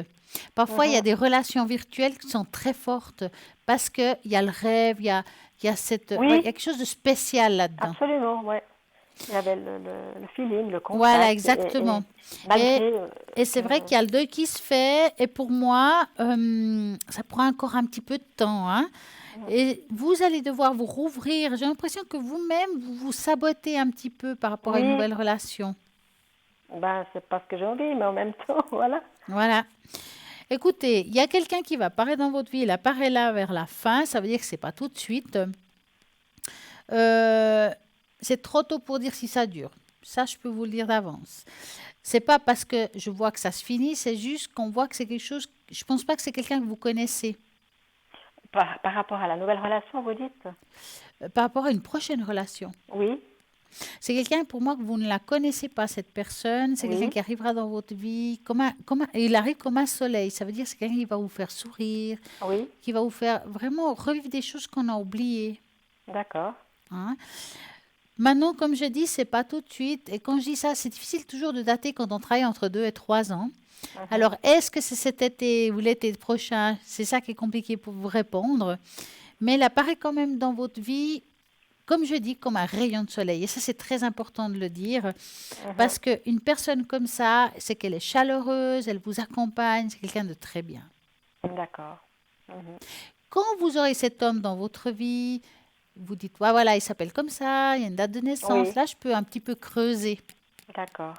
Parfois, il y a Mhm. des relations virtuelles qui sont très fortes parce qu'il y a le rêve, il y a cette, Oui. ouais, il y a quelque chose de spécial là-dedans. Absolument, ouais. Il y avait le feeling, le contact. Voilà, et- exactement. malgré, Et c'est vrai qu'il y a le deuil qui se fait. Et pour moi, ça prend encore un petit peu de temps. Hein. Et vous allez devoir vous rouvrir. J'ai l'impression que vous-même, vous vous sabotez un petit peu par rapport à une Oui. nouvelle relation. Ben, c'est pas ce que j'ai envie, mais en même temps, voilà. Voilà. Écoutez, il y a quelqu'un qui va apparaître dans votre vie. Il apparaît là vers la fin. Ça veut dire que ce n'est pas tout de suite. C'est trop tôt pour dire si ça dure. Ça, je peux vous le dire d'avance. C'est pas parce que je vois que ça se finit, c'est juste qu'on voit que c'est quelque chose. Je pense pas que c'est quelqu'un que vous connaissez. Par rapport à la nouvelle relation, vous dites? Par rapport à une prochaine relation. Oui. C'est quelqu'un, pour moi, que vous ne la connaissez pas, cette personne. C'est Oui. quelqu'un qui arrivera dans votre vie. Il arrive comme un soleil. Ça veut dire que c'est quelqu'un qui va vous faire sourire, Oui, qui va vous faire vraiment revivre des choses qu'on a oubliées. d'accord. Hein. Maintenant, comme je dis, c'est pas tout de suite. Et quand je dis ça, c'est difficile toujours de dater quand on travaille entre 2 et 3 ans. Alors, est-ce que c'est cet été ou l'été prochain? C'est ça qui est compliqué pour vous répondre. Mais elle apparaît quand même dans votre vie, comme je dis, comme un rayon de soleil. Et ça, c'est très important de le dire. Parce qu'une personne comme ça, c'est qu'elle est chaleureuse, elle vous accompagne, c'est quelqu'un de très bien. D'accord. Quand vous aurez cet homme dans votre vie, vous dites, ouais, voilà, il s'appelle comme ça, il y a une date de naissance. Oui. Là, je peux un petit peu creuser. D'accord.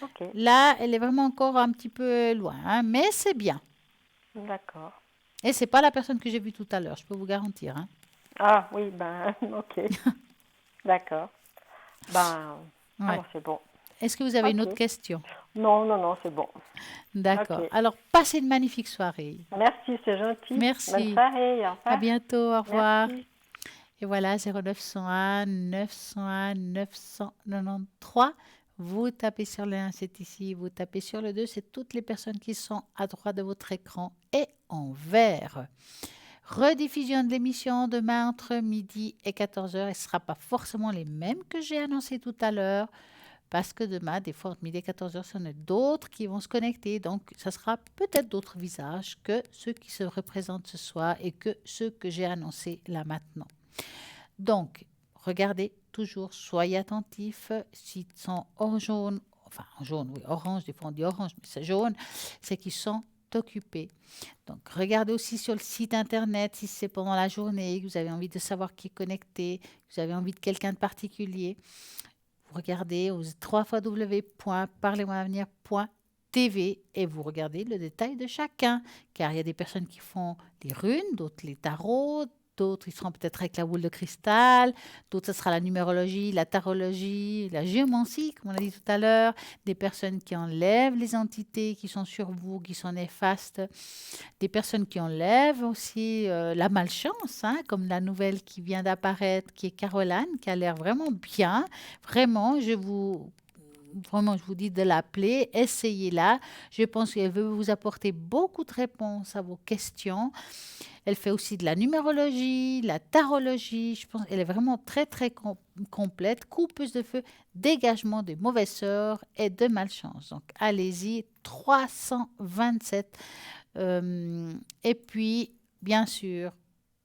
Ok. Là, elle est vraiment encore un petit peu loin, hein, mais c'est bien. D'accord. Et c'est pas la personne que j'ai vue tout à l'heure, je peux vous garantir. Hein. Ah oui, ben, ok. D'accord. Ben, Ouais. alors c'est bon. Est-ce que vous avez une Ok. autre question? Non, non, non, c'est bon. D'accord. Ok. Alors, passez une magnifique soirée. Merci, c'est gentil. Merci. Bonne soirée, au revoir. À bientôt, au revoir. Merci. Et voilà, 0901 901 993. Vous tapez sur le 1, c'est ici. Vous tapez sur le 2, c'est toutes les personnes qui sont à droite de votre écran et en vert. Rediffusion de l'émission demain entre midi et 14h. Et ce ne sera pas forcément les mêmes que j'ai annoncés tout à l'heure. Parce que demain, des fois, entre midi et 14h, ce sont d'autres qui vont se connecter. Donc, ça sera peut-être d'autres visages que ceux qui se représentent ce soir et que ceux que j'ai annoncés là maintenant. Donc, regardez toujours, soyez attentifs. S'ils sont en jaune, enfin en jaune, oui, orange, des fois on dit orange, mais c'est jaune, c'est qu'ils sont occupés. Donc, regardez aussi sur le site internet si c'est pendant la journée, que vous avez envie de savoir qui est connecté, que vous avez envie de quelqu'un de particulier. Vous regardez aux www.parlez-moi-avenir.tv et vous regardez le détail de chacun. Car il y a des personnes qui font les runes, d'autres les tarots, d'autres ils seront peut-être avec la boule de cristal, d'autres ce sera la numérologie, la tarologie, la géomancie, comme on a dit tout à l'heure, des personnes qui enlèvent les entités qui sont sur vous, qui sont néfastes, des personnes qui enlèvent aussi la malchance, hein, comme la nouvelle qui vient d'apparaître, qui est Caroline, qui a l'air vraiment bien. Vraiment, je vous dis de l'appeler, essayez-la. Je pense qu'elle veut vous apporter beaucoup de réponses à vos questions. Elle fait aussi de la numérologie, la tarologie. Je pense qu'elle est vraiment très, très complète. Coupeuse de feu, dégagement de mauvaises sœurs et de malchance. Donc, allez-y, 327. Et puis, bien sûr,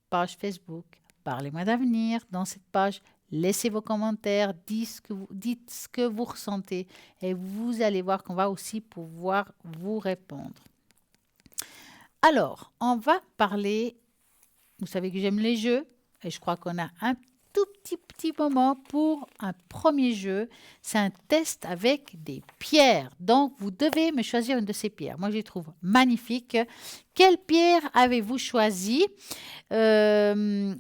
page Facebook, Parlez-moi d'avenir. Dans cette page, laissez vos commentaires, dites ce que vous ressentez et vous allez voir qu'on va aussi pouvoir vous répondre. Alors, on va parler, vous savez que j'aime les jeux et je crois qu'on a un tout petit moment pour un premier jeu. C'est un test avec des pierres. Donc, vous devez me choisir une de ces pierres. Moi, je les trouve magnifiques. Quelle pierre avez-vous choisi? Le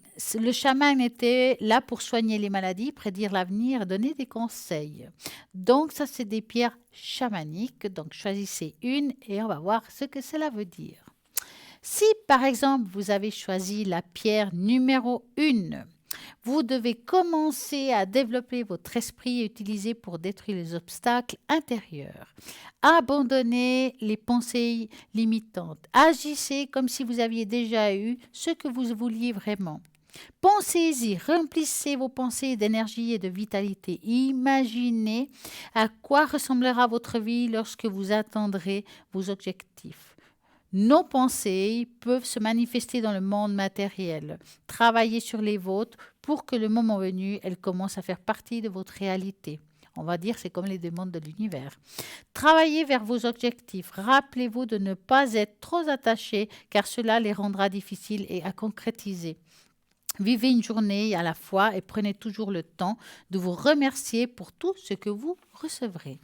chaman était là pour soigner les maladies, prédire l'avenir, donner des conseils. Donc, ça, c'est des pierres chamaniques. Donc, choisissez une et on va voir ce que cela veut dire. Si, par exemple, vous avez choisi la pierre numéro 1, vous devez commencer à développer votre esprit et utiliser pour détruire les obstacles intérieurs. Abandonnez les pensées limitantes. Agissez comme si vous aviez déjà eu ce que vous vouliez vraiment. Pensez-y, remplissez vos pensées d'énergie et de vitalité. Imaginez à quoi ressemblera votre vie lorsque vous atteindrez vos objectifs. Nos pensées peuvent se manifester dans le monde matériel. Travaillez sur les vôtres pour que le moment venu, elles commencent à faire partie de votre réalité. On va dire c'est comme les demandes de l'univers. Travaillez vers vos objectifs. Rappelez-vous de ne pas être trop attaché car cela les rendra difficiles à concrétiser. Vivez une journée à la fois et prenez toujours le temps de vous remercier pour tout ce que vous recevrez.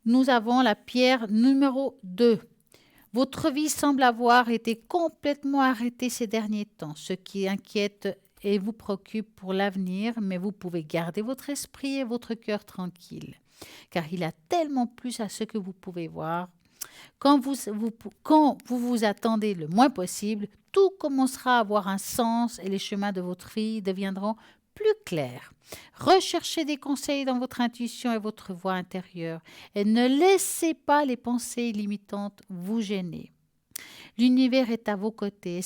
Nous avons la pierre numéro 2. Votre vie semble avoir été complètement arrêtée ces derniers temps, ce qui inquiète et vous préoccupe pour l'avenir, mais vous pouvez garder votre esprit et votre cœur tranquille, car il y a tellement plus à ce que vous pouvez voir. Quand vous vous attendez le moins possible, tout commencera à avoir un sens et les chemins de votre vie deviendront plus clair. Recherchez des conseils dans votre intuition et votre voix intérieure et ne laissez pas les pensées limitantes vous gêner. L'univers est à vos côtés. Ne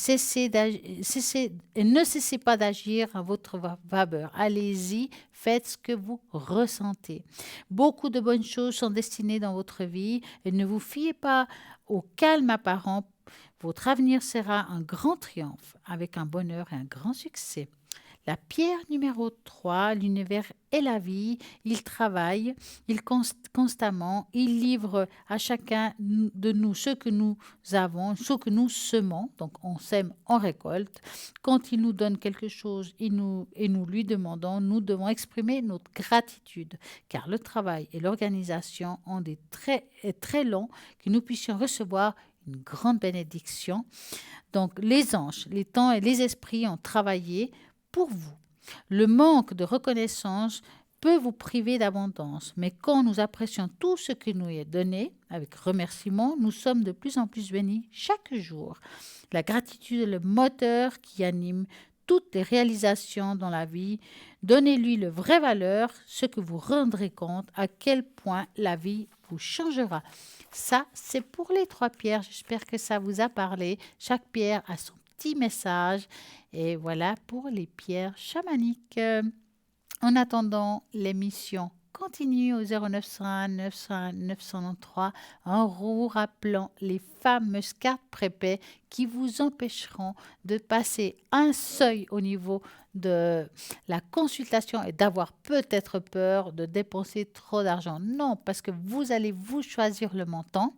cessez pas d'agir à votre faveur. Allez-y, faites ce que vous ressentez. Beaucoup de bonnes choses sont destinées dans votre vie et ne vous fiez pas au calme apparent. Votre avenir sera un grand triomphe avec un bonheur et un grand succès. La pierre numéro 3, l'univers et la vie, il travaille, constamment, il livre à chacun de nous ce que nous avons, ce que nous semons, donc on sème, on récolte. Quand il nous donne quelque chose et nous lui demandons, nous devons exprimer notre gratitude, car le travail et l'organisation ont des très longs que nous puissions recevoir une grande bénédiction. Donc les anges, les temps et les esprits ont travaillé pour vous. Le manque de reconnaissance peut vous priver d'abondance, mais quand nous apprécions tout ce qui nous est donné, avec remerciement, nous sommes de plus en plus bénis chaque jour. La gratitude est le moteur qui anime toutes les réalisations dans la vie. Donnez-lui le vrai valeur, ce que vous rendrez compte à quel point la vie vous changera. Ça, c'est pour les 3 pierres. J'espère que ça vous a parlé. Chaque pierre a son petit message. Et voilà pour les pierres chamaniques. En attendant, l'émission continue au 0901 901 993 en vous rappelant les fameuses cartes prépaies qui vous empêcheront de passer un seuil au niveau de la consultation et d'avoir peut-être peur de dépenser trop d'argent. Non, parce que vous allez vous choisir le montant.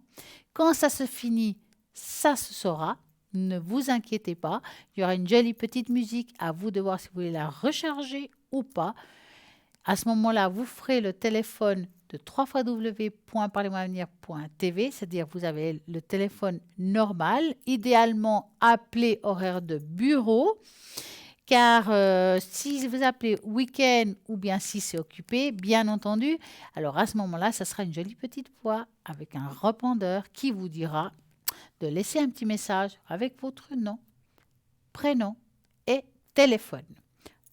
Quand ça se finit, ça se saura. Ne vous inquiétez pas, il y aura une jolie petite musique, à vous de voir si vous voulez la recharger ou pas. À ce moment-là, vous ferez le téléphone de www.parlez-moi-avenir.tv, c'est-à-dire vous avez le téléphone normal, idéalement appelé horaire de bureau, car si vous appelez week-end ou bien si c'est occupé, bien entendu, alors à ce moment-là, ça sera une jolie petite voix avec un répondeur qui vous dira de laisser un petit message avec votre nom, prénom et téléphone.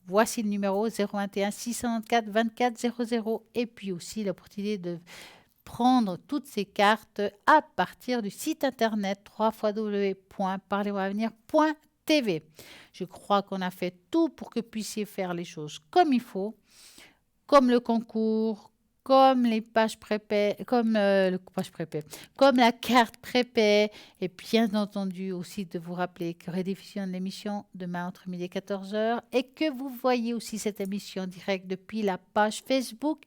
Voici le numéro 021 694 24 00 et puis aussi l'opportunité de prendre toutes ces cartes à partir du site internet www.parlez-moi-avenir.tv. Je crois qu'on a fait tout pour que vous puissiez faire les choses comme il faut, comme le concours, comme les pages prépaies, comme la carte prépais, et bien entendu aussi de vous rappeler que rediffusion de l'émission demain entre midi et 14h et que vous voyez aussi cette émission directe depuis la page Facebook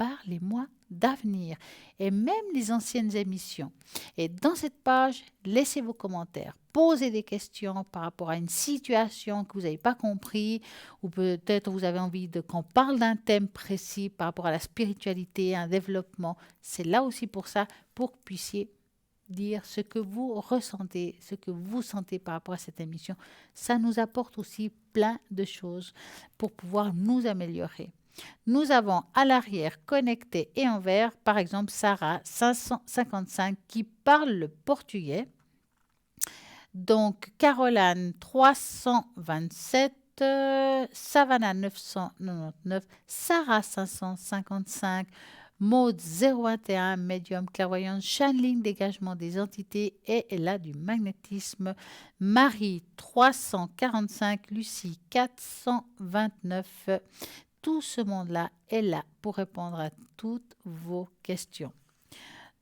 Parlez-moi d'avenir et même les anciennes émissions. Et dans cette page, laissez vos commentaires, posez des questions par rapport à une situation que vous n'avez pas compris ou peut-être vous avez envie qu'on parle d'un thème précis par rapport à la spiritualité, un développement. C'est là aussi pour ça, pour que vous puissiez dire ce que vous ressentez, ce que vous sentez par rapport à cette émission. Ça nous apporte aussi plein de choses pour pouvoir nous améliorer. Nous avons à l'arrière connecté et en vert, par exemple, Sarah 555 qui parle le portugais. Donc, Caroline 327, Savannah 999, Sarah 555, Maud 021, médium clairvoyance, channeling, dégagement des entités et elle a du magnétisme. Marie 345, Lucie 429. Tout ce monde-là est là pour répondre à toutes vos questions.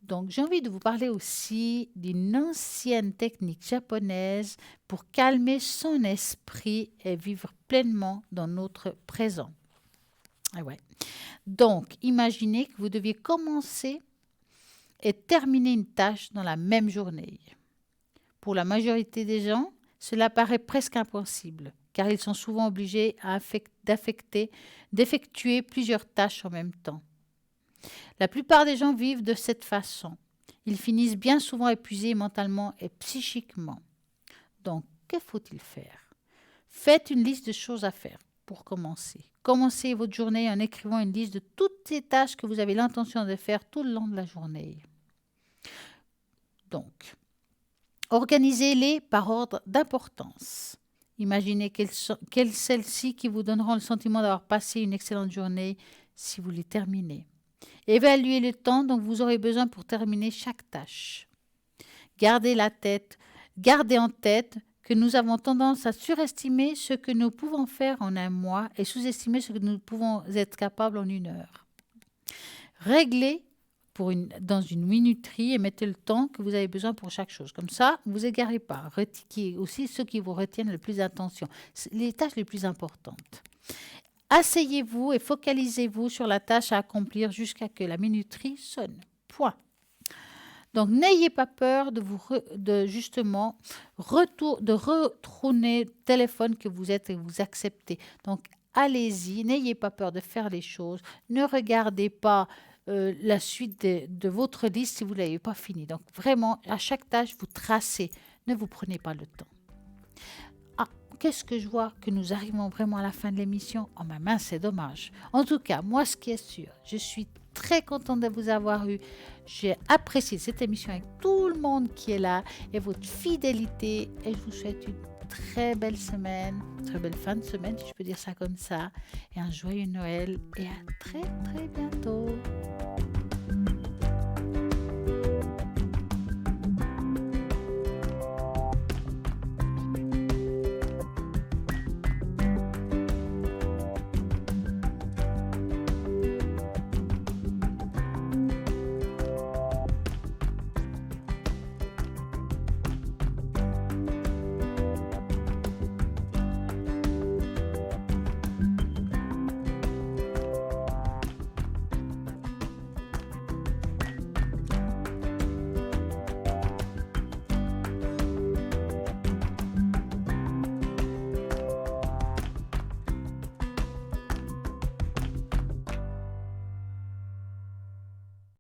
Donc, j'ai envie de vous parler aussi d'une ancienne technique japonaise pour calmer son esprit et vivre pleinement dans notre présent. Et ouais. Donc, imaginez que vous deviez commencer et terminer une tâche dans la même journée. Pour la majorité des gens, cela paraît presque impossible, car ils sont souvent obligés d'effectuer plusieurs tâches en même temps. La plupart des gens vivent de cette façon. Ils finissent bien souvent épuisés mentalement et psychiquement. Donc, que faut-il faire? Faites une liste de choses à faire pour commencer. Commencez votre journée en écrivant une liste de toutes les tâches que vous avez l'intention de faire tout le long de la journée. Donc, organisez-les par ordre d'importance. Imaginez quelles celles-ci qui vous donneront le sentiment d'avoir passé une excellente journée si vous les terminez. Évaluez le temps dont vous aurez besoin pour terminer chaque tâche. Gardez en tête que nous avons tendance à surestimer ce que nous pouvons faire en un mois et sous-estimer ce que nous pouvons être capables en 1 heure. Réglez dans une minuterie et mettez le temps que vous avez besoin pour chaque chose. Comme ça, ne vous égarez pas. Retenez aussi ceux qui vous retiennent le plus d'attention, les tâches les plus importantes. Asseyez-vous et focalisez-vous sur la tâche à accomplir jusqu'à que la minuterie sonne. Point. Donc, n'ayez pas peur de retourner le téléphone que vous êtes et vous acceptez. Donc, allez-y, n'ayez pas peur de faire les choses. Ne regardez pas la suite de votre liste si vous ne l'avez pas fini. Donc, vraiment, à chaque tâche, vous tracez. Ne vous prenez pas le temps. Ah, qu'est-ce que je vois que nous arrivons vraiment à la fin de l'émission? Oh, ma main, c'est dommage. En tout cas, moi, ce qui est sûr, je suis très contente de vous avoir eu. J'ai apprécié cette émission avec tout le monde qui est là et votre fidélité. Et je vous souhaite une très belle semaine, très belle fin de semaine, si je peux dire ça comme ça. Et un joyeux Noël et à très, très bientôt.